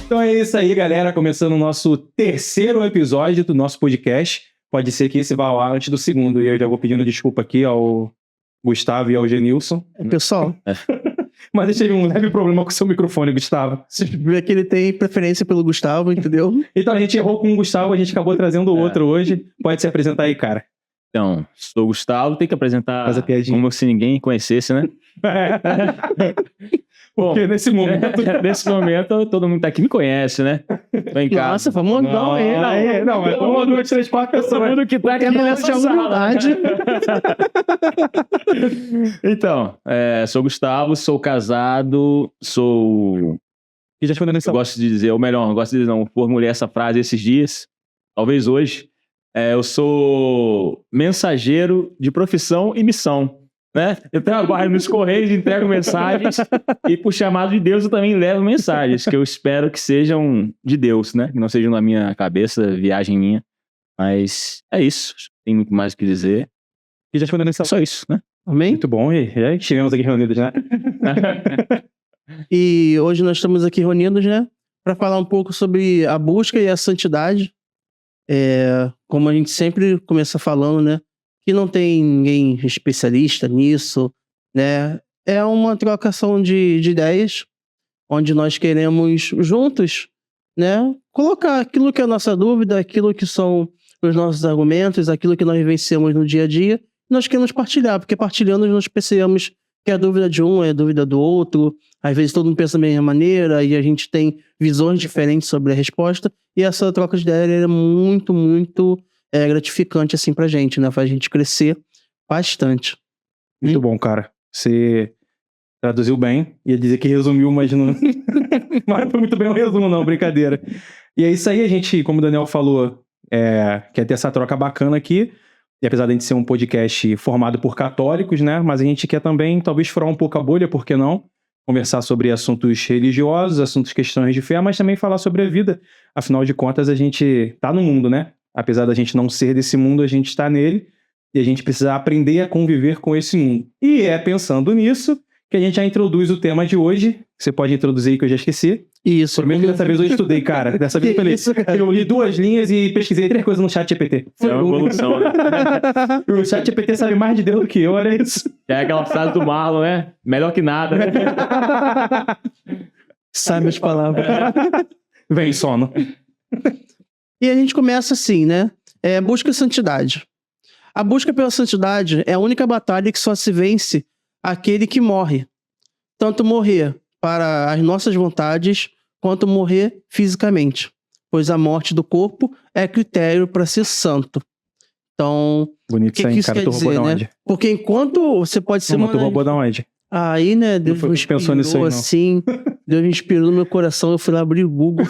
Então é isso aí, galera. Começando o nosso terceiro episódio do nosso podcast. Pode ser que esse vá ao ar antes do segundo. E eu já vou pedindo desculpa aqui ao Gustavo e ao Genilson. Pessoal, Mas eu tive um leve problema com o seu microfone, Gustavo. você vê que ele tem preferência pelo Gustavo, entendeu? Então a gente errou com o Gustavo, a gente acabou trazendo o outro hoje. Pode se apresentar aí, cara. Então, sou o Gustavo, tem que apresentar Faz a piadinha. como se ninguém conhecesse, né? Bom, Porque nesse momento... todo mundo tá aqui me conhece, né? Tô em casa. Nossa, vamos mandar ele. Não, mas uma, duas, três, quatro Todo pessoas. mundo que tá aqui Porque nessa é sala. humildade. Então, sou o Gustavo, sou casado, sou... E já respondendo Eu essa... gosto de dizer, ou melhor, não gosto de dizer não, formulei essa frase esses dias, talvez hoje. Eu sou mensageiro de profissão e missão, né? Eu trabalho nos Correios, entrego mensagens e por chamado de Deus eu também levo mensagens que eu espero que sejam de Deus, né? Que não sejam na minha cabeça, viagem minha. Mas é isso, tem muito mais o que dizer. E já respondendo essa... Só isso, né? Amém? Muito bom, e já estivemos aqui reunidos, né? E hoje nós estamos aqui reunidos, né? Para falar um pouco sobre a busca e a santidade. Como a gente sempre começa falando, né? Que não tem ninguém especialista nisso, né? É uma trocação de ideias, onde nós queremos juntos, né? Colocar aquilo que é a nossa dúvida, aquilo que são os nossos argumentos, aquilo que nós vivenciamos no dia a dia, nós queremos partilhar, porque partilhando nós percebemos que a dúvida de um é a dúvida do outro, às vezes todo mundo pensa da mesma maneira e a gente tem visões diferentes sobre a resposta, e essa troca de ideia é muito, muito gratificante assim pra gente, né? Faz a gente crescer bastante. Muito bom, cara. Você traduziu bem. Ia dizer que resumiu, mas não... Mas foi muito bem o resumo, não. Brincadeira. E é isso aí, a gente, como o Daniel falou, quer ter essa troca bacana aqui. E apesar de a gente ser um podcast formado por católicos, né? Mas a gente quer também, talvez, furar um pouco a bolha, por que não? Conversar sobre assuntos religiosos, assuntos, questões de fé, mas também falar sobre a vida. Afinal de contas, a gente tá no mundo, né? Apesar da gente não ser desse mundo, a gente está nele. E a gente precisa aprender a conviver com esse mundo. E é pensando nisso que a gente já introduz o tema de hoje. Você pode introduzir aí que eu já esqueci. Isso. Prometo que dessa vez eu estudei, cara. Dessa vez eu falei, Isso, cara. eu li 2 linhas e pesquisei 3 coisas no chat GPT. É uma evolução, né? O chat GPT sabe mais de Deus do que eu, olha isso. É aquela frase do Marlon, né? Melhor que nada, né? Sabe as palavras. Vem, sono. E a gente começa assim, né? Busca santidade. A busca pela santidade é a única batalha que só se vence aquele que morre. Tanto morrer para as nossas vontades, quanto morrer fisicamente. Pois a morte do corpo é critério para ser santo. Então, Bonito o que isso aí, isso cara. quer Tu roubou dizer, da né? onde? Porque enquanto você pode ser Tu roubou da onde? Aí, né, Deus foi me que tu pensou inspirou nisso aí, não. assim, Deus me inspirou no meu coração, eu fui lá abrir o Google.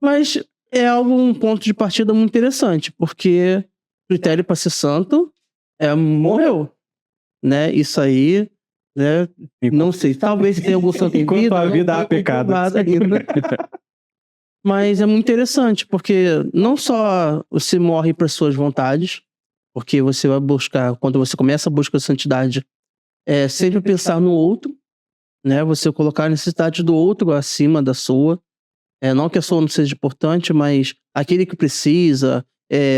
Mas é um ponto de partida muito interessante, porque o critério para ser santo morreu, né? Isso aí, né? Não sei, talvez tenha algum santo em Enquanto vida, a não vida foi há pecado. comprovado ainda. Mas é muito interessante, porque não só você morre para suas vontades, porque você vai buscar, quando você começa a busca de santidade, sempre pensar no outro, né? Você colocar a necessidade do outro acima da sua. Não que a sua não seja importante, mas aquele que precisa,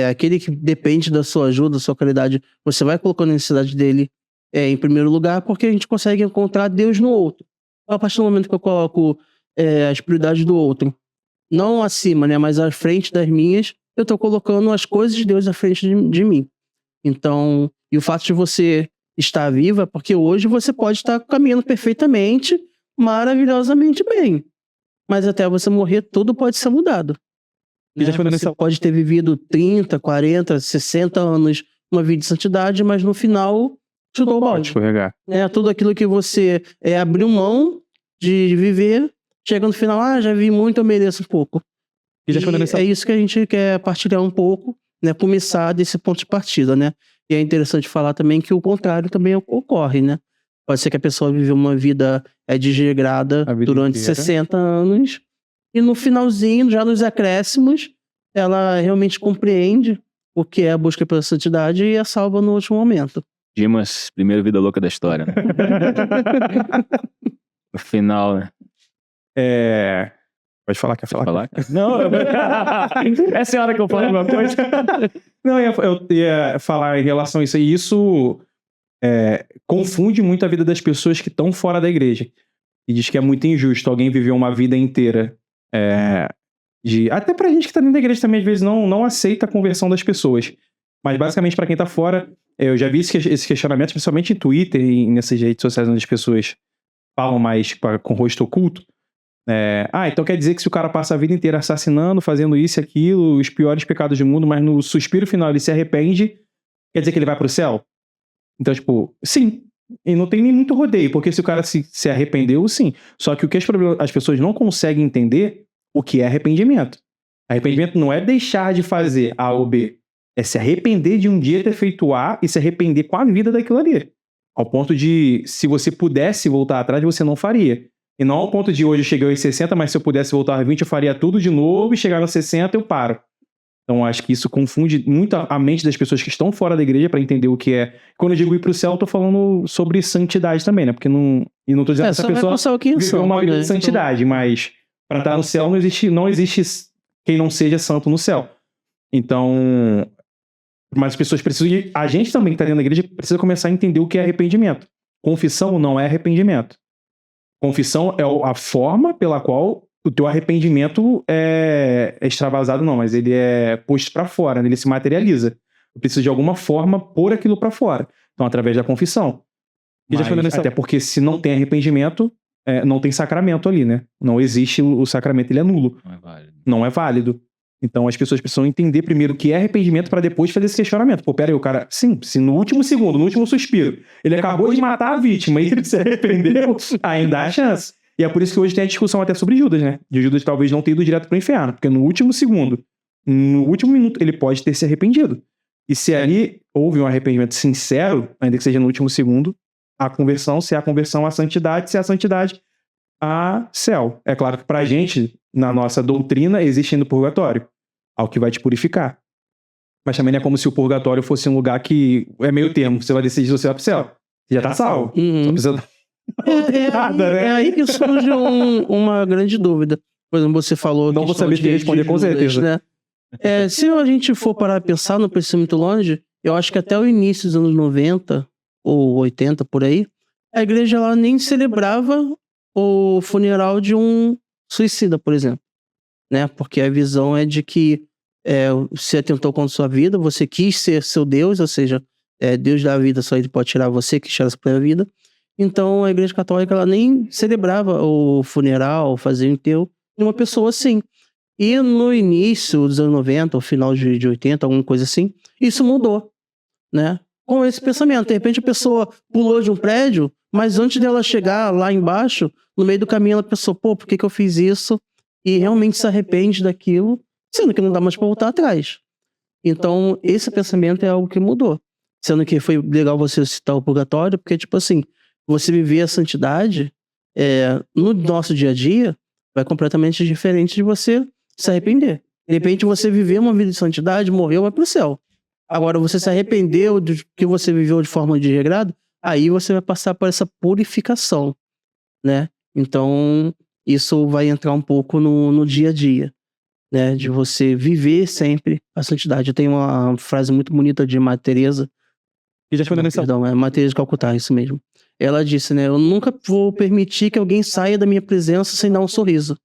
aquele que depende da sua ajuda, da sua caridade, você vai colocando a necessidade dele em primeiro lugar, porque a gente consegue encontrar Deus no outro. A partir do momento que eu coloco as prioridades do outro, não acima, né, mas à frente das minhas, eu estou colocando as coisas de Deus à frente de mim. Então, e o fato de você estar viva é porque hoje você pode estar caminhando perfeitamente, maravilhosamente bem. Mas até você morrer, tudo pode ser mudado. E já respondendo Você essa... pode ter vivido 30, 40, 60 anos uma vida de santidade, mas no final, chutou o Pode balde. escorregar. Tudo aquilo que você abriu mão de viver, chega no final, já vi muito, eu mereço pouco. E já respondendo essa... É isso que a gente quer partilhar um pouco, né? Começar desse ponto de partida, né? E é interessante falar também que o contrário também ocorre, né? Pode ser que a pessoa vive uma vida desregrada A vida durante inteira. 60 anos e no finalzinho, já nos acréscimos, ela realmente compreende o que é a busca pela santidade e é salva no último momento. Dimas, primeira vida louca da história, né? No final, né? Pode falar, quer falar? Não, essa é a hora que eu falo alguma coisa. Não, eu ia falar em relação a isso. E isso confunde muito a vida das pessoas que estão fora da igreja. E diz que é muito injusto alguém viver uma vida inteira até pra gente que tá dentro da igreja também, às vezes, não aceita a conversão das pessoas. Mas basicamente pra quem tá fora, eu já vi esse questionamento, principalmente em Twitter e nessas redes sociais onde as pessoas falam mais com o rosto oculto. Então quer dizer que se o cara passa a vida inteira assassinando, fazendo isso e aquilo, os piores pecados do mundo, mas no suspiro final ele se arrepende, quer dizer que ele vai pro céu? Então, tipo, sim. E não tem nem muito rodeio, porque se o cara se arrependeu, sim. Só que o que as pessoas não conseguem entender o que é arrependimento. Arrependimento não é deixar de fazer A ou B. É se arrepender de um dia ter feito A e se arrepender com a vida daquilo ali. Ao ponto de, se você pudesse voltar atrás, você não faria. E não ao ponto de hoje eu cheguei aos 60, mas se eu pudesse voltar aos 20, eu faria tudo de novo e chegar aos 60 eu paro. Então acho que isso confunde muito a mente das pessoas que estão fora da igreja para entender o que é. Quando eu digo ir pro céu, eu tô falando sobre santidade também, né? Porque não tô dizendo que essa pessoa viveu uma vida de santidade, mas para estar no céu não existe quem não seja santo no céu. Então, mas as pessoas precisam, a gente também que tá dentro da igreja precisa começar a entender o que é arrependimento. Confissão não é arrependimento. Confissão é a forma pela qual o teu arrependimento é extravasado, não, mas ele é posto pra fora, né? Ele se materializa. Eu preciso de alguma forma pôr aquilo pra fora. Então, através da confissão. Até porque se não tem arrependimento, não tem sacramento ali, né? Não existe o sacramento, ele é nulo. Não é válido. Então, as pessoas precisam entender primeiro o que é arrependimento pra depois fazer esse questionamento. Pô, pera aí, o cara... Sim, se no último segundo, no último suspiro, ele acabou de matar a vítima e ele se arrependeu, ainda há chance. E é por isso que hoje tem a discussão até sobre Judas, né? De Judas talvez não ter ido direto pro inferno. Porque no último segundo, no último minuto, ele pode ter se arrependido. E se ali houve um arrependimento sincero, ainda que seja no último segundo, a conversão, se é a conversão à santidade, se é a santidade a céu. É claro que pra gente, na nossa doutrina, existe ainda o purgatório. Algo que vai te purificar. Mas também não é como se o purgatório fosse um lugar que é meio termo. Você vai decidir se você vai pro céu. Você já tá salvo. Só precisa... É aí que surge uma grande dúvida. Por exemplo, você falou... Não vou saber te responder com certeza. Né? Se a gente for parar a pensar, não precisa ir muito longe, eu acho que até o início dos anos 90 ou 80, por aí, a igreja ela nem celebrava o funeral de um suicida, por exemplo. Né? Porque a visão é de que você atentou contra sua vida, você quis ser seu Deus, ou seja, Deus dá a vida, só ele pode tirar você, que tira essa própria vida. Então a igreja católica ela nem celebrava o funeral, fazia o enterro de uma pessoa assim. E no início dos anos 90, ou final de 80, alguma coisa assim, isso mudou, né? Com esse pensamento, de repente a pessoa pulou de um prédio, mas antes dela chegar lá embaixo, no meio do caminho ela pensou, pô, por que eu fiz isso? E realmente se arrepende daquilo, sendo que não dá mais pra voltar atrás. Então esse pensamento é algo que mudou. Sendo que foi legal você citar o purgatório, porque tipo assim, você viver a santidade no nosso dia a dia vai completamente diferente de você se arrepender. De repente você viver uma vida de santidade, morreu, vai pro céu. Agora você se arrependeu do que você viveu de forma desregrada, aí você vai passar por essa purificação, né? Então isso vai entrar um pouco no dia a dia, né? De você viver sempre a santidade. Eu tenho uma frase muito bonita de Madre Teresa. Perdão, é Madre Teresa de Calcutá, isso mesmo. Ela disse, né? Eu nunca vou permitir que alguém saia da minha presença sem dar um sorriso.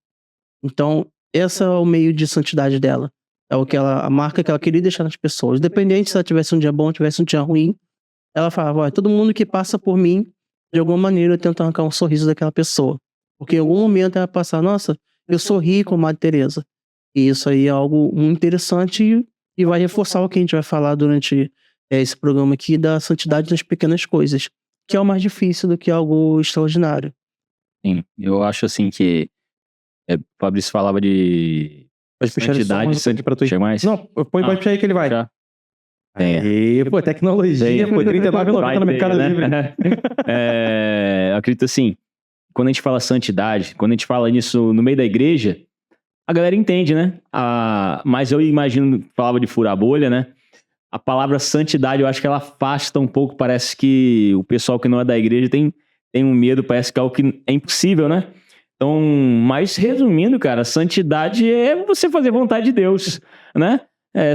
Então, esse é o meio de santidade dela. É a marca que ela queria deixar nas pessoas. Independente se ela tivesse um dia bom ou tivesse um dia ruim, ela falava, todo mundo que passa por mim, de alguma maneira eu tento arrancar um sorriso daquela pessoa. Porque em algum momento ela vai passar, nossa, eu sorri com a Madre Teresa. E isso aí é algo muito interessante e vai reforçar o que a gente vai falar durante esse programa aqui da santidade das pequenas coisas, que é o mais difícil do que algo extraordinário. Sim, eu acho assim que o Fabrício falava de santidade, chega mais? Não, pode puxar aí que ele vai. Já. Aí, pô, tecnologia, pô, R$39,90 no Mercado Livre. Eu acredito assim, quando a gente fala santidade, quando a gente fala nisso no meio da igreja, a galera entende, né? Mas eu imagino, falava de furar bolha, né? A palavra santidade, eu acho que ela afasta um pouco, parece que o pessoal que não é da igreja tem um medo, parece que é algo que é impossível, né? Então, mas resumindo, cara, santidade é você fazer a vontade de Deus, né?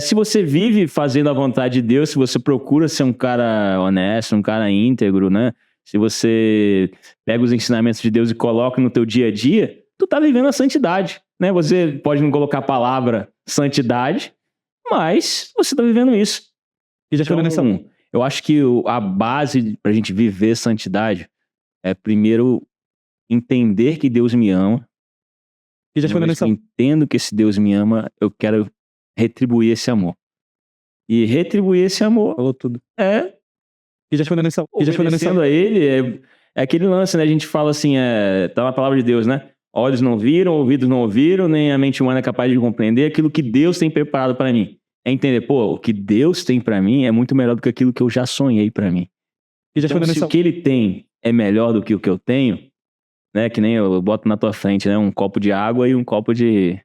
Se você vive fazendo a vontade de Deus, se você procura ser um cara honesto, um cara íntegro, né? Se você pega os ensinamentos de Deus e coloca no teu dia a dia, tu tá vivendo a santidade, né? Você pode não colocar a palavra santidade, mas você tá vivendo isso. E já chegou nessa... Eu acho que a base pra gente viver santidade é primeiro entender que Deus me ama. E já chegou nessa... Eu entendo que esse Deus me ama, eu quero retribuir esse amor. E retribuir esse amor Falou tudo. E já chegou nessa... Obedecendo a ele, é aquele lance, né? A gente fala assim, tá na palavra de Deus, né? Olhos não viram, ouvidos não ouviram, nem a mente humana é capaz de compreender aquilo que Deus tem preparado pra mim. É entender, pô, o que Deus tem pra mim é muito melhor do que aquilo que eu já sonhei pra mim. E já então, se o que ele tem é melhor do que o que eu tenho, né? Que nem eu boto na tua frente, né? Um copo de água e um copo de...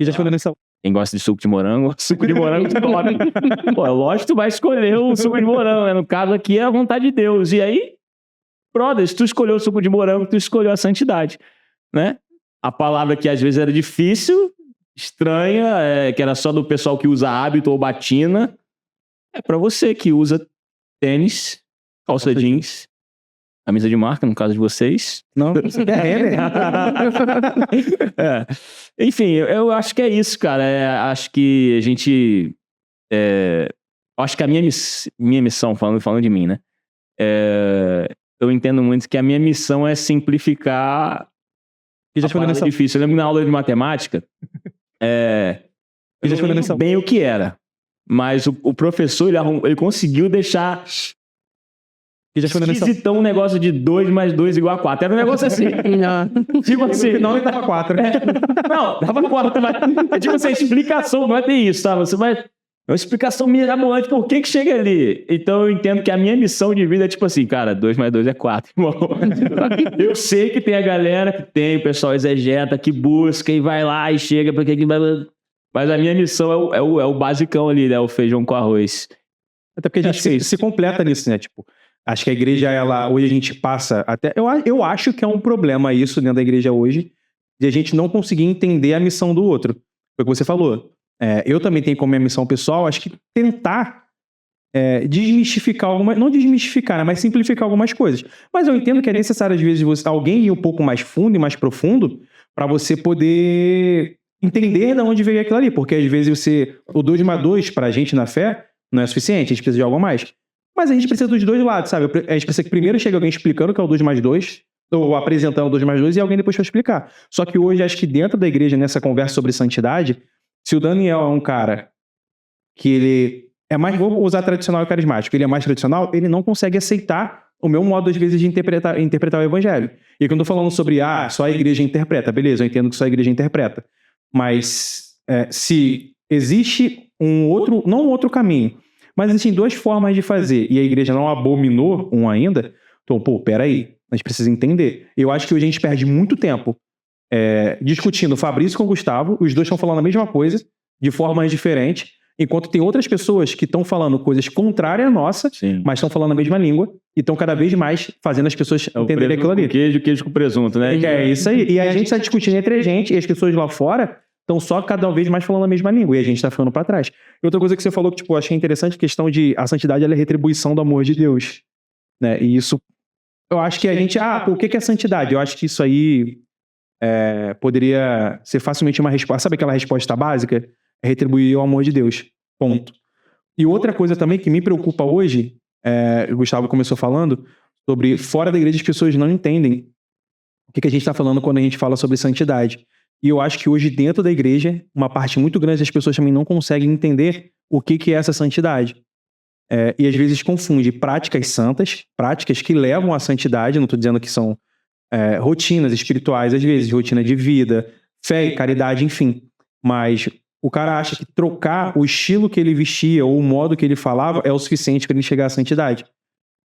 E já chegou nessa... Quem gosta de suco de morango, suco de morango tu toma. Pô, lógico que tu vai escolher o suco de morango, né? No caso aqui é a vontade de Deus. E aí, brother, se tu escolheu o suco de morango, tu escolheu a santidade, né? A palavra que às vezes era difícil, estranha, que era só do pessoal que usa hábito ou batina, é pra você que usa tênis, calça jeans, camisa de marca, no caso de vocês. Não, né? Enfim, eu acho que é isso, cara. Acho que a gente... acho que a minha missão, falando de mim, né? Eu entendo muito que a minha missão é simplificar a palavra difícil. Eu lembro na aula de matemática, eu não lembro bem o que era. Mas o professor, ele conseguiu deixar... esquisitão um negócio de 2 mais 2 igual a 4. Era um negócio assim. Tipo assim. Não, ele dava 4. Não, dava 4. Mas, tipo assim, a explicação não é ter isso, tá? Você vai... É uma explicação mirabolante por que chega ali. Então eu entendo que a minha missão de vida é tipo assim, cara, 2 mais 2 é 4, irmão. Eu sei que tem a galera que tem, o pessoal exegeta, que busca e vai lá e chega pra que... Mas a minha missão é o basicão ali, né? O feijão com arroz. Até porque a gente se completa nisso, né? Tipo, acho que a igreja, hoje a gente passa até... Eu acho que é um problema isso dentro da igreja hoje, de a gente não conseguir entender a missão do outro. Foi o que você falou. Eu também tenho como minha missão pessoal, acho que tentar desmistificar algumas... Não desmistificar, né, mas simplificar algumas coisas. Mas eu entendo que é necessário, às vezes, alguém ir um pouco mais fundo e mais profundo para você poder entender de onde veio aquilo ali. Porque, às vezes, o 2 mais 2, pra gente na fé, não é suficiente. A gente precisa de algo a mais. Mas a gente precisa dos dois lados, sabe? A gente precisa que primeiro chegue alguém explicando o que é o 2 mais 2, ou apresentando o 2 mais 2, e alguém depois vai explicar. Só que hoje, acho que dentro da igreja, nessa conversa sobre santidade, se o Daniel é um cara que ele é mais... Vou usar tradicional e carismático. Ele é mais tradicional, ele não consegue aceitar o meu modo, às vezes, de interpretar o evangelho. E quando eu tô falando sobre, só a igreja interpreta, beleza, eu entendo que só a igreja interpreta. Mas se existe não um outro caminho, mas existem 2 formas de fazer, e a igreja não abominou um ainda, então, peraí, a gente precisa entender. Eu acho que hoje a gente perde muito tempo discutindo o Fabrício com o Gustavo, os dois estão falando a mesma coisa, de formas diferentes, enquanto tem outras pessoas que estão falando coisas contrárias à nossa, sim, mas estão falando a mesma língua, e estão cada vez mais fazendo as pessoas entenderem aquilo ali. Queijo com presunto, né? É isso aí. E a gente está discutindo entre a gente, e as pessoas lá fora estão só cada vez mais falando a mesma língua, e a gente tá ficando pra trás. E outra coisa que você falou que, eu achei interessante, a questão de a santidade, ela é retribuição do amor de Deus, né? E isso, eu acho que a gente... o que é santidade? Eu acho que isso aí poderia ser facilmente uma resposta. Sabe aquela resposta básica? É retribuir o amor de Deus. Ponto. E outra coisa também que me preocupa hoje, o Gustavo começou falando, sobre fora da igreja as pessoas não entendem o que a gente tá falando quando a gente fala sobre santidade. E eu acho que hoje, dentro da igreja, uma parte muito grande das pessoas também não conseguem entender o que é essa santidade. E às vezes confunde práticas santas, práticas que levam à santidade, não estou dizendo que são rotinas espirituais, às vezes, rotina de vida, fé e caridade, enfim. Mas o cara acha que trocar o estilo que ele vestia ou o modo que ele falava é o suficiente para ele chegar à santidade.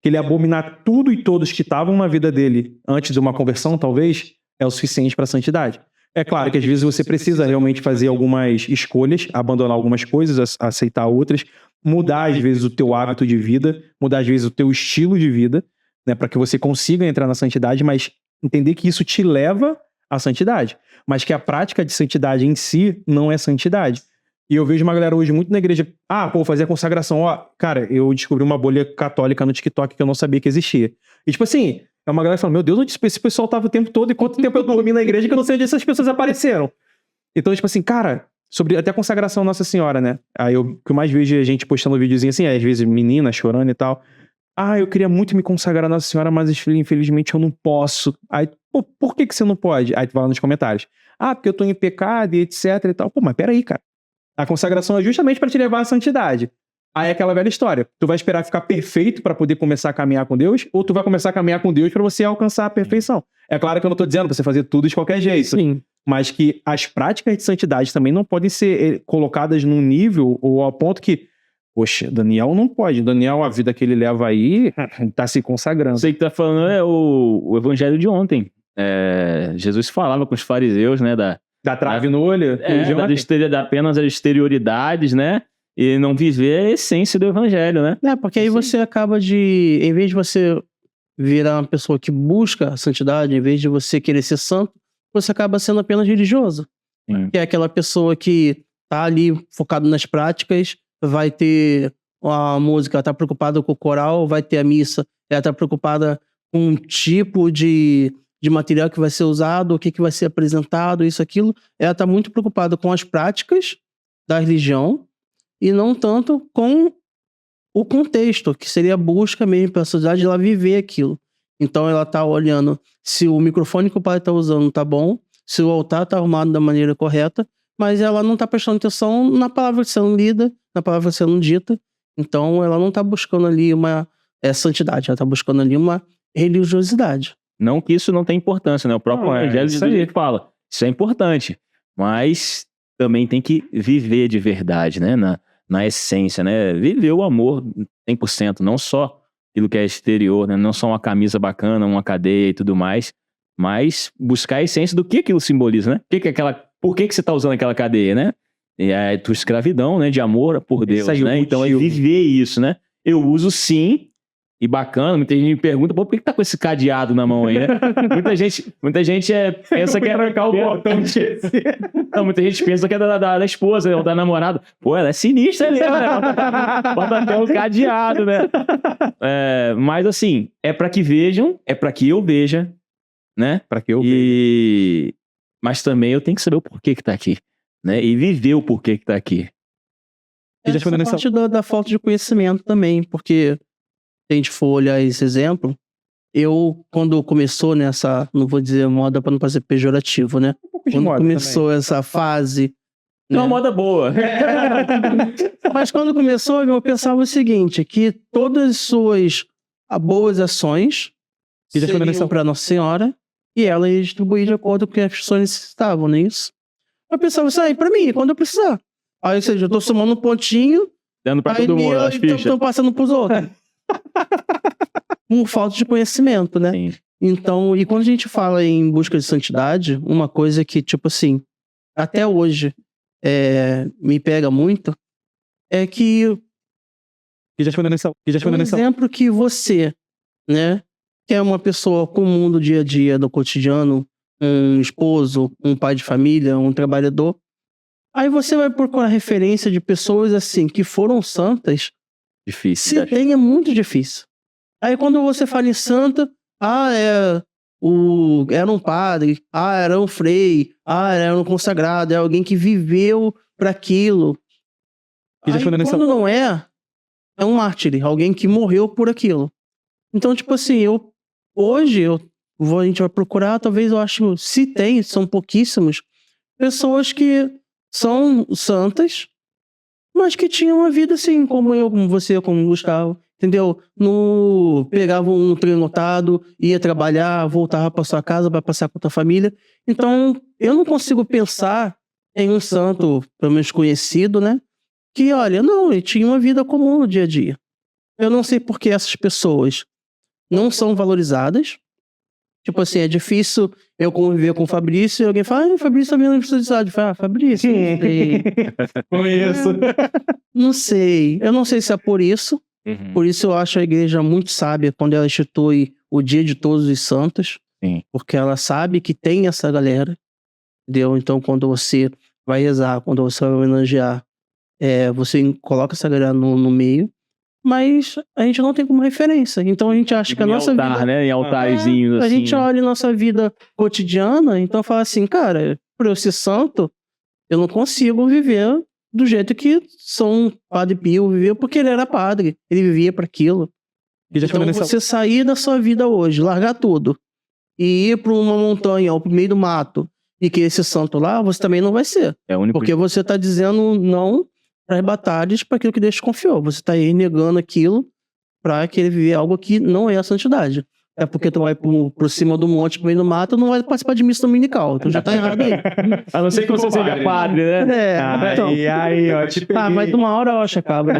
Que ele abominar tudo e todos que estavam na vida dele antes de uma conversão, talvez, é o suficiente para a santidade. É claro que às vezes você precisa realmente fazer algumas escolhas, abandonar algumas coisas, aceitar outras, mudar às vezes o teu hábito de vida, mudar às vezes o teu estilo de vida, né, para que você consiga entrar na santidade, mas entender que isso te leva à santidade, mas que a prática de santidade em si não é santidade. E eu vejo uma galera hoje muito na igreja, fazer a consagração, cara, eu descobri uma bolha católica no TikTok que eu não sabia que existia. E tipo assim, é uma galera falando, meu Deus, onde esse pessoal tava o tempo todo e quanto tempo eu dormi na igreja que eu não sei onde essas pessoas apareceram. Então, tipo assim, cara, sobre até a consagração Nossa Senhora, né? Aí o que eu mais vejo é a gente postando videozinho assim, às vezes meninas chorando e tal. Eu queria muito me consagrar a Nossa Senhora, mas infelizmente eu não posso. Aí, por que você não pode? Aí tu vai lá nos comentários. Porque eu tô em pecado e etc e tal. Mas peraí, cara. A consagração é justamente para te levar à santidade. Aí é aquela velha história. Tu vai esperar ficar perfeito para poder começar a caminhar com Deus, ou tu vai começar a caminhar com Deus para você alcançar a perfeição. É claro que eu não tô dizendo pra você fazer tudo de qualquer jeito. Sim. Mas que as práticas de santidade também não podem ser colocadas num nível ou ao ponto que, poxa, Daniel não pode. Daniel, a vida que ele leva aí, tá se consagrando. Isso aí que tá falando é o evangelho de ontem. Jesus falava com os fariseus, né, Da trave no olho? Apenas as exterioridades, né? E não viver a essência do evangelho, né? Porque aí você acaba de... Em vez de você virar uma pessoa que busca a santidade, em vez de você querer ser santo, você acaba sendo apenas religioso. Sim. Que é aquela pessoa que tá ali focado nas práticas, vai ter a música, ela tá preocupada com o coral, vai ter a missa, ela tá preocupada com o tipo de material que vai ser usado, o que vai ser apresentado, isso, aquilo. Ela tá muito preocupada com as práticas da religião e não tanto com o contexto, que seria a busca mesmo pela sociedade de ela viver aquilo. Então ela tá olhando se o microfone que o pai tá usando tá bom, se o altar tá arrumado da maneira correta, mas ela não tá prestando atenção na palavra sendo lida, na palavra sendo dita. Então ela não tá buscando ali uma santidade, ela tá buscando ali uma religiosidade. Não que isso não tenha importância, né? O próprio evangelho de Jesus fala, isso é importante, mas também tem que viver de verdade, né? Na essência, né? Viver o amor 100%, não só aquilo que é exterior, né? Não só uma camisa bacana, uma cadeia e tudo mais, mas buscar a essência do que aquilo simboliza, né? Por que você tá usando aquela cadeia, né? É a tua escravidão, né? De amor por Deus, né? Então é viver isso, né? Eu uso sim, e bacana, muita gente me pergunta, por que tá com esse cadeado na mão aí, né? Muita gente pensa que é trancar o botão. Não, muita gente pensa que é da esposa, ou da namorada. Pô, ela é sinistra ali, né? Bota até um cadeado, né? Mas assim, é pra que vejam, é pra que eu veja, né? Pra que eu veja. Mas também eu tenho que saber o porquê que tá aqui, né? E viver o porquê que tá aqui. Essa parte da falta de conhecimento também, porque se a gente for olhar esse exemplo, quando começou nessa, não vou dizer moda para não parecer pejorativo, né? Quando começou também essa fase... É uma moda boa. Mas quando começou, eu pensava o seguinte, que todas as suas boas ações seriam para Nossa Senhora e ela ia distribuir de acordo com o que as pessoas necessitavam, não é isso? Eu pensava assim, para mim, quando eu precisar. Aí, ou seja, eu tô somando um pontinho, dando para todo mundo as fichas. Estão passando pros outros. Com falta de conhecimento, né? Sim. Então, e quando a gente fala em busca de santidade, uma coisa que, tipo assim, até hoje me pega muito, é que um exemplo que você, né, que é uma pessoa comum do dia a dia, do cotidiano, um esposo, um pai de família, um trabalhador, aí você vai procurar referência de pessoas assim, que foram santas. Difícil. É muito difícil. Aí quando você fala em santa, era um padre, era um frei, era um consagrado, é alguém que viveu para aquilo. Aí, quando não é um mártir, alguém que morreu por aquilo. Então, tipo assim, a gente vai procurar, talvez eu acho, são pouquíssimos, pessoas que são santas, mas que tinham uma vida assim, como eu, como você, como o Gustavo, entendeu? Pegava um trem lotado, ia trabalhar, voltava para sua casa para passar com a tua família. Então, eu não consigo pensar em um santo, pelo menos conhecido, né? Que, olha, não, ele tinha uma vida comum no dia a dia. Eu não sei por que essas pessoas não são valorizadas. Tipo assim, é difícil eu conviver com o Fabrício e alguém fala, o Fabrício também não precisa de santidade. Eu falo, Fabrício, não sei. Conheço. Não sei. Eu não sei se é por isso. Por isso eu acho a igreja muito sábia quando ela institui o Dia de Todos os Santos. Sim. Porque ela sabe que tem essa galera, entendeu? Então, quando você vai rezar, quando você vai homenagear, você coloca essa galera no meio, mas a gente não tem como referência. Então, a gente acha que a Em nossa altar, vida... né? Em altarzinhos, A assim. gente olha a nossa vida cotidiana, então fala assim, cara, pra eu ser santo, eu não consigo viver do jeito que São Padre Pio vivia, porque ele era padre, ele vivia para aquilo. Então você sair da sua vida hoje, largar tudo, e ir para uma montanha ou pro meio do mato, e querer ser santo lá, você também não vai ser. É o único... Porque você tá dizendo não para as batalhas, para aquilo que Deus confiou. Você tá aí negando aquilo para querer viver algo que não é a santidade. É porque tu vai por cima do monte, pro meio do mato, não vai participar de missa dominical. Então já tá errado aí. A não ser que você seja padre, né? Então. Aí, ó, te peguei. Mas de uma hora eu acho acaba.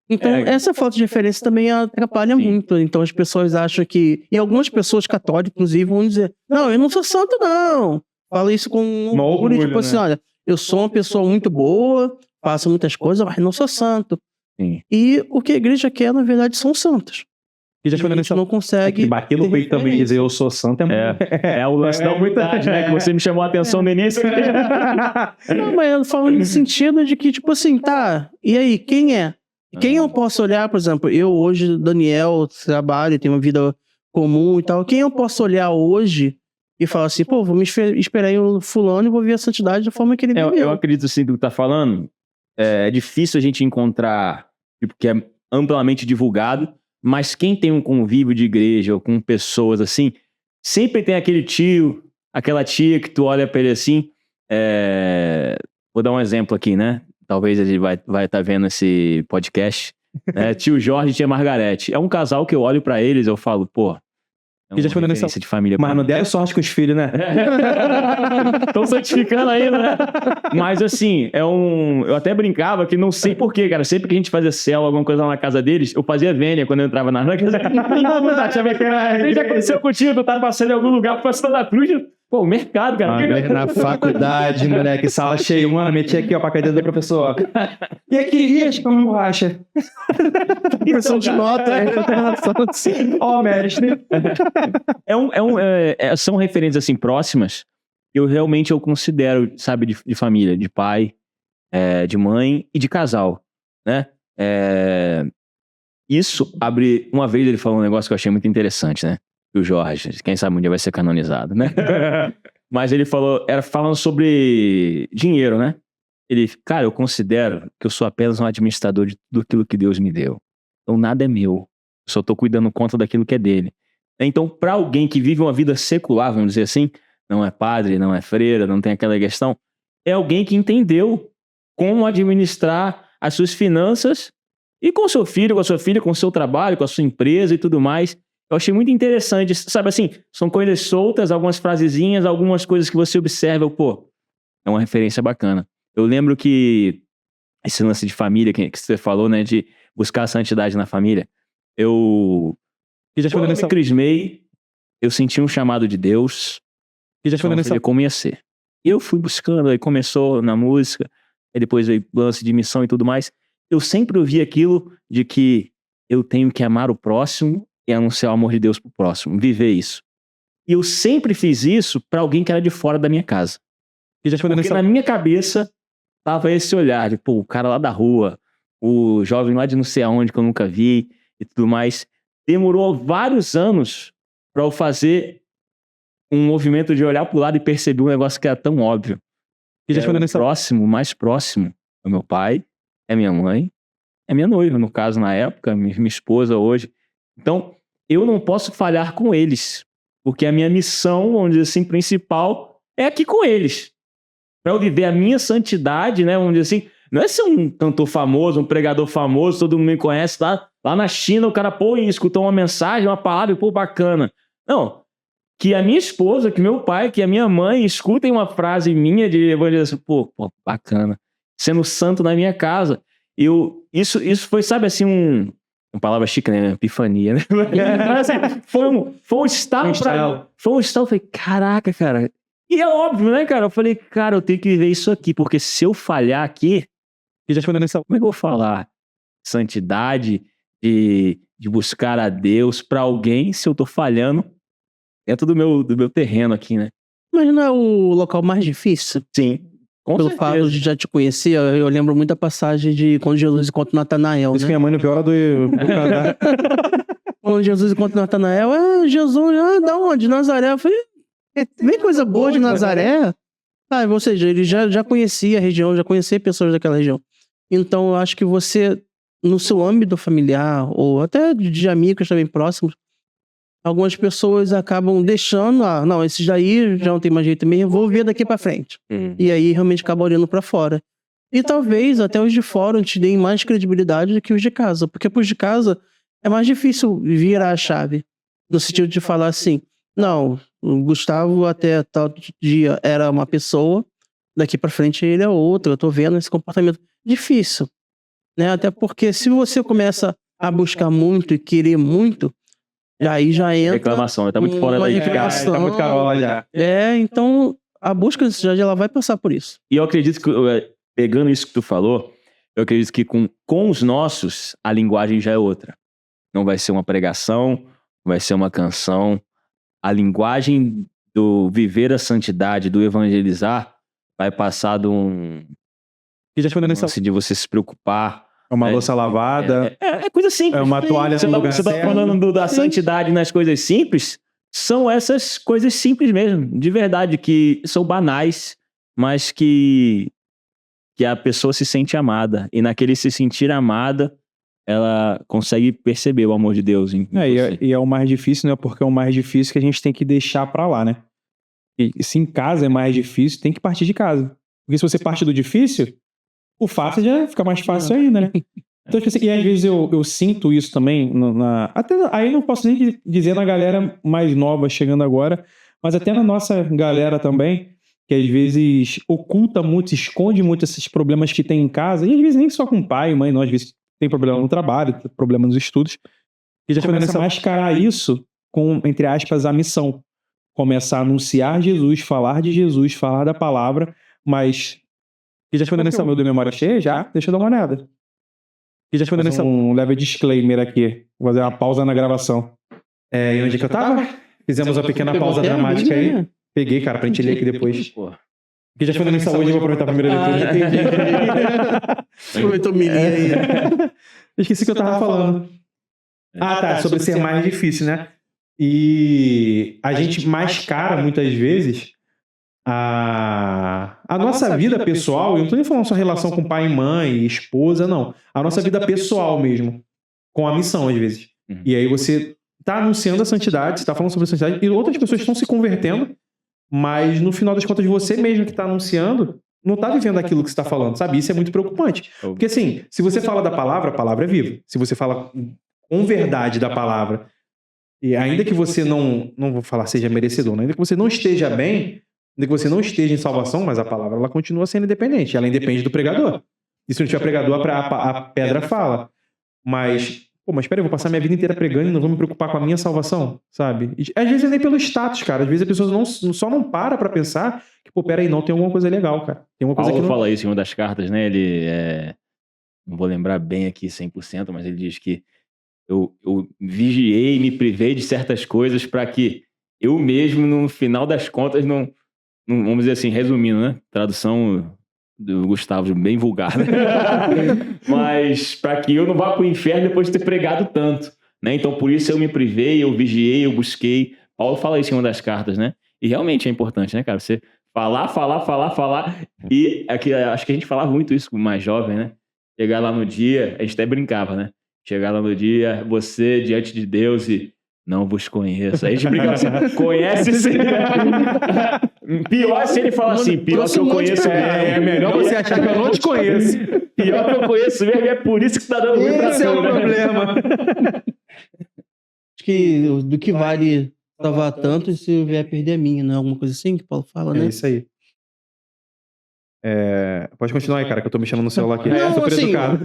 Então, essa falta de referência também atrapalha muito. Então, as pessoas acham que... E algumas pessoas católicas, inclusive, vão dizer, não, eu não sou santo, não. Fala isso com um orgulho, tipo assim, olha, eu sou uma pessoa muito boa, faço muitas coisas, mas não sou santo. Sim. E o que a igreja quer, na verdade, são santos. E a gente não consegue... Bater no peito também e dizer eu sou santo É o lance da humildade, né? Que você me chamou a atenção no início. Não, mas eu falo no sentido de que, tipo assim, tá, e aí, quem é? Quem eu posso olhar, por exemplo, eu hoje, Daniel, trabalho, tenho uma vida comum e tal, quem eu posso olhar hoje e falar assim, pô, vou me esperar em um fulano e vou ver a santidade da forma que ele viveu. Eu acredito, sim, do que tu tá falando. É difícil a gente encontrar, tipo, que é amplamente divulgado, mas quem tem um convívio de igreja ou com pessoas assim, sempre tem aquele tio, aquela tia que tu olha pra ele assim. Vou dar um exemplo aqui, né? Talvez ele vai estar vendo esse podcast. Tio Jorge e tia Margarete. É um casal que eu olho pra eles e eu falo, pô, é uma referência de família. Mas não deram sorte com os filhos, né? Estão santificando ainda, né? Mas assim, eu até brincava que não sei porquê, cara. Sempre que a gente fazia célula, alguma coisa lá na casa deles, eu fazia vênia quando eu entrava na rua. Já aconteceu contigo, tu tá passando em algum lugar, passando na cruz. Pô, o mercado, cara. Na faculdade, moleque, sala cheia, mano, meti aqui, ó, pra cadeira do professor. E aqui, acho que uma borracha. Impressão de nota. Ó, mestre. São referências, assim, próximas. Eu realmente considero, sabe, de família, de pai, de mãe e de casal, né? Isso abre... Uma vez ele falou um negócio que eu achei muito interessante, né? O Jorge, quem sabe um dia vai ser canonizado, né? Mas ele falando sobre dinheiro, né? Ele, cara, eu considero que eu sou apenas um administrador de tudo aquilo que Deus me deu. Então nada é meu. Eu só tô cuidando conta daquilo que é dele. Então, para alguém que vive uma vida secular, vamos dizer assim, não é padre, não é freira, não tem aquela questão, é alguém que entendeu como administrar as suas finanças e com seu filho, com a sua filha, com o seu trabalho, com a sua empresa e tudo mais. Eu achei muito interessante, sabe assim, são coisas soltas, algumas frasezinhas, algumas coisas que você observa, pô, é uma referência bacana. Eu lembro que esse lance de família que você falou, né, de buscar a santidade na família, quando eu me crismei, eu senti um chamado de Deus, não sabia como ia ser. E eu fui buscando, aí começou na música, aí depois veio lance de missão e tudo mais. Eu sempre ouvi aquilo de que eu tenho que amar o próximo e anunciar o amor de Deus pro próximo, viver isso. E eu sempre fiz isso pra alguém que era de fora da minha casa. Porque na minha cabeça tava esse olhar de, pô, o cara lá da rua, o jovem lá de não sei aonde que eu nunca vi e tudo mais. Demorou vários anos pra eu fazer um movimento de olhar pro lado e perceber um negócio que era tão óbvio. O mais próximo é meu pai, é minha mãe, é minha noiva, no caso, na época, minha esposa hoje. Então, eu não posso falhar com eles, porque a minha missão, vamos dizer assim, principal é aqui com eles. Para eu viver a minha santidade, né, vamos dizer assim, não é ser um cantor famoso, um pregador famoso, todo mundo me conhece, lá na China o cara, pô, escutou uma mensagem, uma palavra, pô, bacana. Não, que a minha esposa, que meu pai, que a minha mãe escutem uma frase minha de evangelização, pô, bacana, sendo santo na minha casa. Isso foi, sabe assim, uma palavra chique, né? Epifania, né? Mas, assim, foi um estalo Foi um estalo, eu falei, caraca, cara. E é óbvio, né, cara? Eu falei, cara, eu tenho que viver isso aqui, porque se eu falhar aqui, como é que eu vou falar? Santidade, de de buscar a Deus pra alguém se eu tô falhando dentro do meu terreno aqui, né? Mas não é o local mais difícil? Sim. Com Pelo certeza. fato de já te conhecer, eu lembro muito da passagem de quando Jesus encontra Natanael, Isso que né? minha mãe não piora do casar. Quando Jesus encontra Natanael, Jesus, da onde? Nazaré. Eu falei, vem coisa boa de Nazaré. Ou seja, ele já conhecia a região, já conhecia pessoas daquela região. Então, eu acho que você, no seu âmbito familiar, ou até de amigos também próximos, algumas pessoas acabam deixando, não, esses daí já não tem mais jeito mesmo, vou ver daqui pra frente. E aí, realmente, acaba olhando pra fora. E talvez até os de fora te deem mais credibilidade do que os de casa. Porque pros de casa é mais difícil virar a chave. No sentido de falar assim, não, o Gustavo até tal dia era uma pessoa, daqui pra frente ele é outra, eu tô vendo esse comportamento. Difícil, né? Até porque se você começa a buscar muito e querer muito, aí já entra... Reclamação, tá muito fora uma da reclamação. Tá muito carola já. Então a busca já ela vai passar por isso. E eu acredito que, pegando isso que tu falou, eu acredito que com os nossos, a linguagem já é outra. Não vai ser uma pregação, vai ser uma canção. A linguagem do viver a santidade, do evangelizar, vai passar de um... E já respondendo essa... lance de você se preocupar. É uma louça lavada. É coisa simples. É uma toalha no lugar Você tá certo. falando da santidade nas coisas simples, são essas coisas simples mesmo, de verdade, que são banais, mas que a pessoa se sente amada. E naquele se sentir amada, ela consegue perceber o amor de Deus em você. E é o mais difícil, né? Porque é o mais difícil que a gente tem que deixar pra lá, né? E se em casa é mais difícil, tem que partir de casa. Porque se você parte do difícil, o fácil já fica mais fácil ainda, né? Então, tipo assim, e às vezes eu sinto isso também, até aí não posso nem dizer na galera mais nova chegando agora, mas até na nossa galera também, que às vezes oculta muito, esconde muito esses problemas que tem em casa, e às vezes nem só com pai, mãe, não, às vezes tem problema no trabalho, problema nos estudos, e já começa a mascarar isso com, entre aspas, a missão. Começar a anunciar Jesus, falar de Jesus, falar da palavra, mas... E já respondendo essa meu de memória cheia, já? Deixa eu dar uma olhada. E já respondendo essa um leve disclaimer aqui. Vou fazer uma pausa na gravação. E onde que eu tava? Fizemos uma pequena pausa dramática aí. Peguei, cara, pra gente ler aqui depois. E já respondendo essa hoje, eu vou aproveitar a primeira leitura. Aproveitou o menino aí. Esqueci o que eu tava falando. Tá, sobre ser mais difícil, né? E a gente mascara muitas vezes a nossa vida pessoal, eu não tô nem falando só relação com pai e mãe, esposa, não. A nossa vida pessoal mesmo, com a missão às vezes. E aí você tá anunciando a santidade, você tá falando sobre a santidade, e outras pessoas estão se convertendo, mas no final das contas você mesmo que tá anunciando, não tá vivendo aquilo que você tá falando, sabe? Isso é muito preocupante. Porque assim, se você fala da palavra, a palavra é viva. Se você fala com verdade da palavra, e ainda que você não vou falar seja merecedor, ainda que você não esteja bem, ainda que você não esteja em salvação, mas a palavra ela continua sendo independente. Ela independe do pregador. E se não tiver pregador, a pedra fala. Mas peraí, eu vou passar minha vida inteira pregando e não vou me preocupar com a minha salvação, sabe? E, às vezes é nem pelo status, cara. Às vezes as pessoas só não para pra pensar que, peraí, não, tem alguma coisa legal, cara. Tem uma coisa Paulo que não... fala isso em uma das cartas, né? Ele não vou lembrar bem aqui 100%, mas ele diz que eu vigiei e me privei de certas coisas para que eu mesmo, no final das contas, não, vamos dizer assim, resumindo, né? Tradução do Gustavo, bem vulgar, né? Mas para que eu não vá para o inferno depois de ter pregado tanto, né? Então, por isso eu me privei, eu vigiei, eu busquei. Paulo fala isso em uma das cartas, né? E realmente é importante, né, cara? Você falar. E aqui, acho que a gente falava muito isso com o mais jovem, né? Chegar lá no dia, a gente até brincava, né? Chegar lá no dia, você diante de Deus e não vos conheço. Aí a gente brincava assim, conhece sim. Pior se ele falar assim, pior que eu conheço. É melhor você achar que eu não te conheço. Pior que eu conheço mesmo, é por isso que tá dando ruim pra Esse é o né? problema. Acho que do que vale salvar tanto se eu vier perder a minha, não é alguma coisa assim que o Paulo fala, né? É isso aí. Pode continuar aí, cara, que eu tô mexendo no celular aqui. Não, Super assim, educado.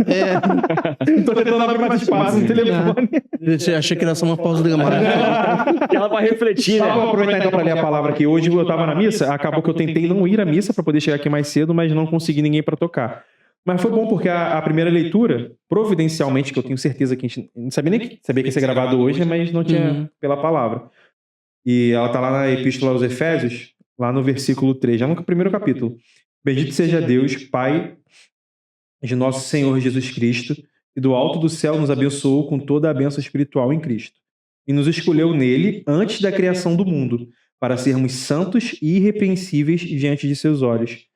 Tô tentando abrir mais espaço no telefone. Você achei que era só uma pausa dramática. Ela vai refletir, né? Vou aproveitar então para ler a palavra aqui. Hoje eu tava na missa, acabou que eu tentei não ir à missa para poder chegar aqui mais cedo, mas não consegui ninguém para tocar. Mas foi bom porque a primeira leitura, providencialmente, que eu tenho certeza que a gente não sabia nem que ia ser gravado hoje, mas não tinha pela palavra. E ela tá lá na Epístola aos Efésios, lá no versículo 3, já no primeiro capítulo. Bendito seja Deus, Pai de nosso Senhor Jesus Cristo, que do alto do céu nos abençoou com toda a bênção espiritual em Cristo. E nos escolheu nele antes da criação do mundo, para sermos santos e irrepreensíveis diante de seus olhos.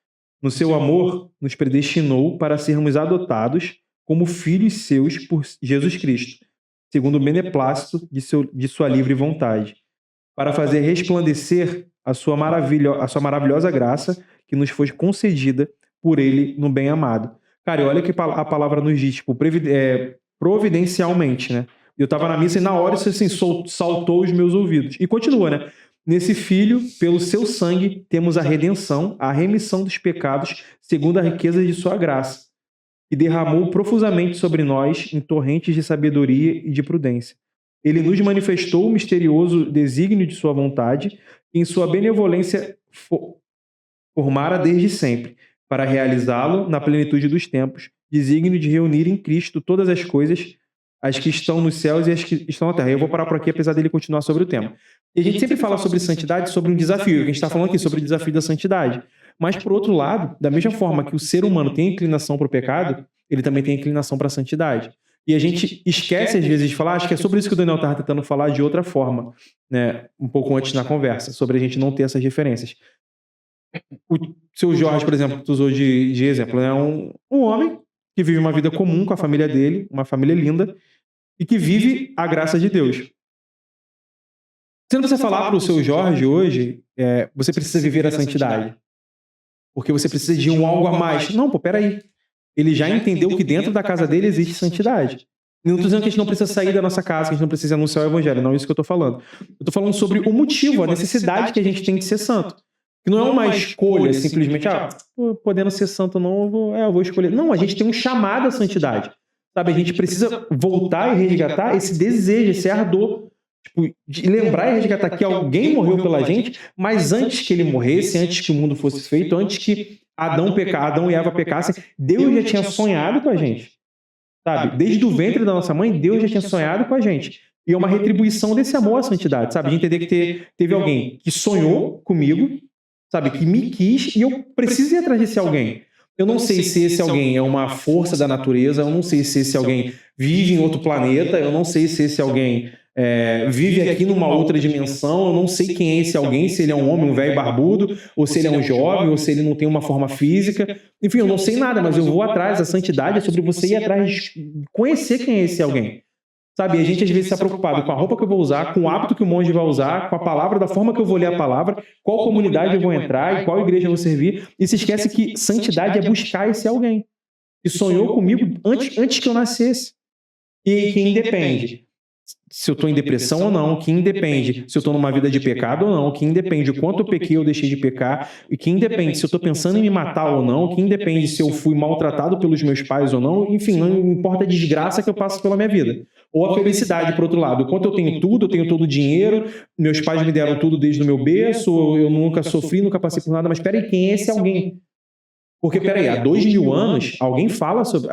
No seu amor, nos predestinou para sermos adotados como filhos seus por Jesus Cristo, segundo o beneplácito de sua livre vontade, para fazer resplandecer a sua maravilhosa graça que nos foi concedida por ele no bem-amado. Cara, e olha que a palavra nos diz, tipo, providencialmente, né? Eu tava na missa e na hora isso assim, saltou os meus ouvidos. E continua, né? Nesse Filho, pelo seu sangue, temos a redenção, a remissão dos pecados, segundo a riqueza de sua graça, e derramou profusamente sobre nós em torrentes de sabedoria e de prudência. Ele nos manifestou o misterioso desígnio de sua vontade, e em sua benevolência formara desde sempre, para realizá-lo na plenitude dos tempos, desígnio de reunir em Cristo todas as coisas, as que estão nos céus e as que estão na terra. Eu vou parar por aqui, apesar dele continuar sobre o tema. E a gente sempre fala sobre santidade, sobre um desafio. A gente está falando aqui sobre o desafio da santidade. Mas, por outro lado, da mesma forma que o ser humano tem inclinação para o pecado, ele também tem inclinação para a santidade. E a gente esquece, às vezes, de falar, acho que é sobre isso que o Daniel estava tentando falar de outra forma, né? Um pouco antes na conversa, sobre a gente não ter essas referências. O seu Jorge, por exemplo, que tu usou de exemplo, é um homem que vive uma vida comum com a família dele, uma família linda, e que vive a graça de Deus. Você não precisa falar para o seu Jorge hoje, você precisa viver a santidade. Porque você precisa de um algo a mais. Não, pô, peraí. Ele já entendeu que dentro da casa dele existe santidade. Não estou dizendo que a gente não precisa sair da nossa casa, que a gente não precisa anunciar o evangelho. Não é isso que eu estou falando. Eu estou falando sobre o motivo, a necessidade que a gente tem de ser santo. Que não é uma escolha, simplesmente, podendo ser santo ou não, eu vou escolher. Não, a gente tem um chamado à santidade. Sabe, a gente precisa voltar e resgatar esse desejo, esse ardor. Tipo, de lembrar e resgatar que alguém morreu pela gente, mas antes que ele morresse, antes que o mundo fosse feito, antes que Adão e Eva pecassem, Deus já tinha sonhado com a gente. Sabe? Desde o ventre da nossa mãe, Deus já tinha sonhado com a gente. E é uma retribuição desse amor à santidade, sabe? De entender que teve alguém que sonhou comigo, sabe? Que me quis e eu preciso ir atrás desse alguém. Eu não sei se esse alguém é uma força da natureza, eu não sei se esse alguém vive em outro planeta, eu não sei se esse alguém vive aqui numa outra dimensão, eu não sei quem é esse alguém, se ele é um homem, um velho barbudo, ou se ele é um jovem, ou se ele não tem uma forma física. Enfim, eu não sei nada, mas eu vou atrás. A santidade é sobre você ir atrás de conhecer quem é esse alguém. Sabe, a gente às vezes está preocupado com a roupa que eu vou usar, com o hábito que o monge vai usar, com a palavra, da forma que eu vou ler a palavra, qual comunidade eu vou entrar, em qual igreja eu vou servir, e se esquece que santidade é buscar esse alguém que sonhou comigo antes que eu nascesse. E que independe se eu estou em depressão ou não, que independe se eu estou numa vida de pecado ou não, que independe o quanto eu pequei ou deixei de pecar, e que independe se eu estou pensando em me matar ou não, que independe se eu fui maltratado pelos meus pais ou não, enfim, não importa a desgraça que eu passo pela minha vida. Ou a felicidade, por outro lado. Quanto eu tenho todo o dinheiro, meus pais me deram tudo desde o meu berço, eu nunca sofri, nunca passei por nada, mas peraí, quem é esse alguém? Porque, peraí, há 2000 anos, alguém fala sobre...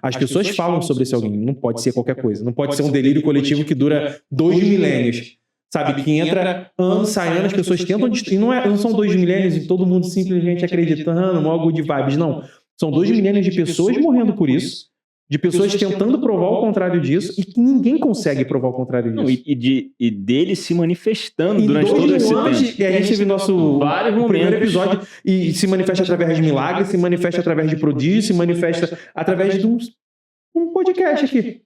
as pessoas falam sobre esse alguém. Não pode ser qualquer coisa. Não pode ser um delírio coletivo que dura 2 milênios. Sabe? Que entra anos, sai anos, as pessoas tentam... E não são 2 milênios e todo mundo simplesmente acreditando, uma good vibes. Não. São 2 milênios de pessoas morrendo por isso, de pessoas tentando provar o contrário disso, e que ninguém consegue provar o contrário disso. Não, e dele se manifestando durante todo esse tempo. E a gente teve nosso primeiro episódio, e se manifesta através de milagres, se manifesta através de prodígios, se manifesta através de um podcast aqui,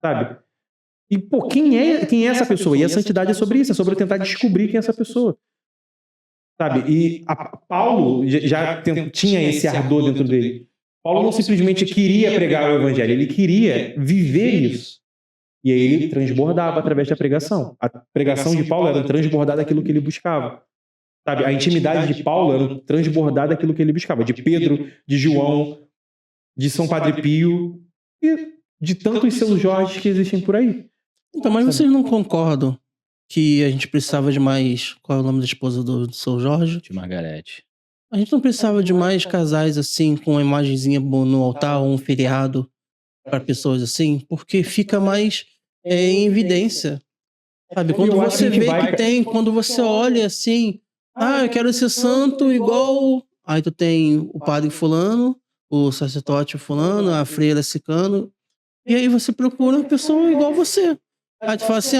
sabe? E, pô, quem é essa pessoa? E a santidade é sobre isso, é sobre tentar descobrir quem é essa pessoa. Sabe? E Paulo já tinha esse ardor dentro dele. Paulo não simplesmente queria pregar o evangelho, ele queria viver isso. E aí ele transbordava através da pregação. A pregação de Paulo era transbordar daquilo que ele buscava. Sabe? A intimidade de Paulo era transbordar daquilo que ele buscava. De Pedro, de João, de São Padre Pio e de tantos seus Jorges que existem por aí. Então, mas vocês não concordam que a gente precisava de mais... Qual é o nome da esposa do seu Jorge? De Margarete. A gente não precisava de mais casais assim, com uma imagenzinha no altar ou um feriado para pessoas assim, porque fica mais em evidência. Sabe? Quando Eu acho você que a gente vê vai- que tem, quando você olha assim, eu quero ser santo igual. Aí tu tem o padre fulano, o sacerdote fulano, a freira cicano, e aí você procura uma pessoa igual você. Aí tu fala assim,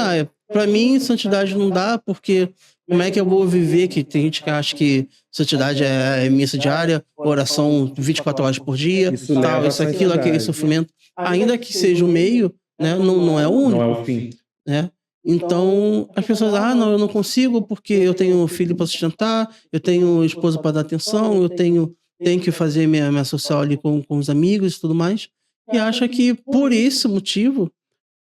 pra mim santidade não dá, porque como é que eu vou viver? Que tem gente que acha que santidade é missa diária, oração 24 horas por dia, Isso leva tal, à isso, aquilo, aquele santidade. sofrimento. Ainda que seja o meio, né, não é o único. Não é o fim. Né? Então, as pessoas, não, eu não consigo porque eu tenho filho para sustentar, eu tenho esposa para dar atenção, eu tenho que fazer minha social ali com os amigos e tudo mais. E acha que por esse motivo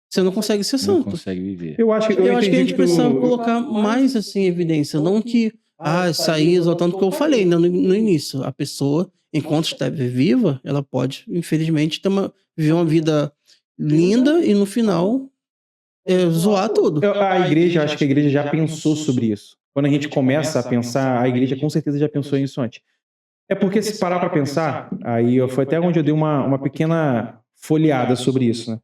você não consegue ser Não santo. consegue viver. Eu acho que Eu acho que a gente tu- precisa colocar mais assim em evidência, não que sair exaltando o que eu falei no início. A pessoa, enquanto está viva, ela pode, infelizmente, viver uma vida linda e no final zoar tudo. A igreja, acho que a igreja já pensou sobre isso. Quando a gente começa a pensar, a igreja com certeza já pensou nisso antes. É porque se parar para pensar, aí foi até onde eu dei uma pequena folheada sobre isso, né?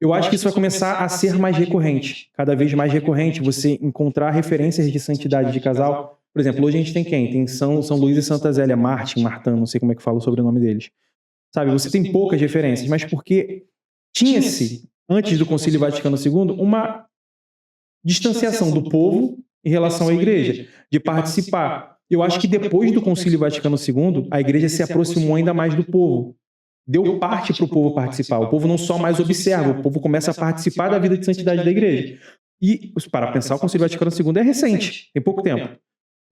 Eu acho que isso vai começar a ser mais recorrente, cada vez mais recorrente, você encontrar referências de santidade de casal. Por exemplo, hoje a gente tem quem? Tem São Luís e Santa Zélia, Martin, não sei como é que fala o sobrenome deles. Sabe, você tem poucas referências, mas porque tinha-se, antes do Concílio Vaticano II, uma distanciação do povo em relação à igreja, de participar. Eu acho que depois do Concílio Vaticano II, a igreja se aproximou ainda mais do povo. Deu parte para o povo participar. O povo não só mais observa, o povo começa a participar da vida de santidade da igreja. E, para pensar, o Concílio Vaticano II é recente, tem pouco tempo.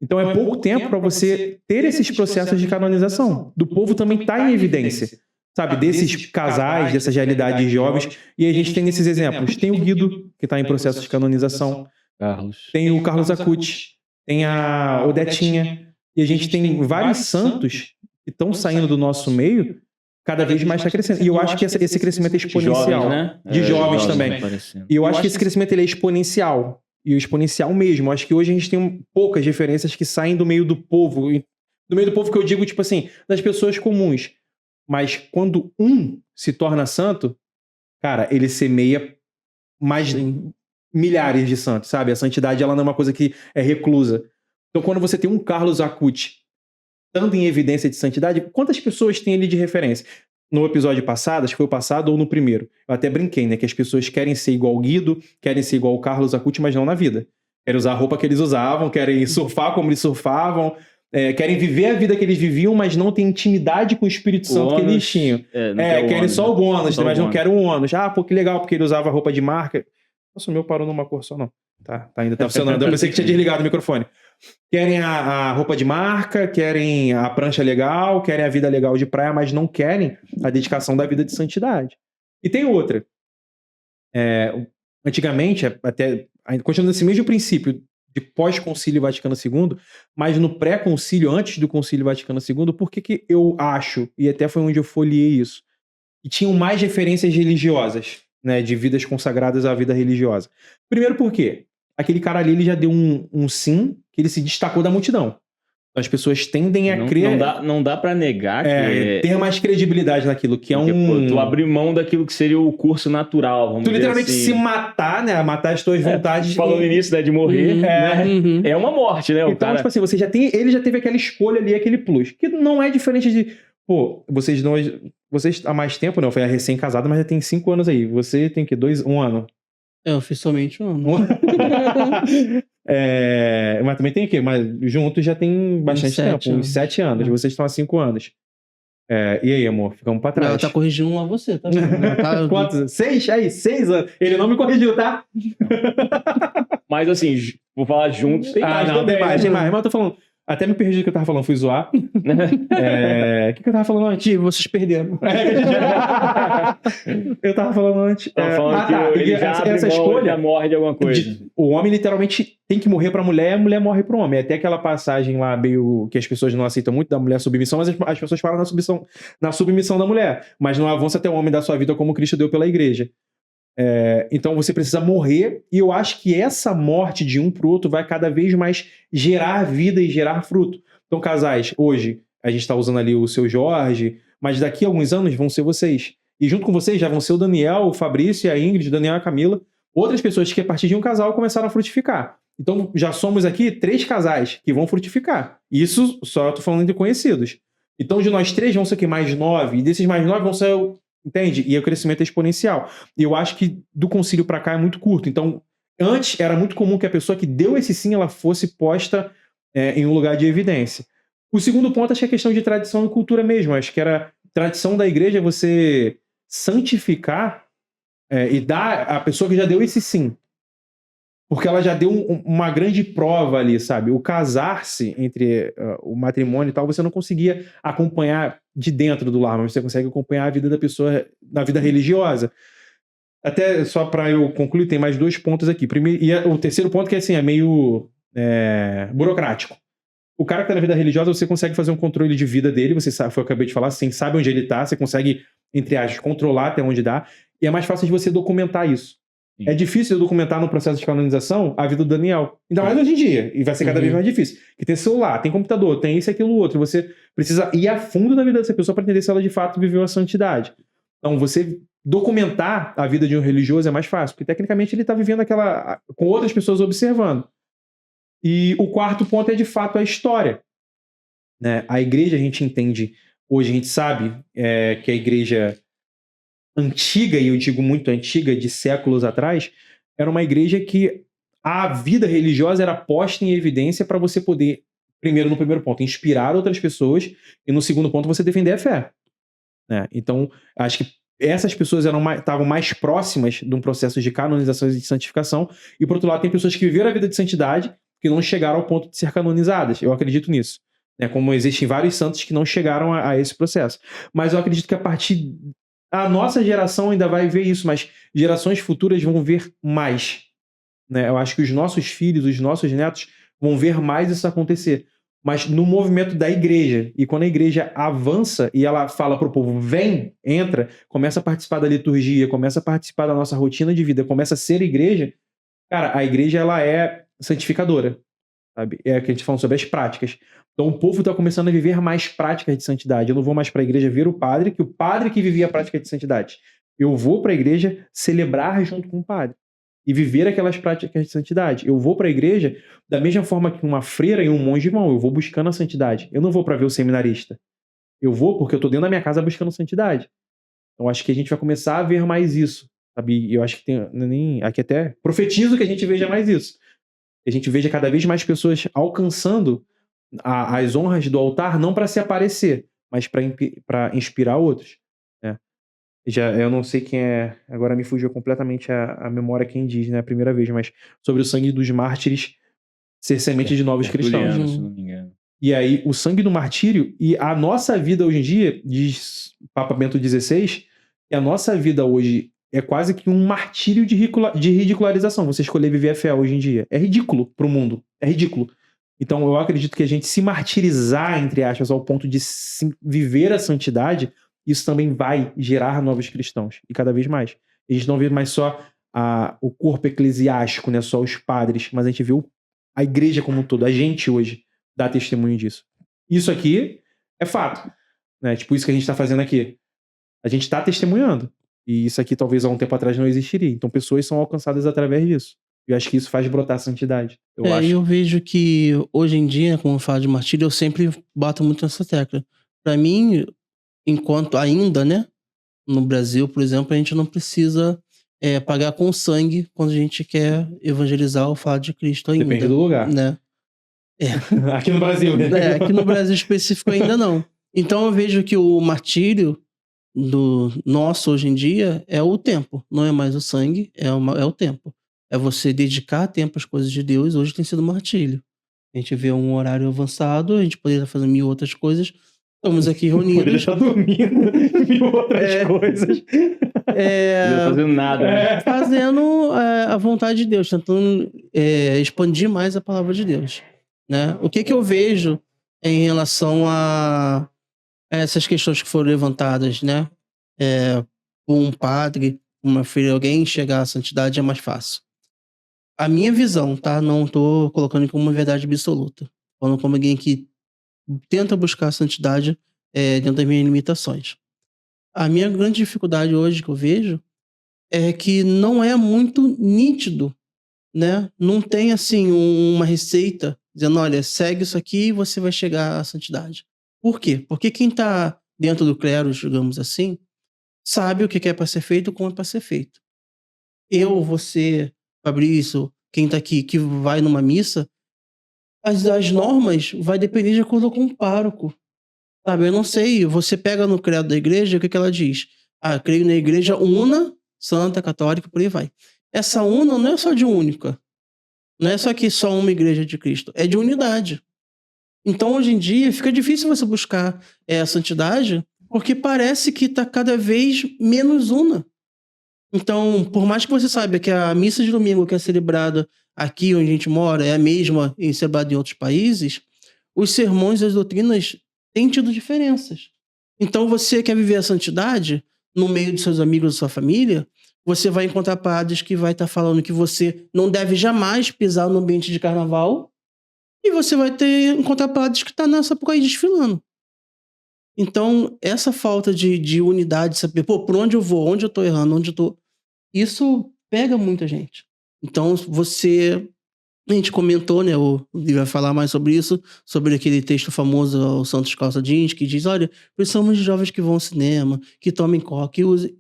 Então é pouco tempo para você ter esses processos de canonização. Do povo também está em evidência, sabe? Desses casais, dessas realidades jovens. E a gente tem esses exemplos. Tem o Guido, que está em processo de canonização. Carlos. Tem o Carlos Acuti. Tem a Odetinha. E a gente tem vários santos que estão saindo do nosso meio, cada vez mais está crescendo. E eu acho que esse crescimento é exponencial. Jovens, né? De jovens também. aparecendo. E eu acho que esse crescimento ele é exponencial. E o exponencial mesmo. Eu acho que hoje a gente tem poucas referências que saem do meio do povo. Do meio do povo que eu digo, tipo assim, das pessoas comuns. Mas quando um se torna santo, cara, ele semeia mais milhares de santos, sabe? A santidade, ela não é uma coisa que é reclusa. Então, quando você tem um Carlos Acuti estando em evidência de santidade, quantas pessoas tem ele de referência? No episódio passado, acho que foi o passado ou no primeiro, eu até brinquei, né? Que as pessoas querem ser igual o Guido, querem ser igual o Carlos Acuti, mas não na vida. Querem usar a roupa que eles usavam, querem surfar como eles surfavam, querem viver a vida que eles viviam, mas não tem intimidade com o Espírito Santo que eles tinham. Querem só o bônus, mas não querem o ônus. Pô, que legal, porque ele usava roupa de marca. Nossa, o meu parou numa cor só, não. Ainda tá funcionando. Eu pensei que tinha desligado o microfone. Querem a roupa de marca, querem a prancha legal, querem a vida legal de praia, mas não querem a dedicação da vida de santidade. E tem outra. Antigamente, até continuando nesse mesmo princípio de pós-concílio Vaticano II, mas no pré-concílio, antes do concílio Vaticano II, por que eu acho, e até foi onde eu folheei isso, que tinham mais referências religiosas, né, de vidas consagradas à vida religiosa? Primeiro por quê? Aquele cara ali, ele já deu um sim, que ele se destacou da multidão. Então, as pessoas tendem a crer... Não dá pra negar que... ter mais credibilidade naquilo, que porque, tu abrir mão daquilo que seria o curso natural, vamos tu dizer literalmente assim. se matar, né? Matar as tuas vontades. Falou no início, né, de morrer, né? É uma morte, né? Então, tipo assim, ele já teve aquela escolha ali, aquele plus. Que não é diferente de... Pô, vocês há mais tempo, né? Eu fui recém-casado, mas já tem 5 anos aí. Você tem que 1 ano. Oficialmente um ano. Mas também tem o quê? Mas juntos já tem bastante tempo, uns 7 anos. Vocês estão há 5 anos. E aí, amor? Ficamos pra trás. Ela tá corrigindo lá você, tá vendo? Quantos? 6? Aí, 6 anos. Ele não me corrigiu, tá? Mas assim, vou falar juntos. Tem mais não, também, tem mais, né? Mas eu tô falando... Até me perdi do que eu tava falando, fui zoar. O que eu tava falando antes? Vocês perderam. Eu tava falando antes. Tava falando que ele já abre essa mão, escolha já morre de alguma coisa. O homem literalmente tem que morrer pra mulher, a mulher morre pro homem. Até aquela passagem lá meio que as pessoas não aceitam muito da mulher submissão, mas as pessoas falam na submissão da mulher, mas não avança até o homem dar sua vida como Cristo deu pela igreja. Então você precisa morrer, e eu acho que essa morte de um pro outro vai cada vez mais gerar vida e gerar fruto. Então, casais, hoje, a gente tá usando ali o seu Jorge, mas daqui a alguns anos vão ser vocês. E junto com vocês já vão ser o Daniel, o Fabrício e a Ingrid, o Daniel e a Camila. Outras pessoas que a partir de um casal começaram a frutificar. Então, já somos aqui 3 casais que vão frutificar. Isso só eu tô falando de conhecidos. Então, de nós 3 vão ser aqui mais 9. E desses mais 9 vão ser... Entende? E o crescimento é exponencial. E eu acho que do concílio para cá é muito curto. Então, antes era muito comum que a pessoa que deu esse sim, ela fosse posta em um lugar de evidência. O segundo ponto, acho que é questão de tradição e cultura mesmo. Acho que era tradição da igreja você santificar e dar a pessoa que já deu esse sim. Porque ela já deu uma grande prova ali, sabe? O casar-se entre o matrimônio e tal, você não conseguia acompanhar de dentro do lar, mas você consegue acompanhar a vida da pessoa na vida religiosa. Até só para eu concluir, tem mais 2 pontos aqui. Primeiro, e o terceiro ponto que assim, é meio burocrático. O cara que tá na vida religiosa, você consegue fazer um controle de vida dele, você sabe, foi o que eu acabei de falar, você sabe onde ele tá, você consegue, entre aspas, controlar até onde dá, e é mais fácil de você documentar isso. É difícil de documentar no processo de canonização a vida do Daniel. Ainda mais hoje em dia. E vai ser cada vez mais difícil. Porque tem celular, tem computador, tem isso, aquilo, outro. Você precisa ir a fundo na vida dessa pessoa para entender se ela de fato viveu a santidade. Então, você documentar a vida de um religioso é mais fácil. Porque, tecnicamente, ele está vivendo aquela... com outras pessoas observando. E o quarto ponto é, de fato, a história. Né? A igreja, a gente entende... Hoje, a gente sabe que a igreja... antiga, e eu digo muito antiga, de séculos atrás, era uma igreja que a vida religiosa era posta em evidência para você poder, no primeiro ponto, inspirar outras pessoas, e no segundo ponto, você defender a fé. Né? Então, acho que essas pessoas estavam mais próximas de um processo de canonização e de santificação, e por outro lado, tem pessoas que viveram a vida de santidade que não chegaram ao ponto de ser canonizadas. Eu acredito nisso. Né? Como existem vários santos que não chegaram a esse processo. Mas eu acredito que a partir... A nossa geração ainda vai ver isso, mas gerações futuras vão ver mais. Né? Eu acho que os nossos filhos, os nossos netos vão ver mais isso acontecer. Mas no movimento da igreja. E quando a igreja avança e ela fala para o povo, vem, entra, começa a participar da liturgia, começa a participar da nossa rotina de vida, começa a ser igreja, cara, a igreja ela é santificadora. Sabe? É o que a gente fala sobre as práticas. Então o povo está começando a viver mais práticas de santidade. Eu não vou mais para a igreja ver o padre que vivia a prática de santidade. Eu vou para a igreja celebrar junto com o padre e viver aquelas práticas de santidade. Eu vou para a igreja da mesma forma que uma freira e um monge vão. Eu vou buscando a santidade. Eu não vou para ver o seminarista. Eu vou porque eu estou dentro da minha casa buscando santidade. Então acho que a gente vai começar a ver mais isso. Sabe? Eu acho que tem... Aqui até profetizo que a gente veja mais isso. Que a gente veja cada vez mais pessoas alcançando as honras do altar, não para se aparecer, mas para inspirar outros. Né? Eu não sei quem é, agora me fugiu completamente a memória quem diz, né, a primeira vez, mas sobre o sangue dos mártires ser semente de novos cristãos. Juliano, se não me engano. E aí, o sangue do martírio e a nossa vida hoje em dia, diz Papa Bento XVI, que a nossa vida hoje é quase que um martírio de ridicularização. Você escolher viver a fé hoje em dia. É ridículo pro mundo. É ridículo. Então, eu acredito que a gente se martirizar, entre aspas, ao ponto de viver a santidade, isso também vai gerar novos cristãos. E cada vez mais. A gente não vê mais só o corpo eclesiástico, né? Só os padres, mas a gente vê a igreja como um todo. A gente hoje dá testemunho disso. Isso aqui é fato. Né? Tipo isso que a gente está fazendo aqui. A gente está testemunhando. E isso aqui talvez há um tempo atrás não existiria. Então pessoas são alcançadas através disso. Eu acho que isso faz brotar a santidade. Eu vejo que hoje em dia, como eu falo de martírio, eu sempre bato muito nessa tecla. Para mim, enquanto ainda, né, no Brasil, por exemplo, a gente não precisa pagar com sangue quando a gente quer evangelizar ou falar de Cristo ainda. Depende do lugar. Né? Aqui no Brasil, né? Aqui no Brasil específico ainda não. Então eu vejo que o martírio do nosso hoje em dia é o tempo. Não é mais o sangue, é o tempo. É você dedicar tempo às coisas de Deus. Hoje tem sido martírio. A gente vê um horário avançado, a gente poderia estar fazendo 1000 outras coisas. Estamos aqui reunidos. Poderia estar dormindo, 1000 outras coisas. Não fazendo nada. Fazendo a vontade de Deus, tentando expandir mais a palavra de Deus. Né? O que eu vejo em relação a essas questões que foram levantadas, né? Um padre, uma filha, alguém chegar à santidade é mais fácil. A minha visão, tá? Não tô colocando como uma verdade absoluta. Falando como alguém que tento buscar a santidade dentro das minhas limitações. A minha grande dificuldade hoje que eu vejo é que não é muito nítido, né? Não tem, assim, uma receita dizendo, olha, segue isso aqui e você vai chegar à santidade. Por quê? Porque quem está dentro do clero, digamos assim, sabe o que é para ser feito e como é para ser feito. Eu, você, Fabrício, quem está aqui, que vai numa missa, as normas vai depender de acordo com o pároco. Sabe, eu não sei, você pega no credo da igreja, o que ela diz? Creio na igreja una, santa, católica, por aí vai. Essa una não é só de única. Não é só que só uma igreja de Cristo. É de unidade. Então, hoje em dia, fica difícil você buscar a santidade, porque parece que está cada vez menos una. Então, por mais que você saiba que a missa de domingo que é celebrada aqui onde a gente mora é a mesma celebrada em outros países, os sermões e as doutrinas têm tido diferenças. Então, você quer viver a santidade no meio de seus amigos, da sua família, você vai encontrar padres que vai estar falando que você não deve jamais pisar no ambiente de carnaval, e você vai encontrar padres que estão nessa por aí desfilando. Então, essa falta de unidade, saber, por onde eu vou, onde eu tô errando, onde eu tô... Isso pega muita gente. Então, a gente comentou, né, o Livio vai falar mais sobre isso, sobre aquele texto famoso, o Santos Calça Jeans, que diz, olha, precisamos de jovens que vão ao cinema, que tomem coca, que usem...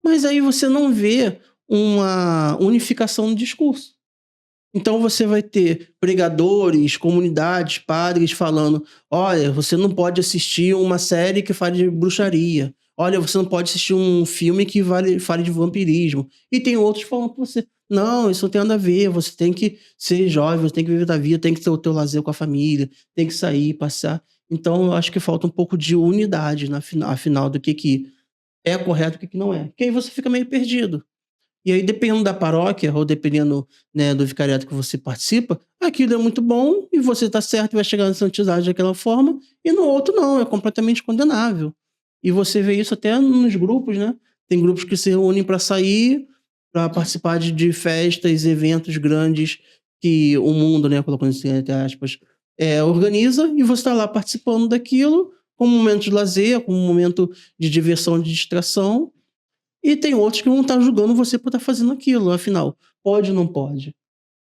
Mas aí você não vê uma unificação no discurso. Então você vai ter pregadores, comunidades, padres falando, olha, você não pode assistir uma série que fale de bruxaria. Olha, você não pode assistir um filme que fale de vampirismo. E tem outros falando pra você, não, isso não tem nada a ver, você tem que ser jovem, você tem que viver da vida, tem que ter o teu lazer com a família, tem que sair, passear. Então eu acho que falta um pouco de unidade afinal do que é correto e o que não é. Porque aí você fica meio perdido. E aí, dependendo da paróquia, ou dependendo, né, do vicariato que você participa, aquilo é muito bom e você está certo e vai chegar na santidade daquela forma, e no outro não, é completamente condenável. E você vê isso até nos grupos, né? Tem grupos que se reúnem para sair, para participar de festas, eventos grandes que o mundo, né, colocando assim, entre aspas, organiza, e você está lá participando daquilo como um momento de lazer, como um momento de diversão, de distração. E tem outros que vão estar julgando você por estar fazendo aquilo. Afinal, pode ou não pode?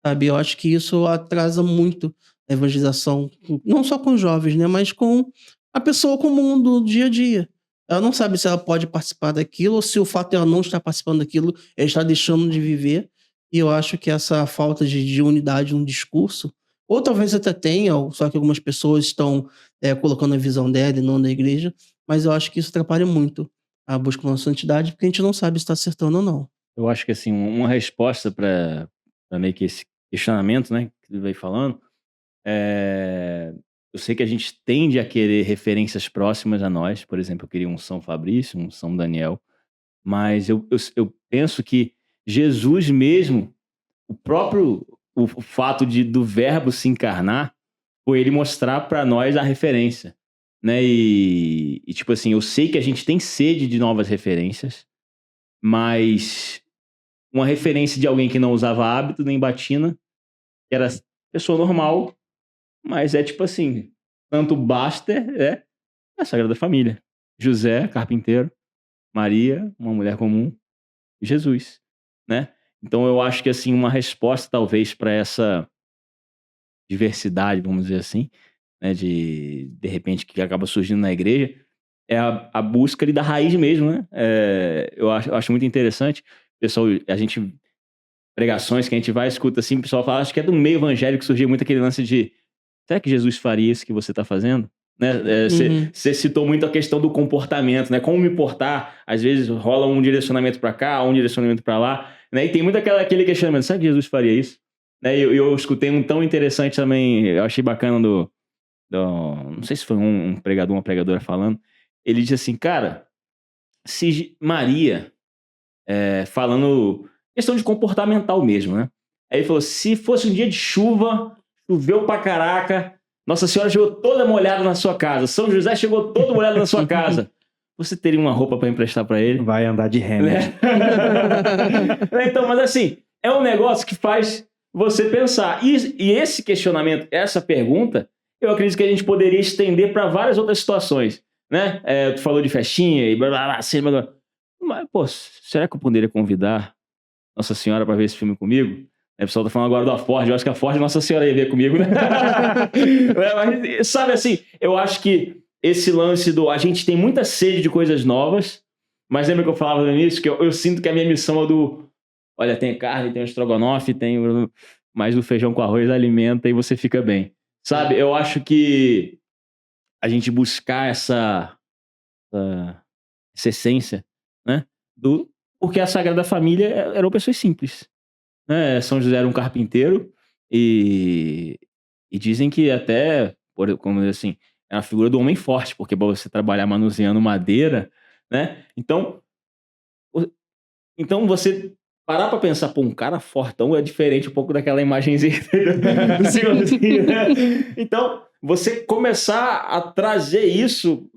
Sabe? Eu acho que isso atrasa muito a evangelização, não só com os jovens, né? Mas com a pessoa comum do dia a dia. Ela não sabe se ela pode participar daquilo ou se o fato de ela não estar participando daquilo, ela está deixando de viver. E eu acho que essa falta de unidade no discurso, ou talvez até tenha, só que algumas pessoas estão colocando a visão dela e não da igreja, mas eu acho que isso atrapalha muito a busca pela santidade, porque a gente não sabe se está acertando ou não. Eu acho que, assim, uma resposta para meio que esse questionamento, né, que ele veio falando, eu sei que a gente tende a querer referências próximas a nós. Por exemplo, eu queria um São Fabrício, um São Daniel, mas eu penso que Jesus mesmo, o fato do verbo se encarnar, foi ele mostrar para nós a referência. Né? E tipo assim, eu sei que a gente tem sede de novas referências, mas uma referência de alguém que não usava hábito nem batina, que era pessoa normal, mas tipo assim, Santo Baster é a Sagrada Família. José, carpinteiro, Maria, uma mulher comum, Jesus, né? Então eu acho que, assim, uma resposta talvez para essa diversidade, vamos dizer assim, né, de repente, que acaba surgindo na igreja, é a busca ali da raiz mesmo, né? Eu acho muito interessante, pessoal, pregações que a gente vai, escuta assim, o pessoal fala, acho que é do meio evangélico que surgiu muito aquele lance de, será que Jesus faria isso que você está fazendo? Né? Você citou muito a questão do comportamento, né? Como me portar, às vezes rola um direcionamento para cá, um direcionamento para lá, né? E tem muito aquele questionamento, será que Jesus faria isso? Né? Eu escutei um tão interessante também, eu achei bacana não sei se foi um pregador, uma pregadora falando, ele disse assim, cara, se Maria, falando questão de comportamental mesmo, né? Aí ele falou, se fosse um dia de chuva, choveu pra caraca, Nossa Senhora chegou toda molhada na sua casa, São José chegou todo molhado na sua casa, você teria uma roupa pra emprestar pra ele? Vai andar de Hamilton. Então, mas assim, é um negócio que faz você pensar. E esse questionamento, essa pergunta, eu acredito que a gente poderia estender para várias outras situações, né? Tu falou de festinha e blá, blá, blá, assim, blá, blá. Mas, pô, será que eu poderia convidar Nossa Senhora para ver esse filme comigo? O pessoal tá falando agora da Ford, eu acho que a Ford Nossa Senhora ia ver comigo, né? Mas, sabe assim, eu acho que esse lance a gente tem muita sede de coisas novas, mas lembra que eu falava no início, que eu sinto que a minha missão é olha, tem carne, tem o estrogonofe, mas o feijão com arroz alimenta e você fica bem. Sabe, eu acho que a gente buscar essa essência, né? Porque a Sagrada Família eram pessoas simples. Né? São José era um carpinteiro e dizem que até, como assim, é a figura do homem forte, porque para você trabalhar manuseando madeira, né? Então você parar pra pensar, pô, um cara fortão é diferente um pouco daquela imagenzinha do senhorzinho, né? Então, você começar a trazer isso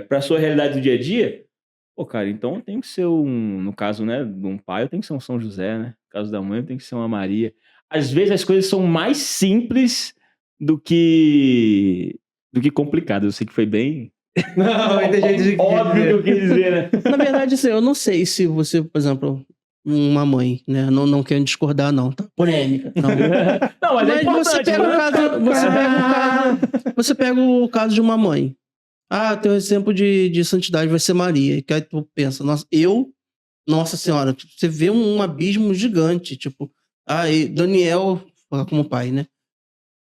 pra sua realidade do dia a dia, pô, cara, então tem que ser no caso, né, de um pai, tem que ser um São José, né? No caso da mãe, tem que ser uma Maria. Às vezes as coisas são mais simples do que complicadas. Eu sei que foi bem... Não, vai ter jeito de óbvio que eu quis dizer, né? Na verdade, assim, eu não sei se você, por exemplo, uma mãe, né? Não quero discordar, não, tá? Polêmica. Não, Não, mas é mas você importante, pega, né? você pega o caso de uma mãe. Ah, teu exemplo de santidade vai ser Maria. E aí tu pensa, Nossa Senhora, você vê um abismo gigante, tipo, e Daniel, como pai, né?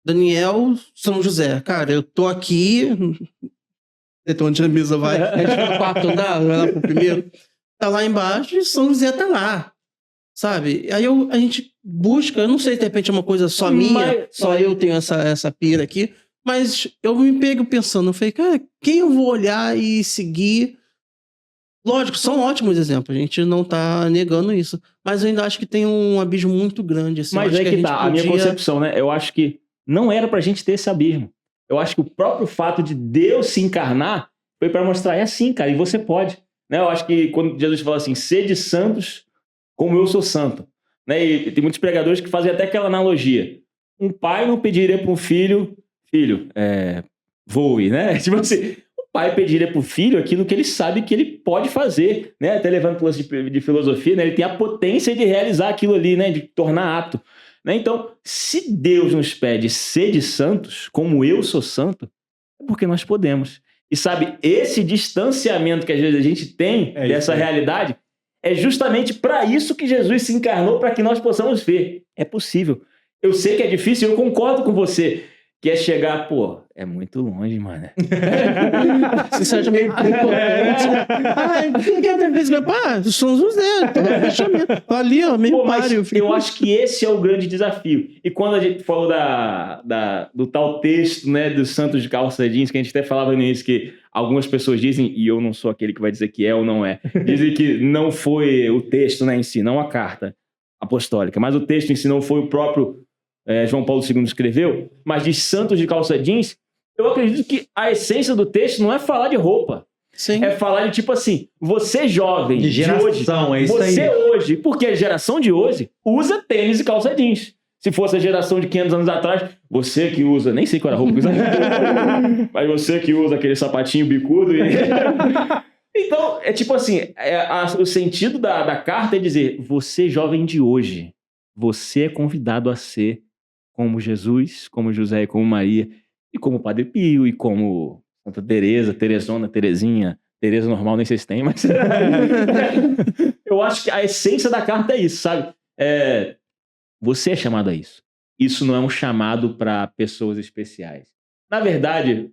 Daniel, São José. Cara, eu tô aqui, então onde a mesa vai, a gente vai pro quarto andar, vai lá pro primeiro, tá lá embaixo e São José tá lá, sabe? Aí a gente busca, eu não sei, de repente é uma coisa só minha, só eu tenho essa pira aqui, mas eu me pego pensando, eu falei, cara, quem eu vou olhar e seguir? Lógico, são ótimos exemplos, a gente não tá negando isso, mas eu ainda acho que tem um abismo muito grande. Assim, mas é que tá, a minha concepção, né? Eu acho que não era pra gente ter esse abismo. Eu acho que o próprio fato de Deus se encarnar foi pra mostrar, é assim, cara, e você pode. Né? Eu acho que quando Jesus fala assim, sede santos como eu sou santo. Né? E tem muitos pregadores que fazem até aquela analogia. Um pai não pediria para um filho, voe, né? Tipo assim, o pai pediria para o filho aquilo que ele sabe que ele pode fazer, né? Até levando para o lance de filosofia, né? Ele tem a potência de realizar aquilo ali, né? De tornar apto. Né? Então, se Deus nos pede sede santos, como eu sou santo, é porque nós podemos. E sabe, esse distanciamento que às vezes a gente tem dessa realidade é justamente para isso que Jesus se encarnou, para que nós possamos ver. É possível. Eu sei que é difícil, eu concordo com você, que é chegar, pô, é muito longe, mano. Sinceramente, São José, tô no fechamento. Ali, ó, meio páreo. Eu acho que esse é o grande desafio. E quando a gente falou do tal texto, né, dos santos de calça jeans, que a gente até falava no início, que algumas pessoas dizem, e eu não sou aquele que vai dizer que é ou não é, dizem que não foi o texto, né, em si, não a carta apostólica, mas o texto em si não foi o próprio João Paulo II escreveu, mas de santos de calça jeans. Eu acredito que a essência do texto não é falar de roupa. Sim. É falar de tipo assim, você jovem de geração, hoje, é isso você aí. Hoje, porque a geração de hoje usa tênis e calça jeans. Se fosse a geração de 500 anos atrás, você que usa, nem sei qual era a roupa que usa, mas você que usa aquele sapatinho bicudo. Então, é tipo assim, o sentido da carta é dizer, você jovem de hoje, você é convidado a ser como Jesus, como José e como Maria, e como Padre Pio, e como Santa Teresa, Teresona, Terezinha, Teresa normal, nem sei se tem, mas... Eu acho que a essência da carta é isso, sabe? Você é chamado a isso. Isso não é um chamado para pessoas especiais. Na verdade,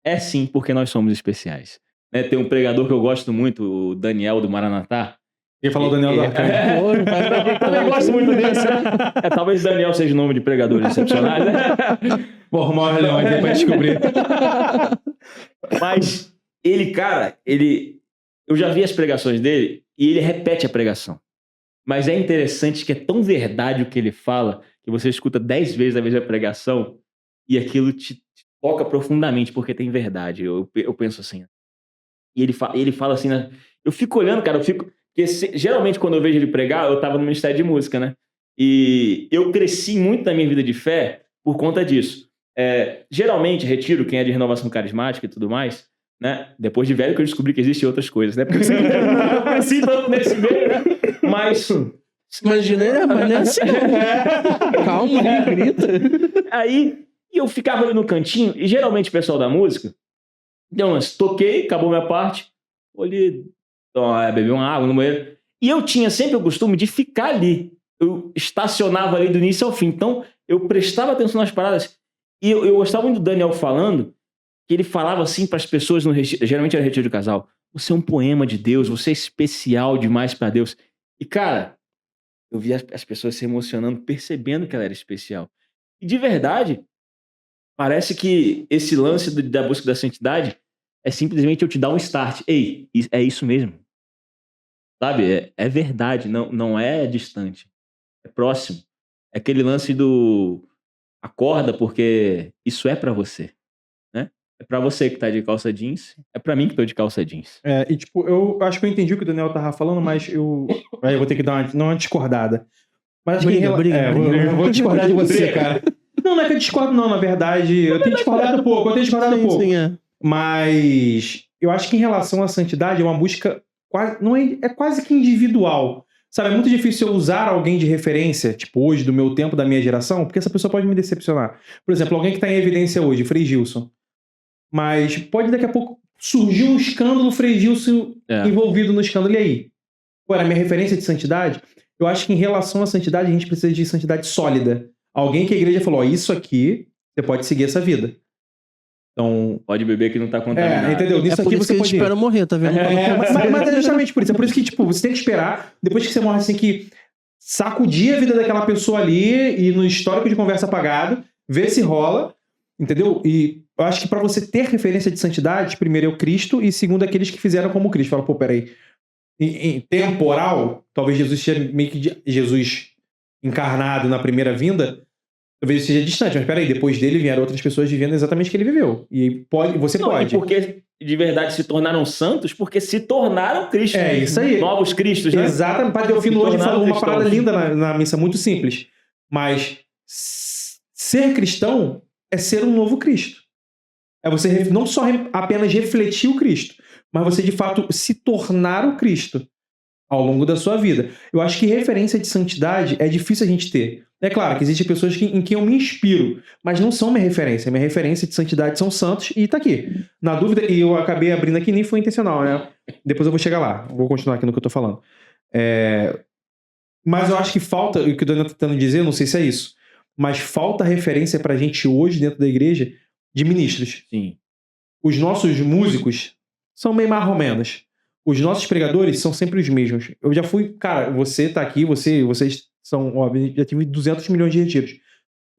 é sim, porque nós somos especiais. Né? Tem um pregador que eu gosto muito, o Daniel do Maranatá. Quem falou Daniel do Arcanjo? Também gosto muito desse. Talvez Daniel seja o nome de pregadores excepcionais, né? Vou arrumar uma reunião aí pra descobrir. Mas ele, cara, eu já vi as pregações dele e ele repete a pregação. Mas é interessante que é tão verdade o que ele fala que você escuta 10 vezes a mesma pregação e aquilo te toca profundamente porque tem verdade. Eu penso assim. E ele fala assim, né? Eu fico olhando, cara, porque geralmente quando eu vejo ele pregar, eu tava no Ministério de Música, né? E eu cresci muito na minha vida de fé por conta disso. Geralmente, retiro, quem é de renovação carismática e tudo mais, né? Depois de velho que eu descobri que existem outras coisas, né? Porque eu não cresci tanto nesse meio, né? Mas... Imagina, mas não é assim. Calma, não grita. Aí, eu ficava ali no cantinho, e geralmente o pessoal da música, então, toquei, acabou minha parte, olhei, bebi uma água no banheiro, e eu tinha sempre o costume de ficar ali. Eu estacionava ali do início ao fim, então eu prestava atenção nas paradas, e eu gostava muito do Daniel falando, que ele falava assim para as pessoas, geralmente era retiro de casal, você é um poema de Deus, você é especial demais para Deus. E cara, eu via as pessoas se emocionando, percebendo que ela era especial. E de verdade, parece que esse lance da busca da santidade é simplesmente eu te dar um start. Ei, é isso mesmo. Sabe? É verdade, não é distante. É próximo. É aquele lance do acorda porque isso é pra você. Né? É pra você que tá de calça jeans, é pra mim que tô de calça jeans. E tipo, eu acho que eu entendi o que o Daniel tava falando, mas aí eu vou ter que dar uma discordada. Mas Briga. vou discordar de você, cara. Não é que eu discordo, não, na verdade. Eu tenho discordado um pouco, Sim, é. Mas eu acho que em relação à santidade é uma busca quase, é quase que individual. Sabe, é muito difícil eu usar alguém de referência, tipo hoje, do meu tempo, da minha geração, porque essa pessoa pode me decepcionar. Por exemplo, alguém que tá em evidência hoje, Frei Gilson. Mas pode daqui a pouco surgir um escândalo, Frei Gilson envolvido no escândalo. E aí? Pô, era a minha referência de santidade? Eu acho que em relação à santidade, a gente precisa de santidade sólida. Alguém que a igreja falou, isso aqui, você pode seguir essa vida. Então... Pode beber que não tá contaminado. Entendeu? Nisso aqui você pode... espera morrer, tá vendo? Mas é justamente por isso. É por isso que, tipo, você tem que esperar, depois que você morre, você tem que sacudir a vida daquela pessoa ali e no histórico de conversa apagado, ver se rola, entendeu? E eu acho que pra você ter referência de santidade, primeiro é o Cristo e segundo aqueles que fizeram como Cristo. Fala, pô, peraí. Em temporal, talvez Jesus seja meio que Jesus encarnado na primeira vinda, talvez seja distante, mas peraí, depois dele vieram outras pessoas vivendo exatamente o que ele viveu. E você pode. E porque de verdade se tornaram santos, porque se tornaram Cristo. É isso aí. Novos Cristos, né? Exatamente. O Padre Delfino hoje falou uma parada linda na missa, muito simples. Mas ser cristão é ser um novo Cristo. É você não só apenas refletir o Cristo, mas você de fato se tornar o Cristo ao longo da sua vida. Eu acho que referência de santidade é difícil a gente ter. É claro que existem pessoas em quem eu me inspiro, mas não são minha referência. Minha referência de santidade são santos e tá aqui. Na dúvida, e eu acabei abrindo aqui, nem foi intencional, né? Depois eu vou chegar lá. Vou continuar aqui no que eu tô falando. Mas eu acho que falta, o que o Daniel tá tentando dizer, eu não sei se é isso, mas falta referência pra gente hoje dentro da igreja de ministros. Sim. Os nossos músicos são meio marromenos. Os nossos pregadores são sempre os mesmos. Eu já fui... Cara, você tá aqui, vocês são... Ó, já tive 200 milhões de retiros.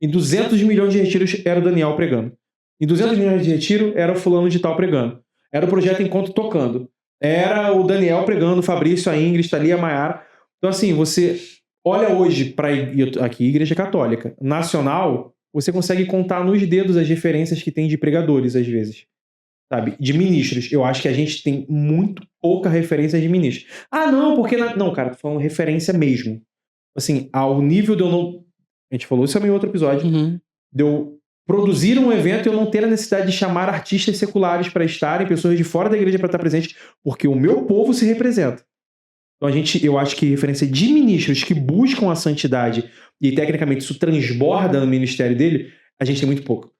Em 200 milhões de retiros era o Daniel pregando. Em 200 milhões de retiro era o fulano de tal pregando. Era o Projeto Encontro tocando. Era o Daniel pregando, o Fabrício, a Ingrid, ali, a Maiara. Então, assim, você olha hoje para aqui, Igreja Católica Nacional, você consegue contar nos dedos as referências que tem de pregadores, às vezes. Sabe? De ministros. Eu acho que a gente tem muito pouca referência de ministros. Ah, não, porque... Não, cara, tô falando referência mesmo. Assim, ao nível de eu não... A gente falou isso em outro episódio. De eu produzir um evento e eu não ter a necessidade de chamar artistas seculares para estarem, pessoas de fora da igreja para estar presentes, porque o meu povo se representa. Então eu acho que referência de ministros que buscam a santidade e tecnicamente isso transborda no ministério dele, a gente tem muito pouco.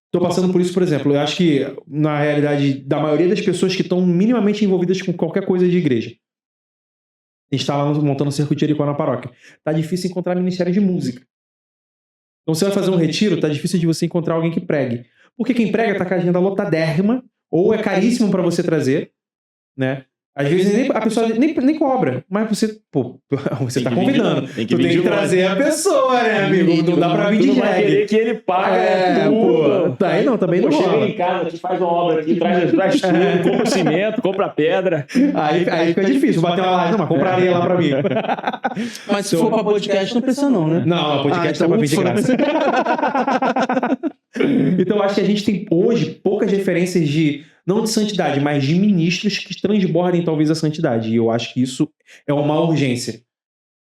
Estou passando por isso, por exemplo. Eu acho que, na realidade, da maioria das pessoas que estão minimamente envolvidas com qualquer coisa de igreja, a gente está lá montando o Circo de Jericó na paróquia. Tá difícil encontrar ministério de música. Então você vai fazer um retiro, tá difícil de você encontrar alguém que pregue. Porque quem prega tá com a agenda lotadérrima, ou é caríssimo para você trazer, né? Às vezes a pessoa nem cobra, mas você, pô, você tá convidando. Tu tem que trazer a pessoa, né, amigo? Não dá pra vir de jegue. Que ele paga tudo. Tá aí não, também não rola. Chega em casa, te faz uma obra aqui, traz tudo, compra cimento, compra pedra. Aí fica difícil, bater uma laje, não, mas compra areia lá pra mim. Mas se for pra podcast, não precisa não, né? Não, podcast tá pra vir de graça. Então eu acho que a gente tem hoje poucas referências não de santidade, mas de ministros que transbordem talvez a santidade. E eu acho que isso é uma urgência.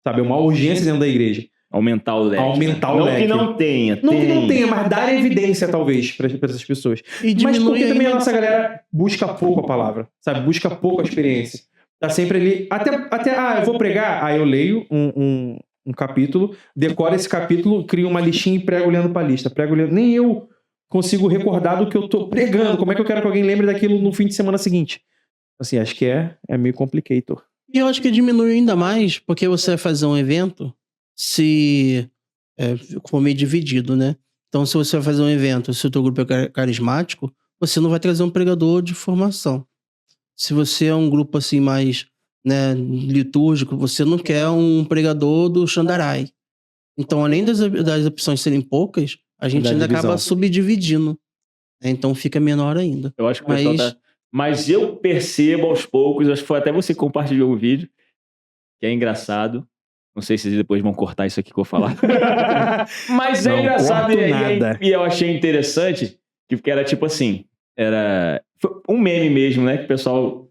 Sabe? É uma urgência dentro da igreja. Aumentar o leque. Aumentar o não leque. que não tenha. Não que não tenha, mas dar evidência, talvez, para essas pessoas. E Mas diminui porque também a ainda nossa galera busca pouco a palavra, sabe? Busca pouco a experiência. Tá sempre ali. Eu vou pregar, aí eu leio um capítulo, decoro esse capítulo, crio uma listinha e prego olhando pra lista. Prego olhando. Nem eu consigo recordar do que eu tô pregando. Como é que eu quero que alguém lembre daquilo no fim de semana seguinte? Assim, acho que é meio complicated. E eu acho que diminui ainda mais porque você vai fazer um evento se for meio dividido, né? Então, se você vai fazer um evento, se o teu grupo é carismático, você não vai trazer um pregador de formação. Se você é um grupo assim mais, né, litúrgico, você não quer um pregador do Xandarai. Então, além das opções serem poucas, a gente Da ainda divisão. acaba subdividindo. Né? Então fica menor ainda. Eu acho que o pessoal tá... Mas eu percebo aos poucos, acho que foi até você que compartilhou o vídeo, que é engraçado. Não sei se vocês depois vão cortar isso aqui que eu vou falar. Mas é Não engraçado corto nada. e eu achei interessante, que era tipo assim, foi um meme mesmo, né, que o pessoal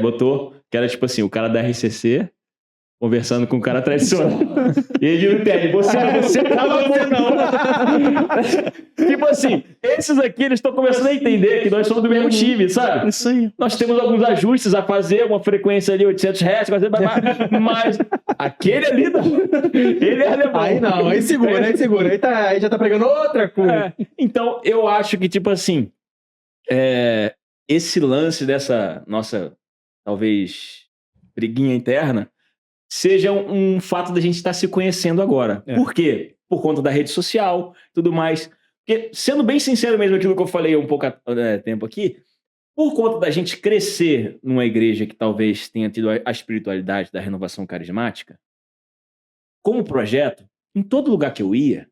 botou, que era tipo assim, o cara da RCC conversando com um cara tradicional. E ele não entende, você tava bom não. Tipo assim, esses aqui, eles estão começando a entender que nós somos do mesmo time, sabe? Isso aí. Nós temos alguns ajustes a fazer, uma frequência ali, 800 Hz, mas aquele ali, não. Ele é alemão. Aí não, aí segura. Aí já tá pregando outra coisa. Então, eu acho que, tipo assim, esse lance dessa nossa, talvez, briguinha interna, seja um fato da gente estar se conhecendo agora. Por quê? Por conta da rede social, tudo mais. Porque, sendo bem sincero mesmo, aquilo que eu falei um pouco tempo aqui, por conta da gente crescer numa igreja que talvez tenha tido a espiritualidade da renovação carismática, como projeto, em todo lugar que eu ia,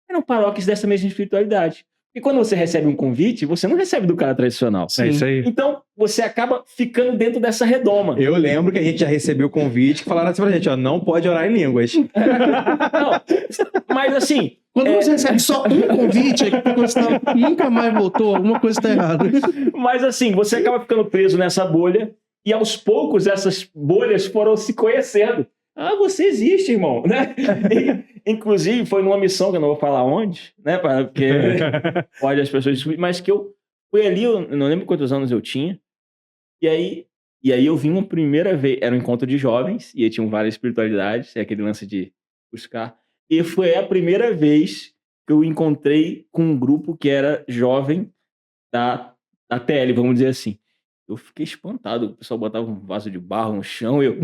eram paróquias dessa mesma espiritualidade. E quando você recebe um convite, você não recebe do cara tradicional. É isso aí. Então, você acaba ficando dentro dessa redoma. Eu lembro que a gente já recebeu convite que falaram assim pra gente, ó, não pode orar em línguas. Não, mas assim... Quando você recebe só um convite, é porque você nunca mais voltou, alguma coisa está errada. Mas assim, você acaba ficando preso nessa bolha e aos poucos essas bolhas foram se conhecendo. Ah, você existe, irmão, né? Inclusive, foi numa missão, que eu não vou falar onde, né? Porque pode as pessoas descobrirem, mas que eu fui ali, eu não lembro quantos anos eu tinha, e aí eu vim uma primeira vez, era um encontro de jovens, e aí tinham várias espiritualidades, aquele lance de buscar, e foi a primeira vez que eu encontrei com um grupo que era jovem da TL, vamos dizer assim. Eu fiquei espantado, o pessoal botava um vaso de barro no chão, e eu...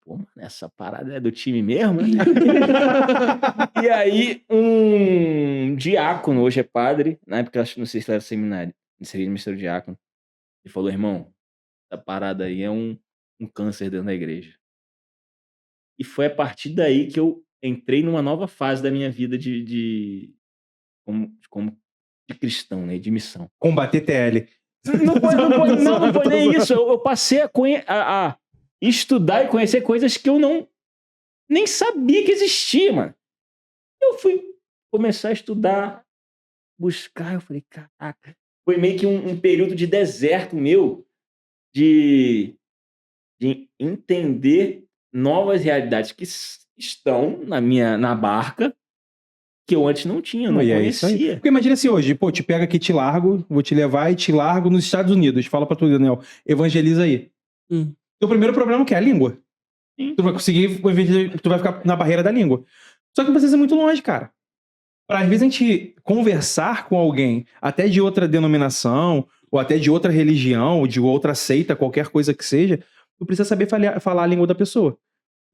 Pô, mano, essa parada é do time mesmo, né? E aí, um diácono, hoje é padre, na época eu não sei se ele era seminário, seria ministério diácono, ele falou, irmão, essa parada aí é um câncer dentro da igreja. E foi a partir daí que eu entrei numa nova fase da minha vida como cristão, né? De missão. Combater TL. Não foi nem isso. Eu passei a estudar e conhecer coisas que eu nem sabia que existia, mano. Eu fui começar a estudar, buscar, eu falei, caraca. Foi meio que um período de deserto meu, de entender novas realidades que estão na barca, que eu antes não tinha, não conhecia. Porque imagina se hoje, pô, te pega aqui, te largo, vou te levar e te largo nos Estados Unidos. Fala pra tu, Daniel, evangeliza aí. O primeiro problema que é a língua. Sim. Tu vai conseguir, tu vai ficar na barreira da língua. Só que não precisa ir muito longe, cara. Às vezes a gente conversar com alguém, até de outra denominação, ou até de outra religião, ou de outra seita, qualquer coisa que seja, tu precisa saber falar a língua da pessoa.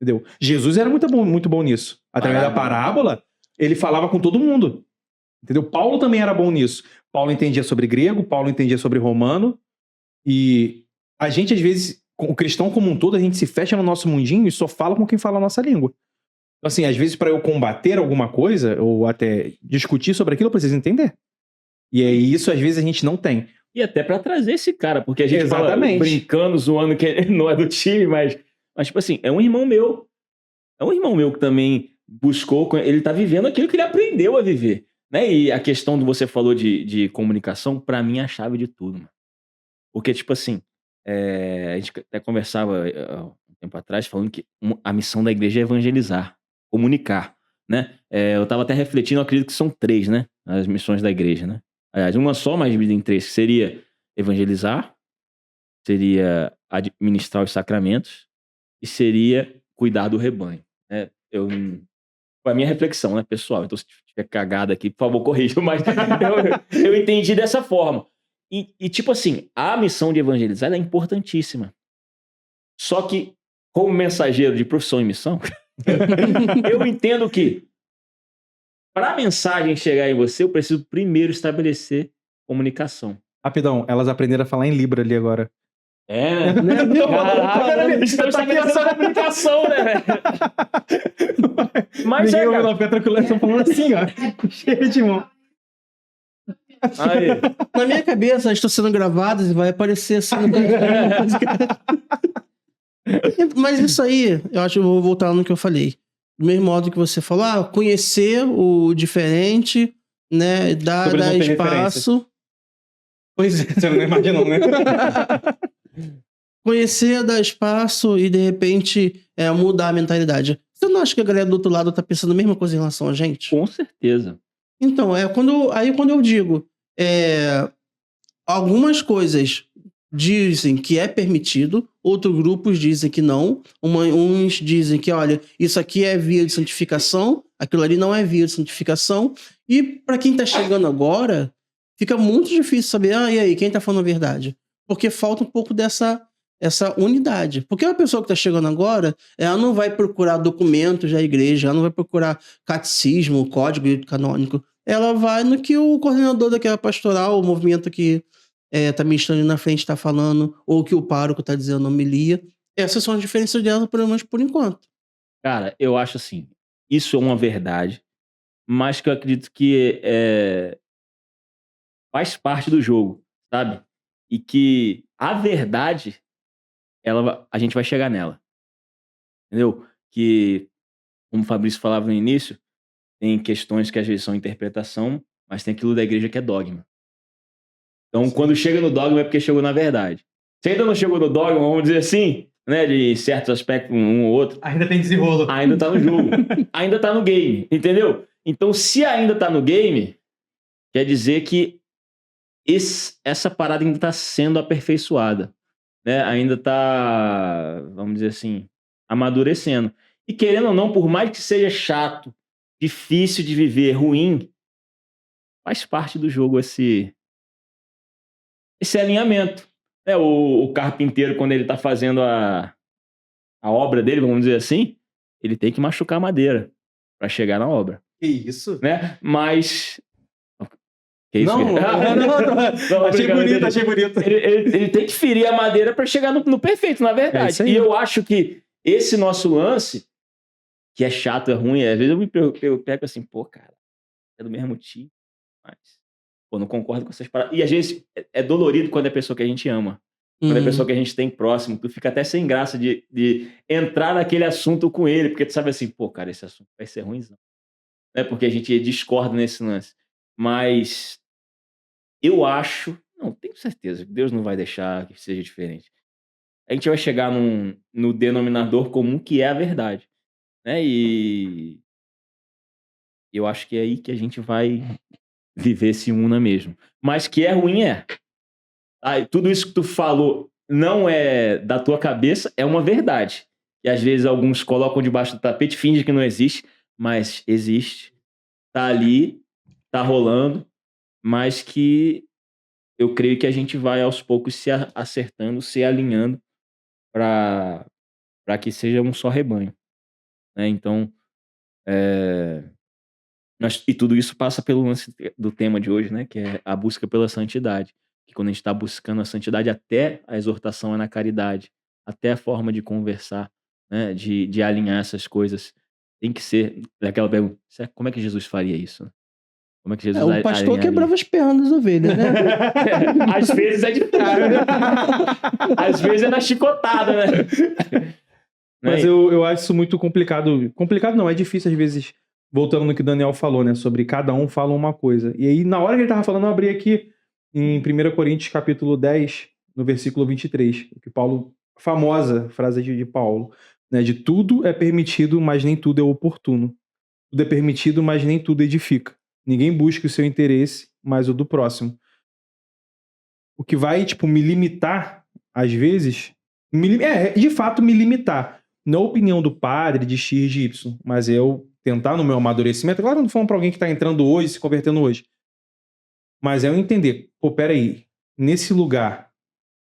Entendeu? Jesus era muito bom nisso. Através da parábola, ele falava com todo mundo. Entendeu? Paulo também era bom nisso. Paulo entendia sobre grego, Paulo entendia sobre romano, e a gente, às vezes, o cristão como um todo, a gente se fecha no nosso mundinho e só fala com quem fala a nossa língua. Então, assim, às vezes, para eu combater alguma coisa, ou até discutir sobre aquilo, eu preciso entender. E aí, isso, às vezes, a gente não tem. E até para trazer esse cara, porque a gente Exatamente. fala brincando, zoando, que ele não é do time, mas, tipo assim, é um irmão meu. É um irmão meu que também buscou, ele tá vivendo aquilo que ele aprendeu a viver. Né? E a questão que você falou de comunicação, para mim, é a chave de tudo, mano. Porque, tipo assim, a gente até conversava um tempo atrás falando que a missão da igreja é evangelizar. comunicar, né? Eu estava até refletindo, eu acredito que são 3, né? As missões da igreja, né? Aliás, uma só, mas dividida em 3, que seria evangelizar, seria administrar os sacramentos e seria cuidar do rebanho, né? Foi a minha reflexão, né, pessoal? Então, se tiver cagada aqui, por favor, corrijam, mas eu entendi dessa forma. E, tipo assim, a missão de evangelizar ela é importantíssima. Só que, como mensageiro de profissão e missão, eu entendo que para a mensagem chegar em você, eu preciso primeiro estabelecer comunicação. Rapidão, elas aprenderam a falar em Libra ali agora. É, né? Caraca, estamos estabelecendo comunicação, né, velho? Mas ninguém ouve, cara. não, fica tranquilo, eles estão falando assim, ó. Cheio de mão. Aí. Na minha cabeça, elas estão sendo gravadas e vai aparecer assim. Mas isso aí, eu acho que eu vou voltar no que eu falei. Do mesmo modo que você falou, conhecer o diferente, né? Dar Sobre não ter espaço. Pois é, você não imaginou, né? Conhecer, dar espaço e, de repente, mudar a mentalidade. Você não acha que a galera do outro lado tá pensando a mesma coisa em relação a gente? Com certeza. Então, quando eu digo, algumas coisas dizem que é permitido, outros grupos dizem que não. Uns dizem que, olha, isso aqui é via de santificação, aquilo ali não é via de santificação. E para quem tá chegando agora, fica muito difícil saber, e aí, quem tá falando a verdade? Porque falta um pouco dessa unidade. Porque a pessoa que tá chegando agora, ela não vai procurar documentos da igreja, ela não vai procurar catecismo, código canônico. Ela vai no que o coordenador daquela pastoral, o movimento que tá ministrando ali na frente, tá falando, ou que o pároco tá dizendo na homilia. Essas são as diferenças dela, pelo menos por enquanto. Cara, eu acho assim, isso é uma verdade, mas que eu acredito que faz parte do jogo, sabe? E que a verdade, a gente vai chegar nela. Entendeu? Que, como o Fabrício falava no início, tem questões que às vezes são interpretação, mas tem aquilo da igreja que é dogma. Então, quando chega no dogma é porque chegou na verdade. Se ainda não chegou no dogma, vamos dizer assim, né, de certos aspectos, um ou outro, Ainda tem desenrolo. ainda tá no jogo. Ainda tá no game, entendeu? Então, se ainda tá no game, quer dizer que essa parada ainda tá sendo aperfeiçoada, né? Ainda tá, vamos dizer assim, amadurecendo. E querendo ou não, por mais que seja chato, difícil de viver, ruim, faz parte do jogo esse alinhamento. O carpinteiro, quando ele tá fazendo a obra dele, vamos dizer assim, ele tem que machucar a madeira para chegar na obra. Que isso? Né? Mas... Que isso? Não, achei bonito. Ele tem que ferir a madeira para chegar no perfeito, na verdade. E eu acho que esse nosso lance, que é chato, é ruim, às vezes eu pego assim, pô, cara, é do mesmo time, mas pô, não concordo com essas paradas. E às vezes é dolorido quando é a pessoa que a gente ama. Quando é a pessoa que a gente tem próximo, tu fica até sem graça de entrar naquele assunto com ele, porque tu sabe assim, pô, cara, esse assunto vai ser ruimzão. Né? Porque a gente discorda nesse lance. Mas eu acho, não, tenho certeza que Deus não vai deixar que seja diferente. A gente vai chegar no denominador comum que é a verdade. Né? E eu acho que é aí que a gente vai viver esse una mesmo. Mas que é ruim, é. Tudo isso que tu falou não é da tua cabeça, é uma verdade. E às vezes alguns colocam debaixo do tapete, fingem que não existe, mas existe. Tá ali, tá rolando, mas que eu creio que a gente vai aos poucos se acertando, se alinhando para que seja um só rebanho. Né? Então, e tudo isso passa pelo lance do tema de hoje, né? Que é a busca pela santidade. Que quando a gente está buscando a santidade, até a exortação é na caridade, até a forma de conversar, né? De alinhar essas coisas. Tem que ser daquela pergunta, como é que Jesus faria isso? Como é que Jesus o pastor quebrava as pernas das ovelhas, né? Às vezes é de cara, né? Às vezes é na chicotada, né? Mas eu acho isso muito complicado. Complicado não, é difícil às vezes, voltando no que o Daniel falou, né? Sobre cada um fala uma coisa. E aí, na hora que ele tava falando, eu abri aqui em 1 Coríntios, capítulo 10, no versículo 23. Que Paulo, famosa frase de Paulo. né? De tudo é permitido, mas nem tudo é oportuno. Tudo é permitido, mas nem tudo edifica. Ninguém busca o seu interesse, mas o do próximo. O que vai, tipo, me limitar, às vezes... de fato, me limitar. Não a opinião do padre de X e de Y, mas eu tentar no meu amadurecimento. Claro, eu não tô falando pra alguém que tá entrando hoje, se convertendo hoje. Mas é eu entender, pô, peraí, nesse lugar,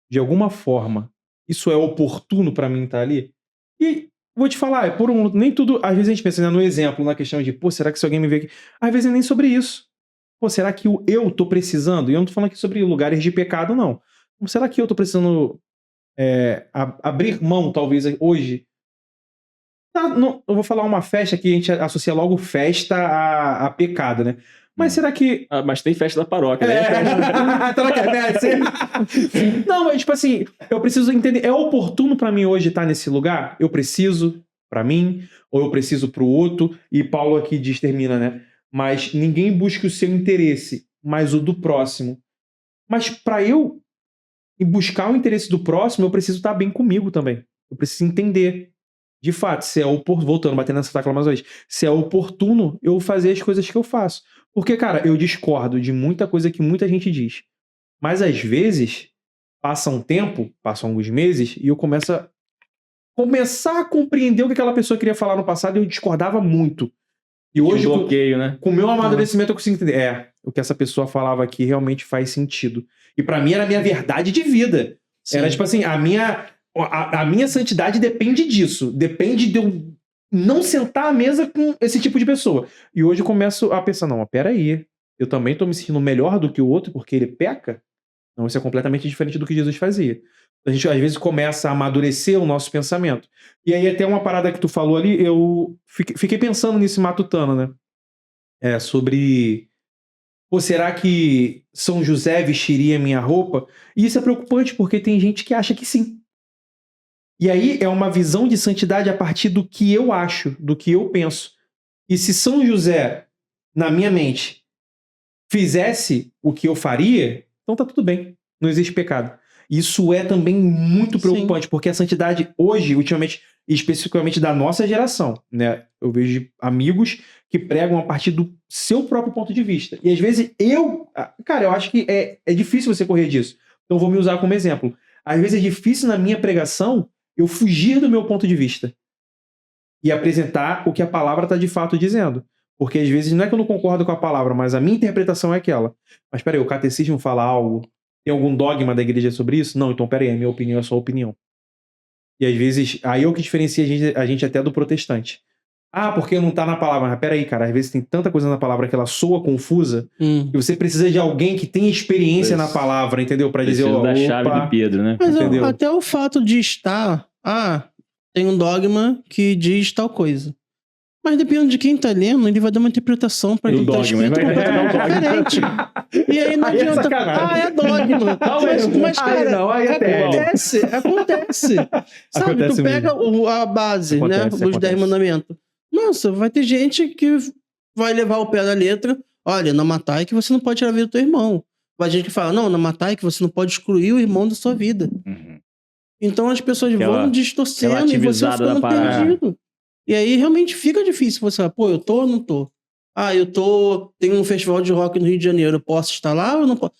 de alguma forma, isso é oportuno pra mim estar ali? E vou te falar, nem tudo, às vezes a gente pensa, né, no exemplo, na questão de, pô, será que se alguém me vê aqui? Às vezes é nem sobre isso. Pô, será que eu tô precisando? E eu não tô falando aqui sobre lugares de pecado, não. Será que eu tô precisando abrir mão, talvez, hoje? Eu vou falar uma festa que a gente associa logo festa a pecado, né? Mas será que... Mas tem festa da paróquia, né? Não, mas tipo assim, eu preciso entender, é oportuno pra mim hoje estar nesse lugar? Eu preciso pra mim, ou eu preciso pro outro? E Paulo aqui termina, né? Mas ninguém busca o seu interesse, mas o do próximo. Mas pra eu buscar o interesse do próximo, eu preciso estar bem comigo também. Eu preciso entender, de fato, se é oportuno, voltando, batendo nessa tecla mais uma vez, se é oportuno eu fazer as coisas que eu faço. Porque, cara, eu discordo de muita coisa que muita gente diz. Mas, às vezes, passa um tempo, passam alguns meses, e eu começar a compreender o que aquela pessoa queria falar no passado e eu discordava muito. E hoje, bloqueio, né? Com o meu amadurecimento, eu consigo entender. O que essa pessoa falava aqui realmente faz sentido. E pra mim era a minha verdade de vida. Sim. Era tipo assim, a minha santidade depende disso. Depende de eu não sentar à mesa com esse tipo de pessoa. E hoje eu começo a pensar, não, peraí, eu também tô me sentindo melhor do que o outro porque ele peca? Não, isso é completamente diferente do que Jesus fazia. A gente, às vezes, começa a amadurecer o nosso pensamento. E aí, até uma parada que tu falou ali, eu fiquei pensando nisso matutano, né? Sobre... Pô, será que São José vestiria minha roupa? E isso é preocupante, porque tem gente que acha que sim. E aí, é uma visão de santidade a partir do que eu acho, do que eu penso. E se São José, na minha mente, fizesse o que eu faria, então tá tudo bem. Não existe pecado. Isso é também muito preocupante, sim, porque a santidade hoje, ultimamente, especificamente da nossa geração, né? Eu vejo amigos que pregam a partir do seu próprio ponto de vista. E às vezes eu acho que é difícil você correr disso. Então eu vou me usar como exemplo. Às vezes é difícil na minha pregação eu fugir do meu ponto de vista e apresentar o que a palavra está de fato dizendo. Porque às vezes não é que eu não concordo com a palavra, mas a minha interpretação é aquela. Mas peraí, o catecismo fala algo? Tem algum dogma da igreja sobre isso? Não, então peraí, a minha opinião é só opinião. E às vezes, aí é o que diferencia a gente até do protestante. Porque não tá na palavra. Mas peraí, cara, às vezes tem tanta coisa na palavra que ela soa confusa, que você precisa de alguém que tenha experiência na palavra, entendeu? Pra dizer, da chave de Pedro, né? Mas até o fato de estar, tem um dogma que diz tal coisa. Mas dependendo de quem tá lendo, ele vai dar uma interpretação pra ele tá escrito completamente diferente. E aí não adianta. É dogma. Mas cara, acontece. Sabe, tu pega a base, né? Os 10 mandamentos. Nossa, vai ter gente que vai levar o pé da letra. Olha, não matai que você não pode tirar a vida do teu irmão. Vai gente que fala, não matai que você não pode excluir o irmão da sua vida. Uhum. Então as pessoas vão distorcendo e você ficando perdido. E aí realmente fica difícil você falar, pô, eu tô ou não tô? Tem um festival de rock no Rio de Janeiro, eu posso estar lá ou não posso?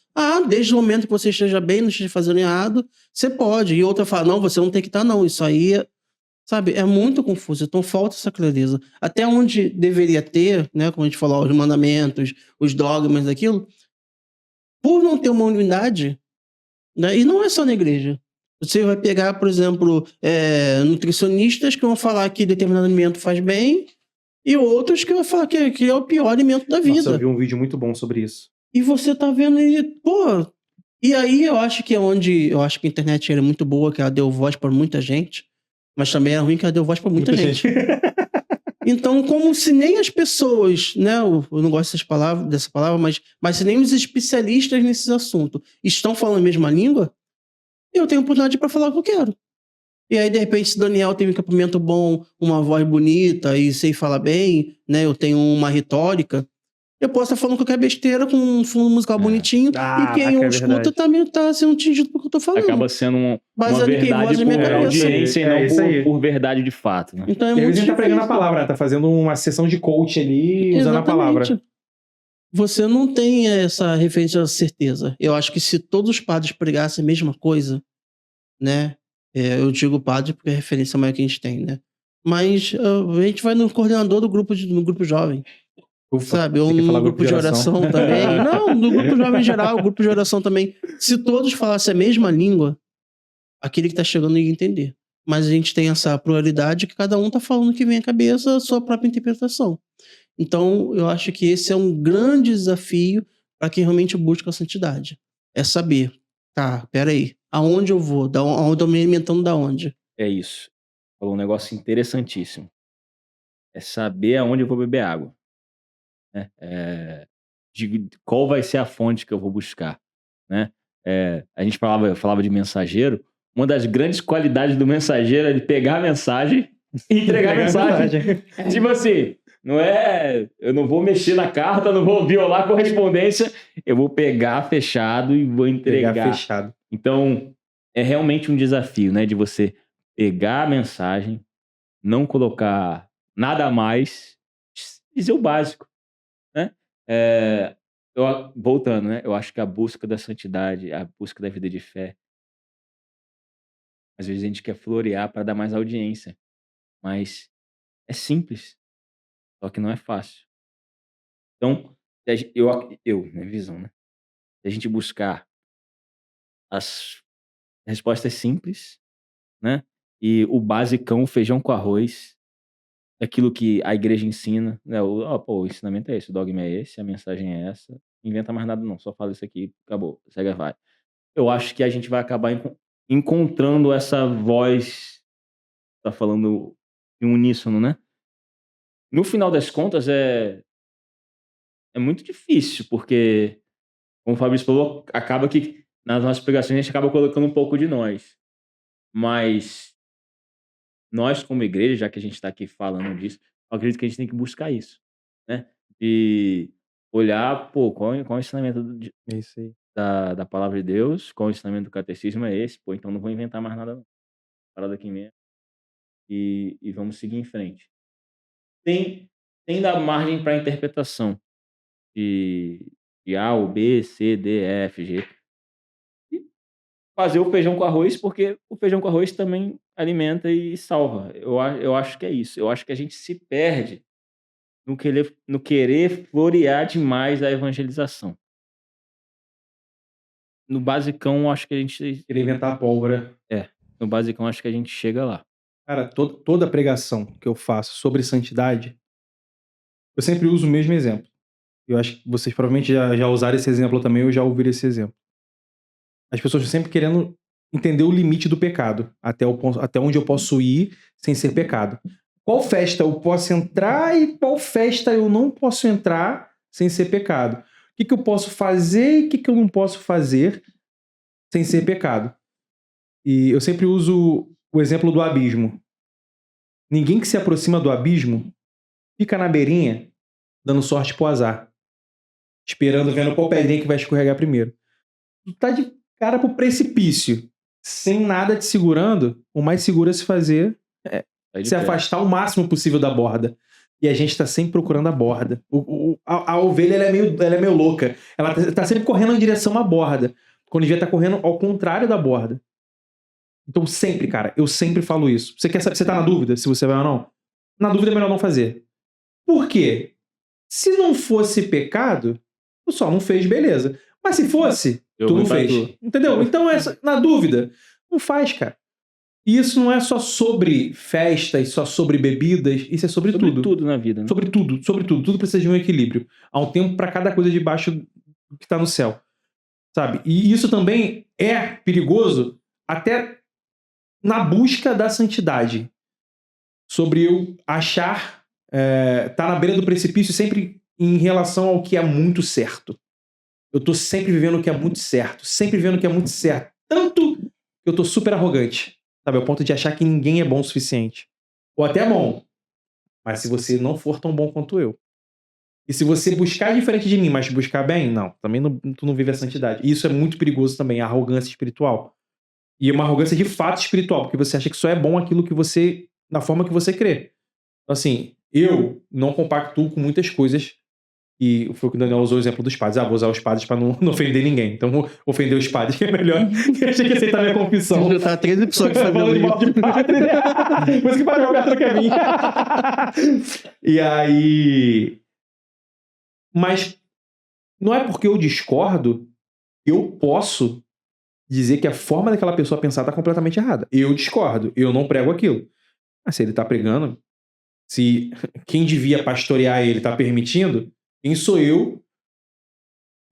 Desde o momento que você esteja bem, não esteja fazendo errado, você pode. E outra fala, não, você não tem que estar não, isso aí, sabe, é muito confuso, então falta essa clareza. Até onde deveria ter, né, como a gente falou, os mandamentos, os dogmas daquilo, por não ter uma unidade, né, e não é só na igreja. Você vai pegar, por exemplo, nutricionistas que vão falar que determinado alimento faz bem e outros que vão falar que é o pior alimento da vida. Nossa, eu vi um vídeo muito bom sobre isso. E você tá vendo e aí eu acho que é onde... Eu acho que a internet era muito boa, que ela deu voz para muita gente, mas também é ruim que ela deu voz para muita gente. Então, como se nem as pessoas, né? Eu não gosto dessa palavra, mas se nem os especialistas nesses assuntos estão falando a mesma língua, eu tenho oportunidade para falar o que eu quero. E aí, de repente, se Daniel tem um equipamento bom, uma voz bonita e sei falar bem, né? Eu tenho uma retórica. Eu posso estar falando qualquer besteira com um fundo musical bonitinho, e quem é escuta verdade. também tá sendo atingido pelo que eu tô falando. Acaba sendo uma Baseado em quem? verdade Voz da minha por cabeça. audiência e É não isso aí. por verdade de fato, né? Então é E às muito vezes a gente tá pregando a difícil. palavra, né? Tá fazendo uma sessão de coach ali, usando a palavra. Exatamente. Você não tem essa referência à certeza. Eu acho que se todos os padres pregassem a mesma coisa, né? Eu digo padre porque é a referência maior que a gente tem, né? Mas a gente vai no coordenador do grupo, no grupo jovem, Ufa, sabe? Ou tem que no falar grupo de oração também. Não, no grupo jovem em geral, grupo de oração também. Se todos falassem a mesma língua, aquele que tá chegando ia entender. Mas a gente tem essa pluralidade que cada um tá falando o que vem à cabeça, a sua própria interpretação. Então, eu acho que esse é um grande desafio para quem realmente busca a santidade. É saber, tá, peraí, aonde eu vou? Aonde eu me alimentando da onde? É isso. Falou um negócio interessantíssimo. É saber aonde eu vou beber água. Né? De qual vai ser a fonte que eu vou buscar. Né? A gente falava de mensageiro. Uma das grandes qualidades do mensageiro é de pegar a mensagem e entregar a mensagem. Tipo assim, eu não vou mexer na carta, não vou violar a correspondência, eu vou pegar fechado e vou entregar. Pegar fechado. Então, é realmente um desafio, né? De você pegar a mensagem, não colocar nada a mais, dizer o básico, né? Voltando, né? Eu acho que a busca da santidade, a busca da vida de fé, às vezes a gente quer florear para dar mais audiência, mas é simples, só que não é fácil. Então, minha visão, né? Se a gente buscar as respostas simples, né? E o basicão, feijão com arroz, aquilo que a igreja ensina, né? O ensinamento é esse, o dogma é esse, a mensagem é essa. Não inventa mais nada não, só fala isso aqui, acabou, segue a vai. Eu acho que a gente vai acabar encontrando essa voz, tá falando em uníssono, né? No final das contas, é muito difícil, porque, como o Fabrício falou, acaba que nas nossas pregações a gente acaba colocando um pouco de nós. Mas nós, como igreja, já que a gente está aqui falando disso, eu acredito que a gente tem que buscar isso, né? De olhar, pô, qual é o ensinamento É isso aí. da palavra de Deus, qual o ensinamento do catecismo é esse, pô, então não vou inventar mais nada não. Parada aqui mesmo. E vamos seguir em frente. Tem da margem para interpretação de A, ou B, C, D, E, F, G. E fazer o feijão com arroz, porque o feijão com arroz também alimenta e salva. Eu acho que é isso. Eu acho que a gente se perde no querer florear demais a evangelização. No basicão, eu acho que a gente... Querer inventar a pólvora. No basicão, acho que a gente chega lá. Cara, toda pregação que eu faço sobre santidade, eu sempre uso o mesmo exemplo. Eu acho que vocês provavelmente já usaram esse exemplo também, ou já ouviram esse exemplo. As pessoas estão sempre querendo entender o limite do pecado, até onde eu posso ir sem ser pecado. Qual festa eu posso entrar e qual festa eu não posso entrar sem ser pecado? O que eu posso fazer e o que eu não posso fazer sem ser pecado? E eu sempre uso o exemplo do abismo. Ninguém que se aproxima do abismo fica na beirinha dando sorte pro azar, esperando, vendo qual pedrinha que vai escorregar primeiro. Tu tá de cara pro precipício, sem nada te segurando, o mais seguro a se fazer é se afastar o máximo possível da borda. E a gente tá sempre procurando a borda. A ovelha ela é meio louca. Ela tá sempre correndo em direção à borda, quando devia estar correndo ao contrário da borda. Então sempre, cara, eu sempre falo isso. Você quer saber, você tá na dúvida se você vai ou não? Na dúvida é melhor não fazer. Por quê? Se não fosse pecado, tu só não fez, beleza. Mas se fosse, tu não fez. Entendeu? Então, na dúvida, não faz, cara. E isso não é só sobre festas, só sobre bebidas, isso é sobre tudo. Sobre tudo na vida, né? Sobre tudo. Tudo precisa de um equilíbrio. Há um tempo pra cada coisa debaixo do que tá no céu. Sabe? E isso também é perigoso até na busca da santidade. Sobre eu achar, tá na beira do precipício sempre em relação ao que é muito certo. Eu tô sempre vivendo o que é muito certo. Sempre vivendo o que é muito certo. Tanto que eu tô super arrogante. Sabe? Ao ponto de achar que ninguém é bom o suficiente. Ou até bom. Mas se você não for tão bom quanto eu. E se você buscar diferente de mim, mas buscar bem, não, também não, tu não vive a santidade. E isso é muito perigoso também, a arrogância espiritual. E uma arrogância de fato espiritual, porque você acha que só é bom aquilo que você, na forma que você crê. Então, assim, eu não compactuo com muitas coisas. E foi o que o Daniel usou o exemplo dos padres. Vou usar os padres pra não ofender ninguém. Então vou ofender os padres, que é melhor. Eu achei que aceitar minha confissão. Já tá 13 episódios Falando de mal de padre, né? Por isso que o padre Roberto quer vir. E aí... Mas não é porque eu discordo que eu posso dizer que a forma daquela pessoa pensar tá completamente errada. Eu discordo. Eu não prego aquilo. Mas se ele tá pregando, se quem devia pastorear ele tá permitindo... Quem sou eu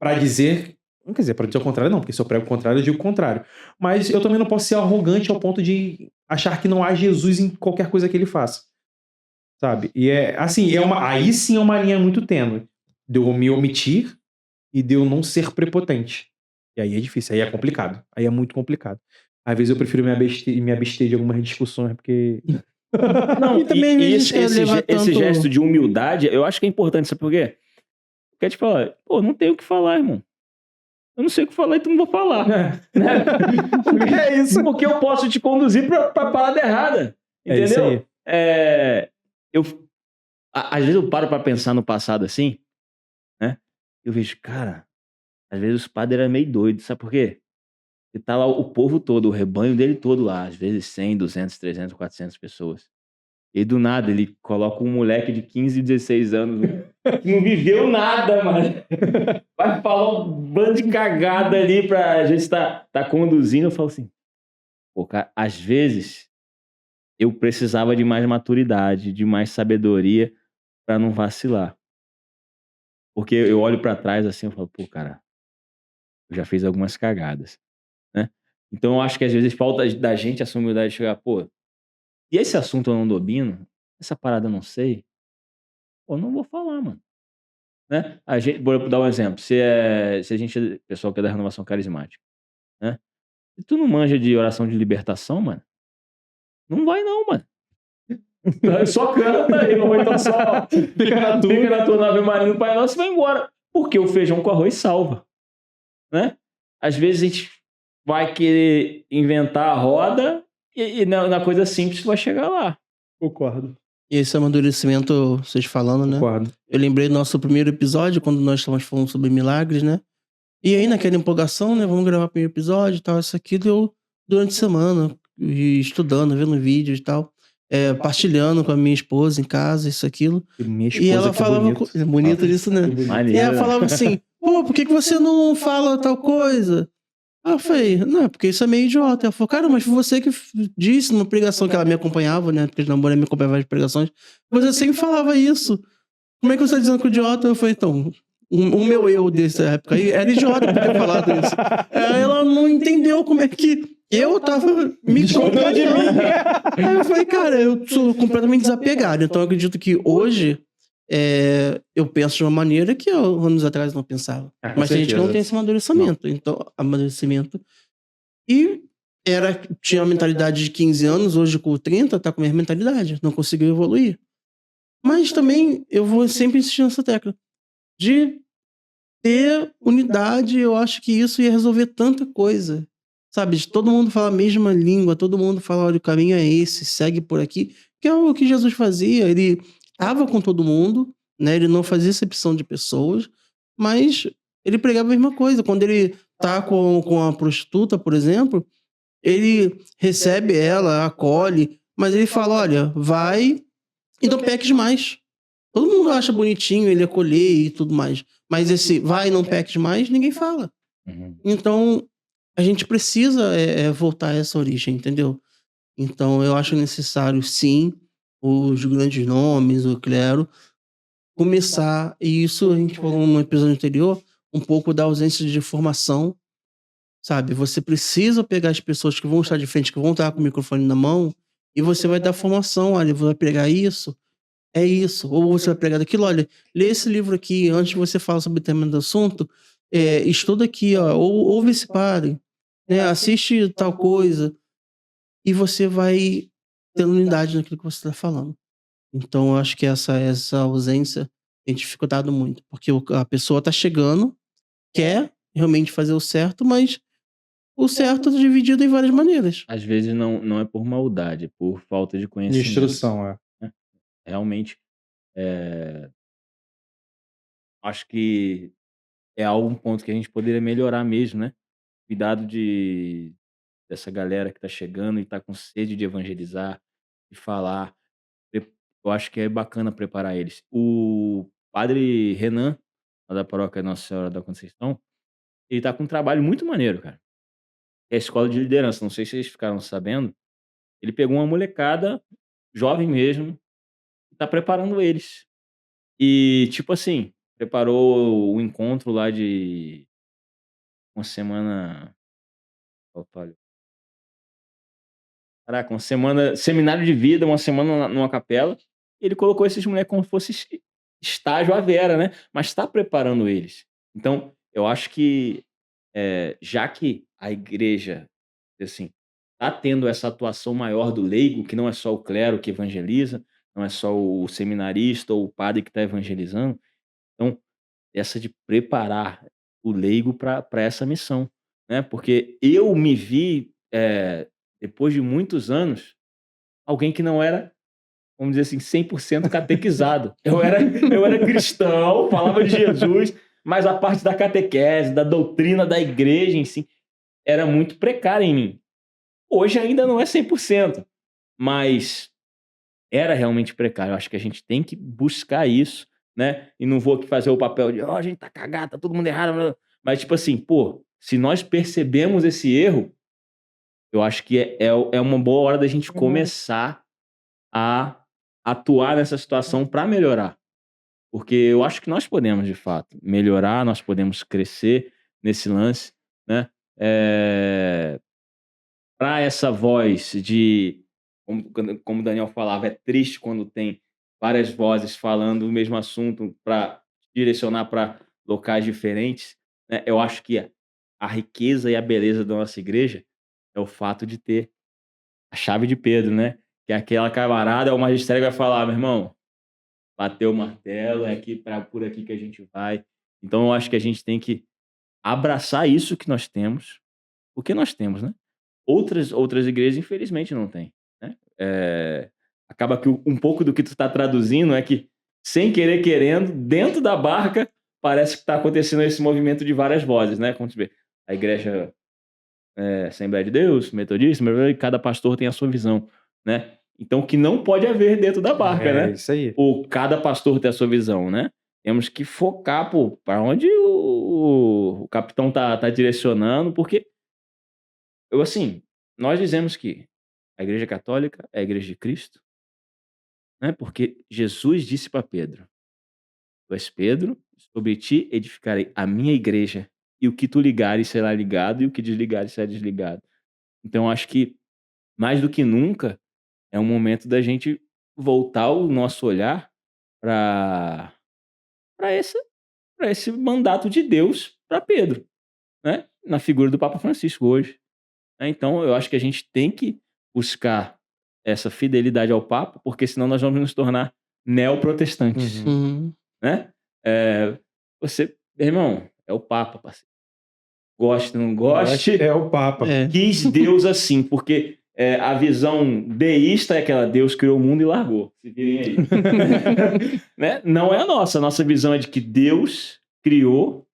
para dizer... Não quer dizer, para dizer o contrário não, porque se eu prego o contrário, eu digo o contrário. Mas eu também não posso ser arrogante ao ponto de achar que não há Jesus em qualquer coisa que ele faça. Sabe? E é assim, aí sim é uma linha muito tênue. De eu me omitir e de eu não ser prepotente. E aí é difícil, aí é complicado. Aí é muito complicado. Às vezes eu prefiro me abster de algumas discussões, porque... Não, E também e a gente quer levar esse tanto- gesto de humildade, eu acho que é importante, sabe por quê? Porque, tipo, pô, não tenho o que falar, irmão. Eu não sei o que falar, então não vou falar. É isso. Porque eu posso te conduzir pra parada errada. É isso Entendeu? aí. Às vezes eu paro pra pensar no passado assim, né? Eu vejo, cara, às vezes os padres eram meio doidos, sabe por quê? Porque tá lá o povo todo, o rebanho dele todo lá, às vezes 100, 200, 300, 400 pessoas. E do nada ele coloca um moleque de 15, 16 anos que não viveu nada, mano. Vai falar um bando de cagada ali pra gente tá conduzindo. Eu falo assim, pô, cara, às vezes eu precisava de mais maturidade, de mais sabedoria pra não vacilar. Porque eu olho pra trás assim, eu falo, pô, cara, eu já fiz algumas cagadas, né? Então eu acho que às vezes falta da gente essa humildade de chegar, pô, e esse assunto eu não domino, essa parada eu não sei, pô, não vou falar, mano. Né? Vou dar um exemplo. Se a gente é pessoal que é da renovação carismática, né? Se tu não manja de oração de libertação, mano, não vai não, mano. Só canta aí, ou então só fica na tua Ave Maria no Pai Nosso e vai embora. Porque o feijão com arroz salva, né? Às vezes a gente vai querer inventar a roda e na coisa simples tu vai chegar lá. Concordo. E esse amadurecimento, vocês falando, né? Concordo. Eu lembrei do nosso primeiro episódio, quando nós estávamos falando sobre milagres, né? E aí, naquela empolgação, né? Vamos gravar o primeiro episódio e tal, isso aqui deu durante a semana, e estudando, vendo vídeos e tal, partilhando com a minha esposa em casa, isso, aquilo. Minha E ela que falava... bonito. É bonito isso, né? E Maneiro. ela falava assim, pô, por que você não fala tal coisa? Aí eu falei, não, porque isso é meio idiota. Ela falou, cara, mas foi você que disse numa pregação que ela me acompanhava, né? Porque a namorada me acompanhava nas pregações. Você sempre falava isso. Como é que você tá dizendo que é idiota? Eu falei, então, o meu eu dessa época aí era idiota por ter falado isso. Aí ela não entendeu como é que eu tava me contrariando. Aí eu falei, cara, eu sou completamente desapegado. Então eu acredito que hoje eu penso de uma maneira que eu, anos atrás, não pensava. Com Mas a gente não certeza. tem esse amadurecimento. Então, amadurecimento. E tinha a mentalidade de 15 anos, hoje com 30, tá com a mesma mentalidade. Não conseguiu evoluir. Mas também eu vou sempre insistir nessa tecla. De ter unidade, eu acho que isso ia resolver tanta coisa. Sabe, de todo mundo falar a mesma língua, todo mundo falar, olha, o caminho é esse, segue por aqui. Que é o que Jesus fazia. Ele estava com todo mundo, né? Ele não fazia exceção de pessoas, mas ele pregava a mesma coisa. Quando ele tá com a prostituta, por exemplo, ele recebe ela, acolhe, mas ele fala, olha, vai e não peques mais. Todo mundo acha bonitinho ele acolher e tudo mais, mas esse vai e não peques mais, ninguém fala. Uhum. Então, a gente precisa voltar a essa origem, entendeu? Então, eu acho necessário, sim, os grandes nomes, o clero, começar, e isso a gente falou no episódio anterior, um pouco da ausência de formação, sabe? Você precisa pegar as pessoas que vão estar de frente, que vão estar com o microfone na mão, e você vai dar formação, olha, você vai pegar isso, é isso, ou você vai pegar daquilo, olha, lê esse livro aqui, antes de você falar sobre determinado assunto, estuda aqui, ó, ou ouve esse padre, né? Assiste tal coisa, e você vai ter unidade naquilo que você está falando. Então, eu acho que essa ausência tem dificultado muito. Porque a pessoa tá chegando, quer realmente fazer o certo, mas o certo é dividido em várias maneiras. Às vezes não é por maldade, é por falta de De conhecimento. instrução, é. Realmente, acho que é um ponto que a gente poderia melhorar mesmo, né? Cuidado dessa galera que tá chegando e tá com sede de evangelizar, de falar. Eu acho que é bacana preparar eles. O padre Renan, lá da paróquia Nossa Senhora da Conceição, ele tá com um trabalho muito maneiro, cara. É a escola de liderança, não sei se vocês ficaram sabendo. Ele pegou uma molecada, jovem mesmo, e tá preparando eles. E, tipo assim, preparou o encontro lá de uma semana. Opa, caraca, uma semana. Seminário de vida, uma semana numa capela. E ele colocou esses moleques como se fosse estágio à Vera, né? Mas tá preparando eles. Então, eu acho que, já que a igreja, assim, tá tendo essa atuação maior do leigo, que não é só o clero que evangeliza, não é só o seminarista ou o padre que está evangelizando. Então, essa de preparar o leigo para essa missão, né? Porque eu me vi, depois de muitos anos, alguém que não era, vamos dizer assim, 100% catequizado. Eu era cristão, falava de Jesus, mas a parte da catequese, da doutrina da igreja em si, era muito precária em mim. Hoje ainda não é 100%, mas era realmente precário. Eu acho que a gente tem que buscar isso, né? E não vou aqui fazer o papel de, a gente tá cagado, tá todo mundo errado. Mas, tipo assim, pô, se nós percebemos esse erro, eu acho que é uma boa hora da gente começar a atuar nessa situação para melhorar. Porque eu acho que nós podemos, de fato, melhorar, nós podemos crescer nesse lance, né? Para essa voz de, como o Daniel falava, é triste quando tem várias vozes falando o mesmo assunto para direcionar para locais diferentes, né? Eu acho que a riqueza e a beleza da nossa igreja é o fato de ter a chave de Pedro, né? Que é aquela camarada, é o magistério que vai falar, meu irmão, bateu o martelo, é aqui por aqui que a gente vai. Então eu acho que a gente tem que abraçar isso que nós temos, porque nós temos, né? Outras igrejas, infelizmente, não têm, né? Acaba que um pouco do que tu está traduzindo é que, sem querer querendo, dentro da barca, parece que está acontecendo esse movimento de várias vozes, né? Como se vê, a igreja Assembleia de Deus, Metodista, e cada pastor tem a sua visão, né? Então, o que não pode haver dentro da barca, né? Isso aí. Ou cada pastor tem a sua visão, né? Temos que focar, para onde o capitão tá direcionando, porque assim, nós dizemos que a Igreja Católica é a Igreja de Cristo, né? Porque Jesus disse para Pedro: Tu és Pedro, sobre ti edificarei a minha igreja, e o que tu ligares será ligado, e o que desligares será desligado. Então, acho que, mais do que nunca, é um momento da gente voltar o nosso olhar para esse mandato de Deus para Pedro, né? Na figura do Papa Francisco hoje. Então, eu acho que a gente tem que buscar essa fidelidade ao Papa, porque senão nós vamos nos tornar neoprotestantes, Uhum. né? Meu irmão, é o Papa, parceiro. Goste, não goste, É o Papa. quis Deus assim, porque a visão deísta é aquela, Deus criou o mundo e largou. Se virem aí. Né? Não é a nossa visão é de que Deus criou,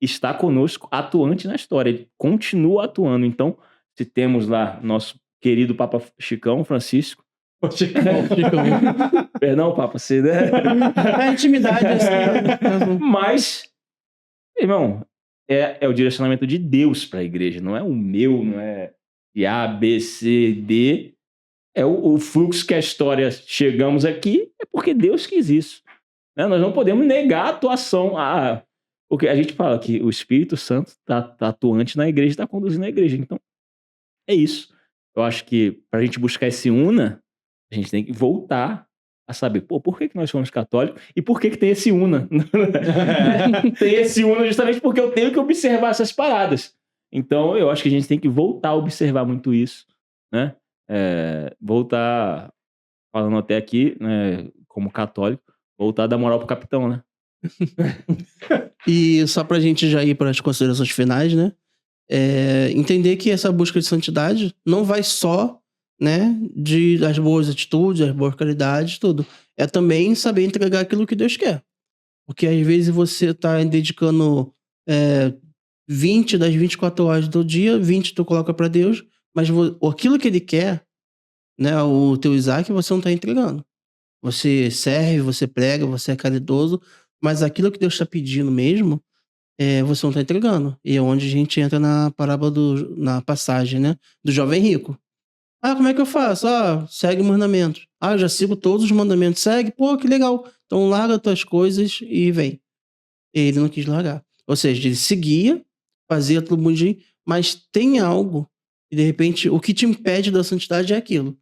está conosco, atuante na história, ele continua atuando. Então, se temos lá nosso querido Papa Chicão, Francisco. Perdão, Papa, você, né? É intimidade, assim. Mas, irmão, é o direcionamento de Deus para a igreja, não é o meu, não é de A, B, C, D. É o fluxo que a história chegamos aqui, é porque Deus quis isso. Né? Nós não podemos negar a atuação. Porque a gente fala que o Espírito Santo está atuante na igreja, está conduzindo a igreja. Então, é isso. Eu acho que para a gente buscar esse una, a gente tem que voltar a saber, por que nós somos católicos e por que tem esse una. Tem esse una justamente porque eu tenho que observar essas paradas. Então, eu acho que a gente tem que voltar a observar muito isso, né? Voltar, falando até aqui, né, como católico, voltar a dar moral pro capitão, né? E só pra gente já ir para as considerações finais, né? Entender que essa busca de santidade não vai só, né, das boas atitudes, das boas qualidades, tudo. É também saber entregar aquilo que Deus quer. Porque às vezes você tá dedicando 20 das 24 horas do dia, 20 tu coloca pra Deus, mas aquilo que ele quer, né, o teu Isaac, você não tá entregando. Você serve, você prega, você é caridoso, mas aquilo que Deus está pedindo mesmo, você não está entregando. E é onde a gente entra na parábola na passagem, né? Do jovem rico. Ah, como é que eu faço? Ah, segue os mandamentos. Ah, eu já sigo todos os mandamentos. Segue? Pô, que legal. Então larga tuas coisas e vem. Ele não quis largar. Ou seja, ele seguia, fazia tudo bonitinho, mas tem algo, e de repente o que te impede da santidade é aquilo.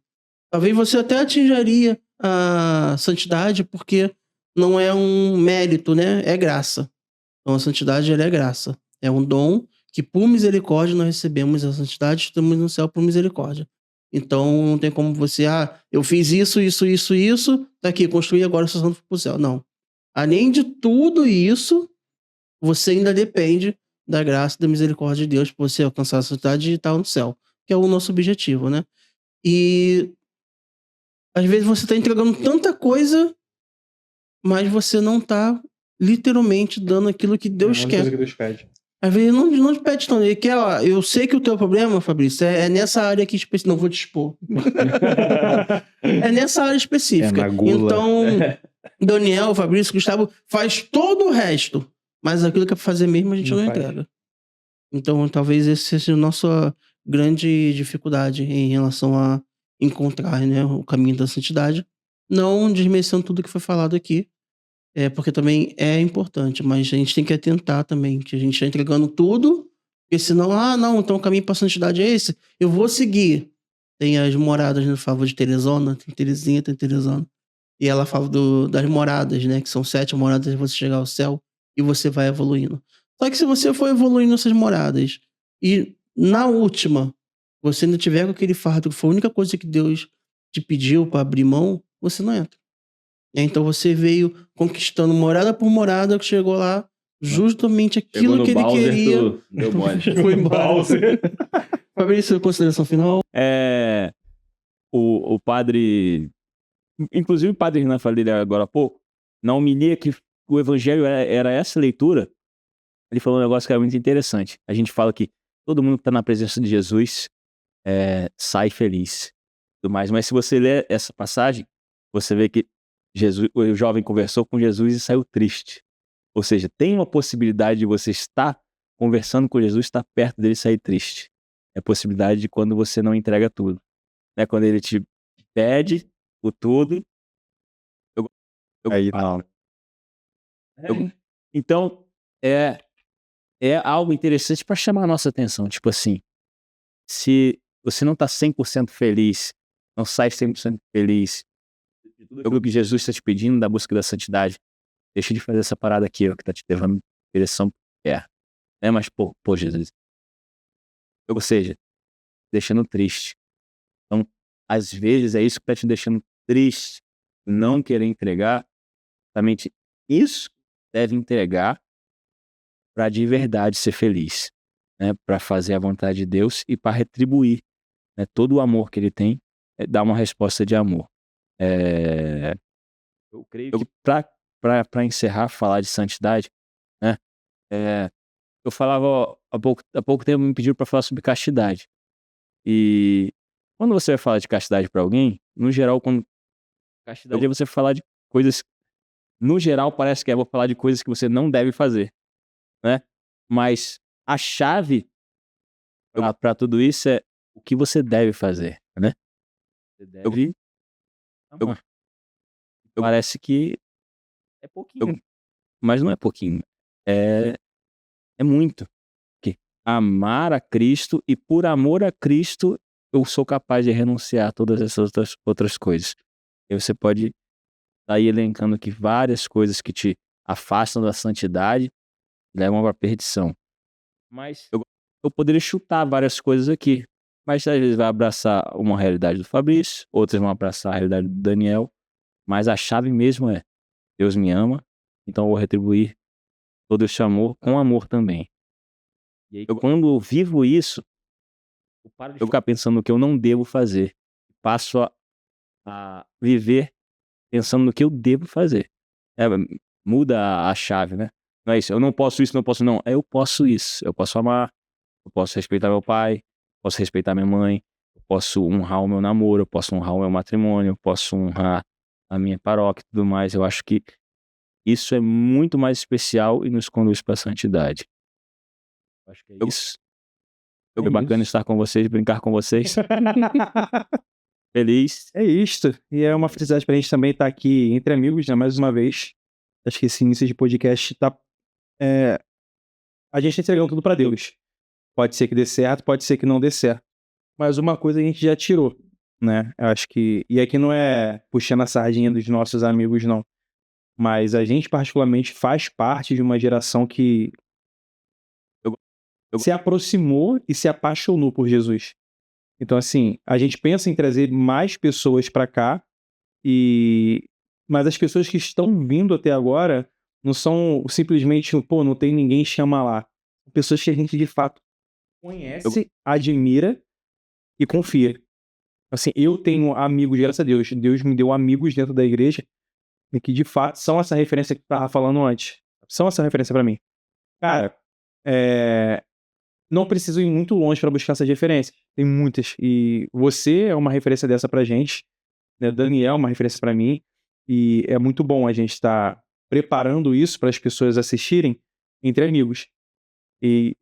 Talvez você até atingiria a santidade porque não é um mérito, né? É graça. Então a santidade, ela é graça. É um dom que por misericórdia nós recebemos a santidade, estamos no céu por misericórdia. Então não tem como você, eu fiz isso, tá aqui, construí, agora eu sou santo pro céu. Não. Além de tudo isso, você ainda depende da graça e da misericórdia de Deus para você alcançar a santidade e estar no céu, que é o nosso objetivo, né? E às vezes você está entregando tanta coisa, mas você não está literalmente dando aquilo que Deus quer. Coisa que Deus pede. Às vezes não te pede tanto. Ele quer, eu sei que o teu problema, Fabrício, é nessa área aqui específica. Não vou te expor. É nessa área específica. na gula. Então, Daniel, Fabrício, Gustavo, faz todo o resto. Mas aquilo que é pra fazer mesmo, a gente não faz. entrega. Então, talvez essa seja a nossa grande dificuldade em relação a encontrar, né, o caminho da santidade. Não desmerecendo tudo que foi falado aqui, porque também é importante, mas a gente tem que atentar também, que a gente está entregando tudo, porque senão, não, então o caminho para a santidade é esse, eu vou seguir. Tem as moradas, né, fala de Teresona, tem Terezinha, tem Teresona, e ela fala das moradas, né, que são 7 moradas para você chegar ao céu, e você vai evoluindo. Só que se você for evoluindo nessas moradas, e na última, você ainda tiver com aquele fardo, que foi a única coisa que Deus te pediu para abrir mão, você não entra. Então você veio conquistando morada por morada, que chegou lá, justamente aquilo que ele queria. Deu mole. Foi embora. Fabrício, consideração final? O padre, inclusive o padre Renan falou dele agora há pouco, na homilia que o evangelho era essa leitura, ele falou um negócio que era muito interessante. A gente fala que todo mundo que está na presença de Jesus sai feliz. Tudo mais. Mas se você ler essa passagem, você vê que o jovem conversou com Jesus e saiu triste. Ou seja, tem uma possibilidade de você estar conversando com Jesus, estar perto dele e sair triste. É a possibilidade de quando você não entrega tudo. Né? Quando ele te pede o tudo. Aí não. Então, é algo interessante para chamar a nossa atenção. Tipo assim, se você não está 100% feliz, não sai 100% feliz, o que Jesus está te pedindo da busca da santidade, deixa de fazer essa parada aqui, que está te levando em direção né? Mas, pô, Jesus. Ou seja, deixando triste. Então, às vezes é isso que está te deixando triste, não querer entregar. Exatamente isso deve entregar para de verdade ser feliz, né? Para fazer a vontade de Deus e para retribuir, né? Todo o amor que ele tem, dar uma resposta de amor. Eu creio que para encerrar, falar de santidade, né? Eu falava há pouco tempo, me pediram para falar sobre castidade. E quando você vai falar de castidade para alguém, no geral, quando castidade você vai falar de coisas, no geral parece que vou falar de coisas que você não deve fazer, né? Mas a chave para tudo isso é o que você deve fazer, né? Você deve amar. Parece que é pouquinho, mas não é pouquinho. É muito. Que amar a Cristo, e por amor a Cristo eu sou capaz de renunciar a todas essas outras coisas. E você pode estar aí elencando aqui várias coisas que te afastam da santidade, levam para a perdição. Mas eu poderia chutar várias coisas aqui, mas às vezes vai abraçar uma realidade do Fabrício, outras vão abraçar a realidade do Daniel, mas a chave mesmo é: Deus me ama, então eu vou retribuir todo esse amor com amor também. E aí, quando eu vivo isso, eu paro de ficar pensando no que eu não devo fazer. Passo a viver pensando no que eu devo fazer. Muda a chave, né? Não é isso, eu não posso isso, não posso não. Eu posso isso, eu posso amar, eu posso respeitar meu pai, posso respeitar minha mãe, eu posso honrar o meu namoro, eu posso honrar o meu matrimônio, eu posso honrar a minha paróquia e tudo mais. Eu acho que isso é muito mais especial e nos conduz para a santidade. Eu acho que é isso. Foi bacana estar com vocês, brincar com vocês. Feliz. É isto. E é uma felicidade pra gente também estar aqui entre amigos, né? Mais uma vez. Acho que esse início de podcast tá. A gente tá entregando tudo pra Deus. Pode ser que dê certo, pode ser que não dê certo. Mas uma coisa a gente já tirou, né? Eu acho que. E aqui não é puxando a sardinha dos nossos amigos, não. Mas a gente, particularmente, faz parte de uma geração que se aproximou e se apaixonou por Jesus. Então, assim, a gente pensa em trazer mais pessoas pra cá, mas as pessoas que estão vindo até agora não são simplesmente, pô, não tem ninguém, chama lá. São pessoas que a gente, de fato, conhece, admira e confia. Assim, eu tenho amigos, graças a Deus. Deus me deu amigos dentro da igreja e que, de fato, são essa referência que tu tava falando antes. São essa referência pra mim. Cara, não preciso ir muito longe pra buscar essas referências. Tem muitas. E você é uma referência dessa pra gente, né? Daniel é uma referência pra mim. E é muito bom a gente estar preparando isso para as pessoas assistirem entre amigos. E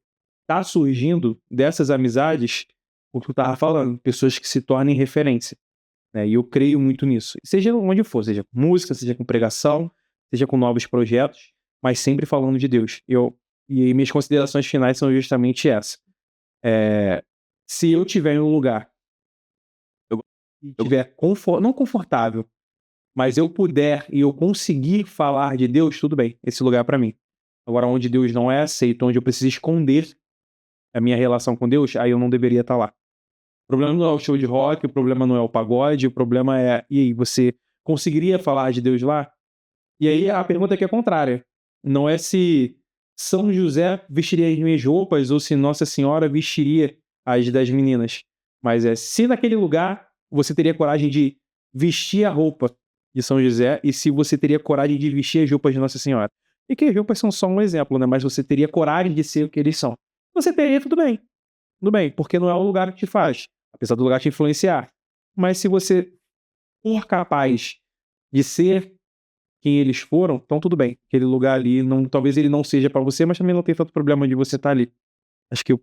tá surgindo dessas amizades o que tu tava falando, pessoas que se tornem referência, né? E eu creio muito nisso. Seja onde for, seja com música, seja com pregação, seja com novos projetos, mas sempre falando de Deus. E minhas considerações finais são justamente essa. Se eu tiver em um lugar e tiver não confortável, mas eu puder e eu conseguir falar de Deus, tudo bem, esse lugar é pra mim. Agora, onde Deus não é aceito, onde eu preciso esconder a minha relação com Deus, aí eu não deveria estar lá. O problema não é o show de rock, o problema não é o pagode, o problema é, e aí, você conseguiria falar de Deus lá? E aí a pergunta aqui é contrária. Não é se São José vestiria as minhas roupas ou se Nossa Senhora vestiria as das meninas. Mas é se naquele lugar você teria coragem de vestir a roupa de São José e se você teria coragem de vestir as roupas de Nossa Senhora. E que as roupas são só um exemplo, né? Mas você teria coragem de ser o que eles são. Você teria, tudo bem. Tudo bem, porque não é o lugar que te faz. Apesar do lugar te influenciar. Mas se você for capaz de ser quem eles foram, então tudo bem. Aquele lugar ali, talvez ele não seja pra você, mas também não tem tanto problema de você estar ali. Acho que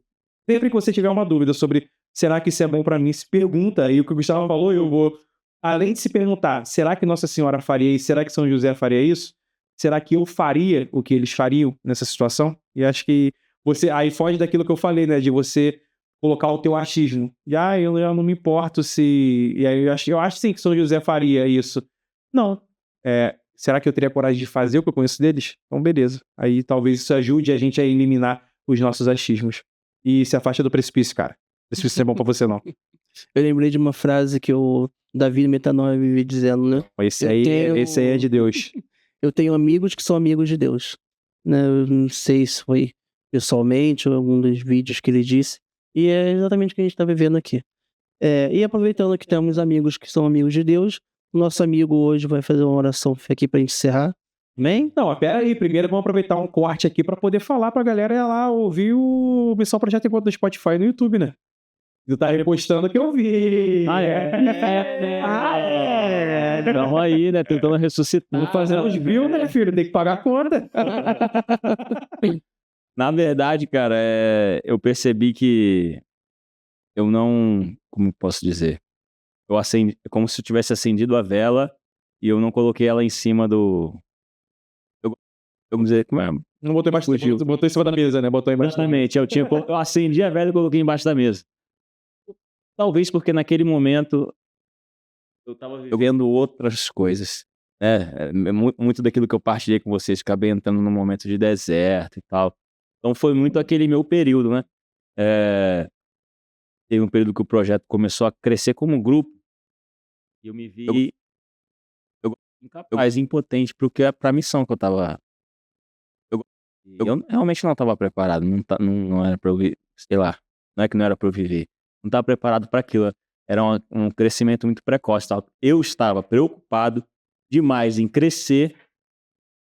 sempre que você tiver uma dúvida sobre será que isso é bom pra mim, se pergunta. E o que o Gustavo falou, eu vou, além de se perguntar, será que Nossa Senhora faria isso? Será que São José faria isso? Será que eu faria o que eles fariam nessa situação? E acho que você, aí foge daquilo que eu falei, né, de você colocar o teu achismo. E eu não me importo se, e aí eu acho sim que São José faria isso. Não. Será que eu teria coragem de fazer o que eu conheço deles? Então, beleza. Aí talvez isso ajude a gente a eliminar os nossos achismos. E se afasta do precipício, cara. O precipício não é bom pra você, não. Eu lembrei de uma frase que o Davi Metanoia vive dizendo, né? Esse aí é de Deus. Eu tenho amigos que são amigos de Deus. Né? Eu não sei se foi pessoalmente ou algum dos vídeos que ele disse. E é exatamente o que a gente está vivendo aqui. E aproveitando que temos amigos que são amigos de Deus, o nosso amigo hoje vai fazer uma oração aqui pra gente encerrar. Amém? Não, pera aí. Primeiro vamos aproveitar um corte aqui pra poder falar pra galera ir lá ouvir o Missão Projeto Encontro do Spotify e no YouTube, né? Tu tá repostando que eu vi. Estamos aí, né? Tentando ressuscitar. Vou fazer uns views, né, filho? Tem que pagar a conta. Na verdade, cara, eu percebi que eu não... Como posso dizer? Eu acendi, é como se eu tivesse acendido a vela e eu não coloquei ela em cima do... Vamos dizer, como é? Não botou embaixo, botou em cima da mesa, né? Botou embaixo. Exatamente, eu acendi a vela e coloquei embaixo da mesa. Talvez porque naquele momento eu tava vivendo outras coisas, né? Muito daquilo que eu partilhei com vocês, acabei entrando num momento de deserto e tal. Então foi muito aquele meu período, né? Teve um período que o projeto começou a crescer como grupo e eu me vi incapaz, impotente pra missão que eu tava Eu realmente não estava preparado, não era para eu viver, sei lá, não é que não era para eu viver. Não estava preparado para aquilo. Era um crescimento muito precoce. Eu estava preocupado demais em crescer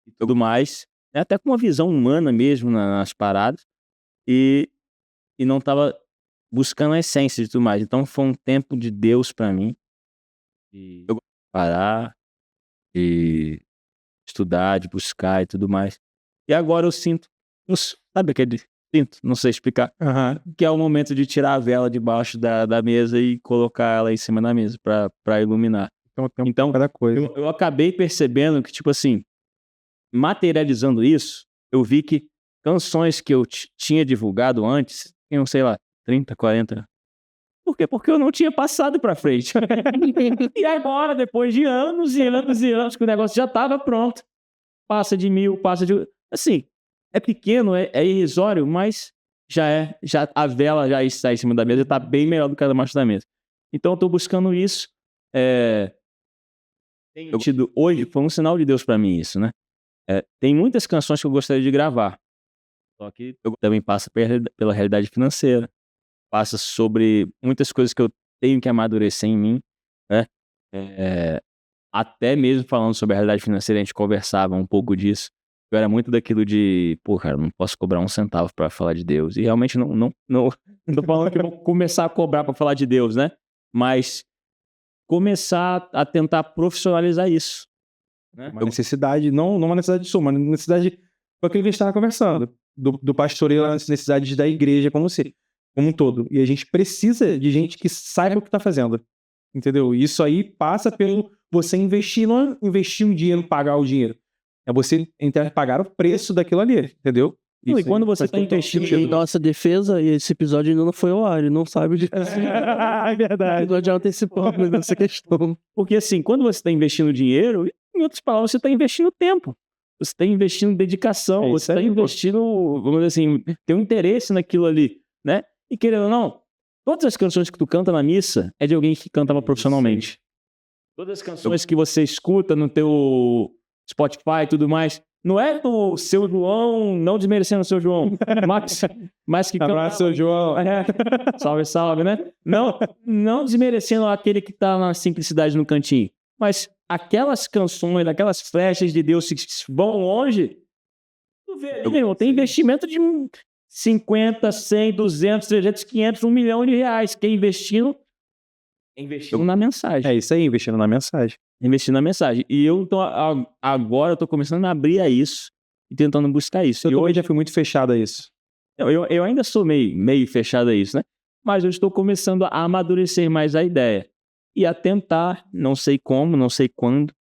e tudo mais, né, até com uma visão humana mesmo nas paradas, e não estava buscando a essência de tudo mais. Então foi um tempo de Deus para mim, de eu parar, de estudar, de buscar e tudo mais. E agora eu sinto, sabe aquele sinto, não sei explicar, que é o momento de tirar a vela debaixo da mesa e colocar ela em cima da mesa para iluminar. Então, Cada coisa. eu acabei percebendo que, tipo assim, materializando isso, eu vi que canções que eu tinha divulgado antes tinham, sei lá, 30, 40. Por quê? Porque eu não tinha passado pra frente. E agora, depois de anos e anos e anos, que o negócio já estava pronto. Passa de 1000, passa de... Assim, é pequeno, é irrisório, mas já a vela já está em cima da mesa, está bem melhor do que a debaixo da mesa. Então eu tô buscando isso. Hoje foi um sinal de Deus pra mim isso, né? Tem muitas canções que eu gostaria de gravar. Só que eu também passa pela realidade financeira. Passa sobre muitas coisas que eu tenho que amadurecer em mim, né? Até mesmo falando sobre a realidade financeira, a gente conversava um pouco disso. Eu era muito daquilo de, pô, cara, não posso cobrar um centavo pra falar de Deus. E realmente não tô falando que eu vou começar a cobrar pra falar de Deus, né? Mas começar a tentar profissionalizar isso, né? Uma necessidade, não uma necessidade sua, uma necessidade com aquilo que a gente estava conversando, do pastoreio, as necessidades da igreja como um todo. E a gente precisa de gente que saiba o que está fazendo. Entendeu? Isso aí passa pelo você investir, não é investir um dinheiro, pagar o dinheiro. É você pagar o preço daquilo ali, entendeu? E quando você está investindo... Em nossa defesa, e esse episódio ainda não foi ao ar, ele não sabe disso. É verdade. Não adianta antecipar nessa questão. Porque assim, quando você está investindo dinheiro, em outras palavras, você está investindo tempo. Você está investindo dedicação, você está investindo, vamos dizer assim, tem um interesse naquilo ali, né? E querendo ou não, todas as canções que tu canta na missa é de alguém que cantava profissionalmente. Todas as canções que você escuta no teu Spotify e tudo mais, não é do seu João, não desmerecendo o seu João, mas que cantava... Abraço, seu João. Salve, salve, né? Não desmerecendo aquele que tá na simplicidade no cantinho, mas aquelas canções, aquelas flechas de Deus que vão longe, tu vê ali, meu, tem investimento de 50, 100, 200, 300, 500, 1 milhão de reais, que é investindo na mensagem. É isso aí, investindo na mensagem. Investindo na mensagem. E agora eu tô começando a abrir a isso e tentando buscar isso. Eu também já fui muito fechado a isso. Eu ainda sou meio fechado a isso, né? Mas eu estou começando a amadurecer mais a ideia. E a tentar, não sei como, não sei quando,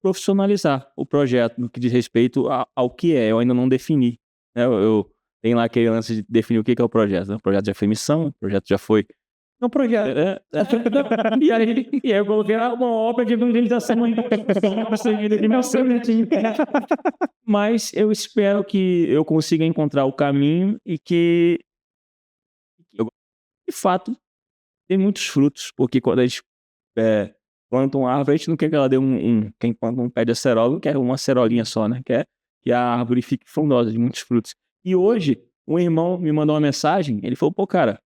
profissionalizar o projeto no que diz respeito ao que é. Eu ainda não defini, né? Eu tenho lá aquele lance de definir o que é o projeto, né? O projeto já foi missão, o projeto já foi... Não, projeto. E aí eu coloquei uma obra de evangelização mas eu espero que eu consiga encontrar o caminho e que de fato tem muitos frutos, porque quando a gente planta uma árvore, a gente não quer que ela dê quem planta um pé de acerola não quer uma acerolinha só, né? Quer que a árvore fique frondosa de muitos frutos. E hoje um irmão me mandou uma mensagem, ele falou, pô, cara,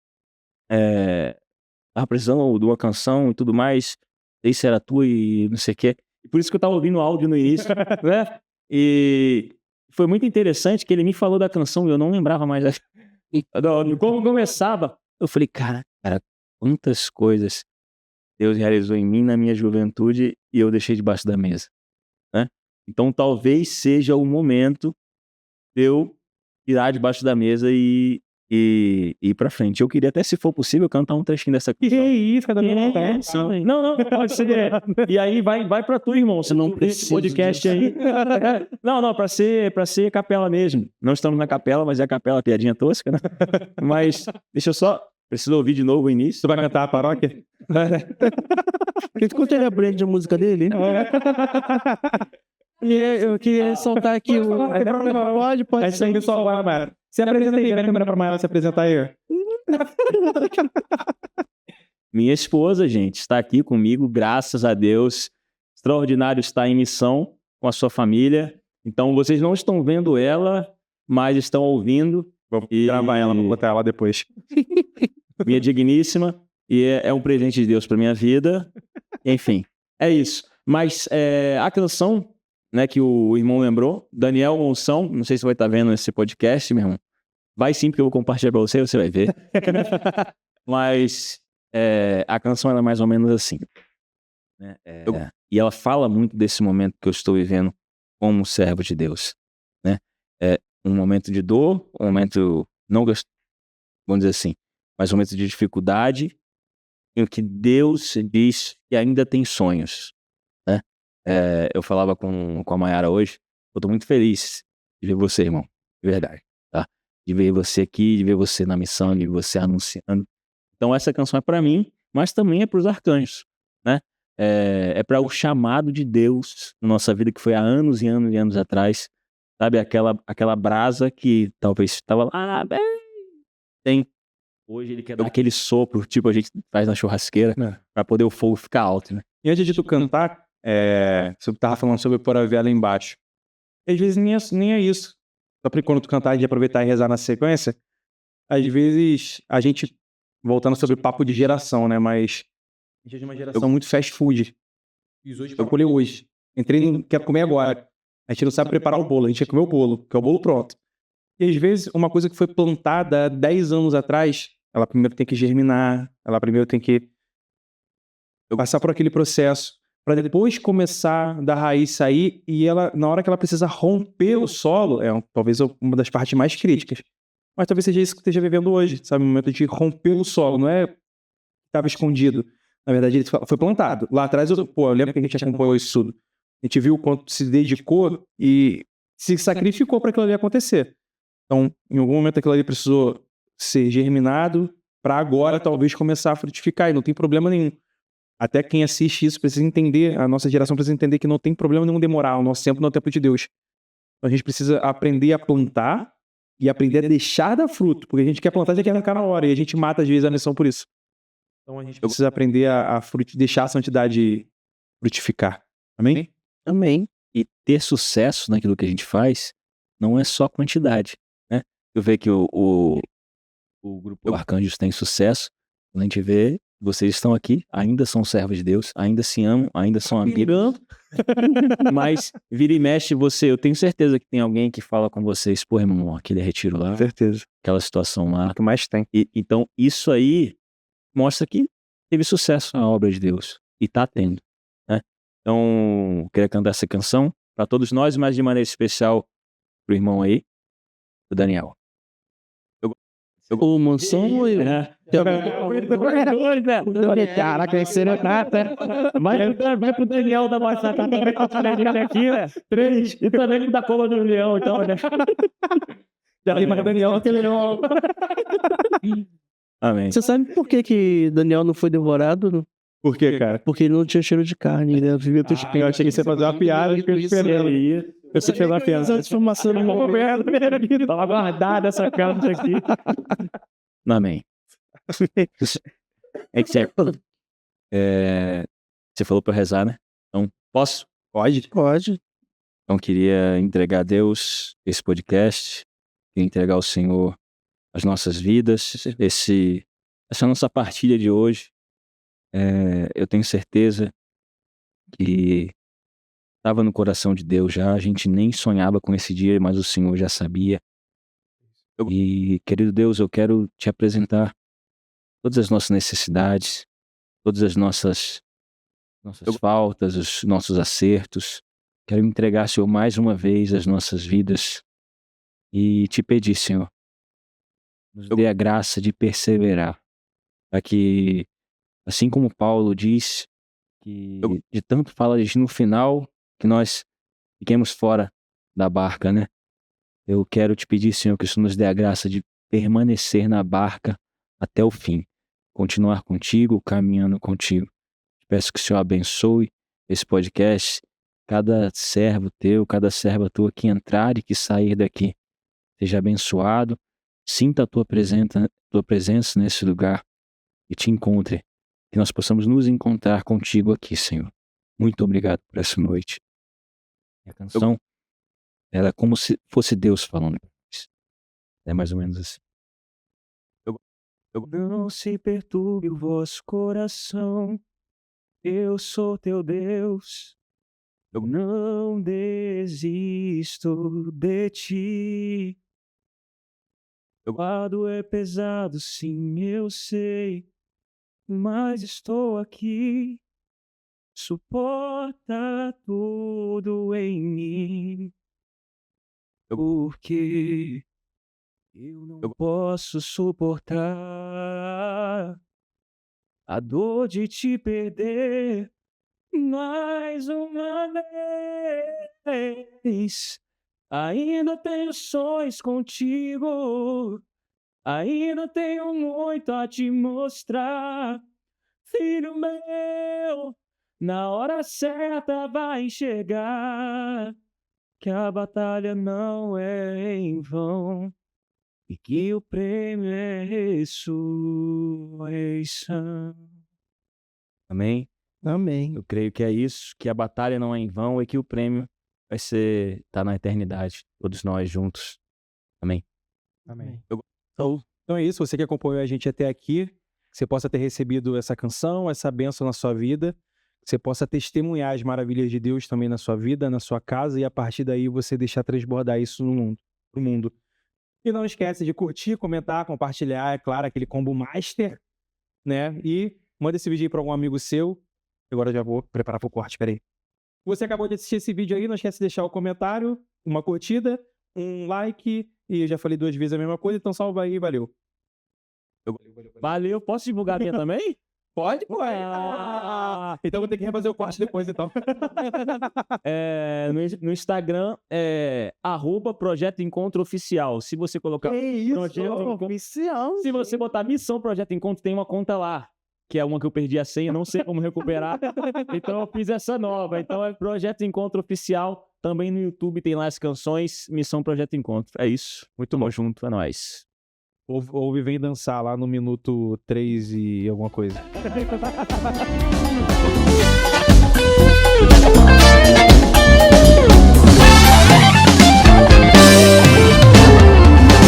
tava precisando de uma canção e tudo mais, sei se era tua e não sei o quê. E por isso que eu tava ouvindo o áudio no início, né? E foi muito interessante que ele me falou da canção e eu não lembrava mais como começava. Eu falei, cara, quantas coisas Deus realizou em mim na minha juventude e eu deixei debaixo da mesa, né? Então talvez seja o momento de eu tirar debaixo da mesa e ir pra frente. Eu queria até, se for possível, cantar um trechinho dessa canção. Que isso, cada um. Não, pode ser. E aí vai pra tu, irmão. Você não precisa esse podcast aí. Não, pra ser capela mesmo. Não estamos na capela, mas é a capela, piadinha tosca, né? Mas deixa eu só... Preciso ouvir de novo o início. Tu vai cantar a paróquia? Quando ele aprende a música dele? E eu queria soltar aqui o... Pode. A gente só vai, Maera. Se apresenta aí, vem a câmera pra Maera se apresentar aí. Minha esposa, gente, está aqui comigo, graças a Deus. Extraordinário estar em missão com a sua família. Então, vocês não estão vendo ela, mas estão ouvindo. Vou E- gravar ela, vou botar ela depois. Minha digníssima, e é um presente de Deus pra minha vida. Enfim, é isso. Mas a canção, né, que o irmão lembrou, Daniel Monção, não sei se você vai estar vendo esse podcast, meu irmão. Vai sim, porque eu vou compartilhar pra você vai ver. Mas a canção ela é mais ou menos assim. Né? E ela fala muito desse momento que eu estou vivendo como servo de Deus. Né? É um momento de dor, um momento, não vamos dizer assim, mas um momento de dificuldade, em que Deus diz que ainda tem sonhos. Né? Eu falava com a Mayara hoje, eu tô muito feliz de ver você, irmão, de verdade, tá? De ver você aqui, de ver você na missão, de ver você anunciando. Então essa canção é pra mim, mas também é pros arcanjos, né? É para o chamado de Deus na nossa vida, que foi há anos e anos e anos atrás, sabe? Aquela brasa que talvez estava lá, tem. Hoje ele quer dar aquele sopro, tipo a gente faz na churrasqueira, pra poder o fogo ficar alto, né? E antes de tu cantar, você tava falando sobre pôr a vela embaixo. Às vezes nem é isso. Só pra quando tu cantar e aproveitar e rezar na sequência, às vezes a gente, voltando sobre o papo de geração, né? Mas a gente é de uma geração muito fast food. Fiz hoje pra colher hoje. Quero comer agora. A gente não sabe preparar o bolo, a gente quer comer o bolo, que é o bolo pronto. E às vezes uma coisa que foi plantada há 10 anos atrás, ela primeiro tem que germinar, ela primeiro tem que passar por aquele processo, para depois começar da raiz sair, e ela, na hora que ela precisa romper o solo, talvez uma das partes mais críticas. Mas talvez seja isso que esteja vivendo hoje, sabe? O momento de romper o solo, não é que estava escondido. Na verdade, ele foi plantado. Lá atrás, eu lembro que a gente acompanhou isso tudo. A gente viu o quanto se dedicou e se sacrificou para aquilo ali acontecer. Então, em algum momento aquilo ali precisou ser germinado para agora talvez começar a frutificar, e não tem problema nenhum. Até quem assiste isso precisa entender, a nossa geração precisa entender que não tem problema nenhum demorar, o nosso tempo não é o tempo de Deus. Então a gente precisa aprender a plantar e aprender a deixar dar fruto, porque a gente quer plantar e já quer arrancar na hora, e a gente mata às vezes a missão por isso. Então a gente precisa aprender a deixar a santidade frutificar. Amém? Amém. E ter sucesso naquilo que a gente faz não é só quantidade, né? Eu vejo que o grupo Arcanjos tem sucesso, quando a gente vê, vocês estão aqui, ainda são servos de Deus, ainda se amam, ainda são amigos. Mas vira e mexe eu tenho certeza que tem alguém que fala com vocês, pô, irmão, aquele retiro lá, Certeza. aquela situação lá. O que mais tem. Então, isso aí mostra que teve sucesso na obra de Deus. E tá tendo, né? Então, eu queria cantar essa canção para todos nós, mas de maneira especial pro irmão aí, o Daniel. O Monção e Caraca, esse não nada. Vai pro Daniel da Batata também, aqui, né? 3. E também da Coma do Leão, então, né? Já tem mais Daniel, aquele leão. Amém. Você sabe por que Daniel não foi devorado? Por quê, cara? Porque ele não tinha cheiro de carne, né? Vivia tua Eu achei que você ia fazer uma piada, que eu esperando. Você fez uma piada. Essa informação no momento. Tava guardada essa carta aqui. Amém. É que certo. Você falou pra eu rezar, né? Então, posso? Pode? Pode. Então, queria entregar a Deus esse podcast, queria entregar ao Senhor as nossas vidas, essa nossa partilha de hoje. Eu tenho certeza que estava no coração de Deus já, a gente nem sonhava com esse dia, mas o Senhor já sabia. E, querido Deus, eu quero te apresentar todas as nossas necessidades, todas as nossas faltas, os nossos acertos. Quero entregar, Senhor, mais uma vez as nossas vidas e te pedir, Senhor, nos dê a graça de perseverar, para que, assim como Paulo diz, que de tanto fala no final que nós fiquemos fora da barca, né? Eu quero te pedir, Senhor, que o Senhor nos dê a graça de permanecer na barca até o fim, continuar contigo, caminhando contigo. Te peço que o Senhor abençoe esse podcast, cada servo teu, cada serva tua que entrar e que sair daqui, seja abençoado, sinta a tua presença nesse lugar e te encontre, que nós possamos nos encontrar contigo aqui, Senhor. Muito obrigado por essa noite. A canção, ela é como se fosse Deus falando. É mais ou menos assim. Não se perturbe o vosso coração, eu sou teu Deus. Eu não desisto de ti. O fardo é pesado, sim, eu sei, mas estou aqui. Suporta tudo em mim, porque eu não posso suportar a dor de te perder mais uma vez. Ainda tenho sonhos contigo, ainda tenho muito a te mostrar. Filho meu, na hora certa vai enxergar que a batalha não é em vão e que o prêmio é ressurreição. Amém? Amém. Eu creio que é isso, que a batalha não é em vão e que o prêmio vai ser tá na eternidade, todos nós juntos. Amém. Amém. Então, Então é isso, você que acompanhou a gente até aqui, que você possa ter recebido essa canção, essa bênção na sua vida, que você possa testemunhar as maravilhas de Deus também na sua vida, na sua casa, e a partir daí você deixar transbordar isso pro mundo. E não esquece de curtir, comentar, compartilhar, é claro, aquele combo master, né? E manda esse vídeo aí para algum amigo seu. Agora eu já vou preparar pro corte, peraí. Você acabou de assistir esse vídeo aí, não esquece de deixar o comentário, uma curtida, um like, e eu já falei 2 vezes a mesma coisa, então salva aí, valeu. Valeu, posso divulgar a minha também? Pode? Então vou ter que refazer o corte depois, então. No Instagram é @Projeto Encontro Oficial. Se você colocar Projeto Encontro oficial. Se você botar Missão Projeto Encontro, tem uma conta lá, que é uma que eu perdi a senha, não sei como recuperar. Então eu fiz essa nova. Então é Projeto Encontro Oficial. Também no YouTube tem lá as canções Missão Projeto Encontro. É isso. Muito bom junto, é nóis. Ou vem dançar lá no minuto 3 e alguma coisa.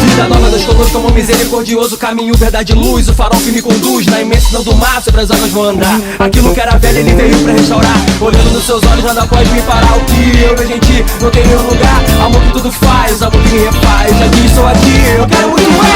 Vida nova das colonos como misericordioso, caminho, verdade, luz, o farol que me conduz na imensidão do mar, sobre as águas vou andar. Aquilo que era velho ele veio pra restaurar, olhando nos seus olhos nada pode me parar. O que eu vejo em ti não tem nenhum lugar, amor que tudo faz, amor que me refaz. Aqui estou aqui, eu quero muito mais.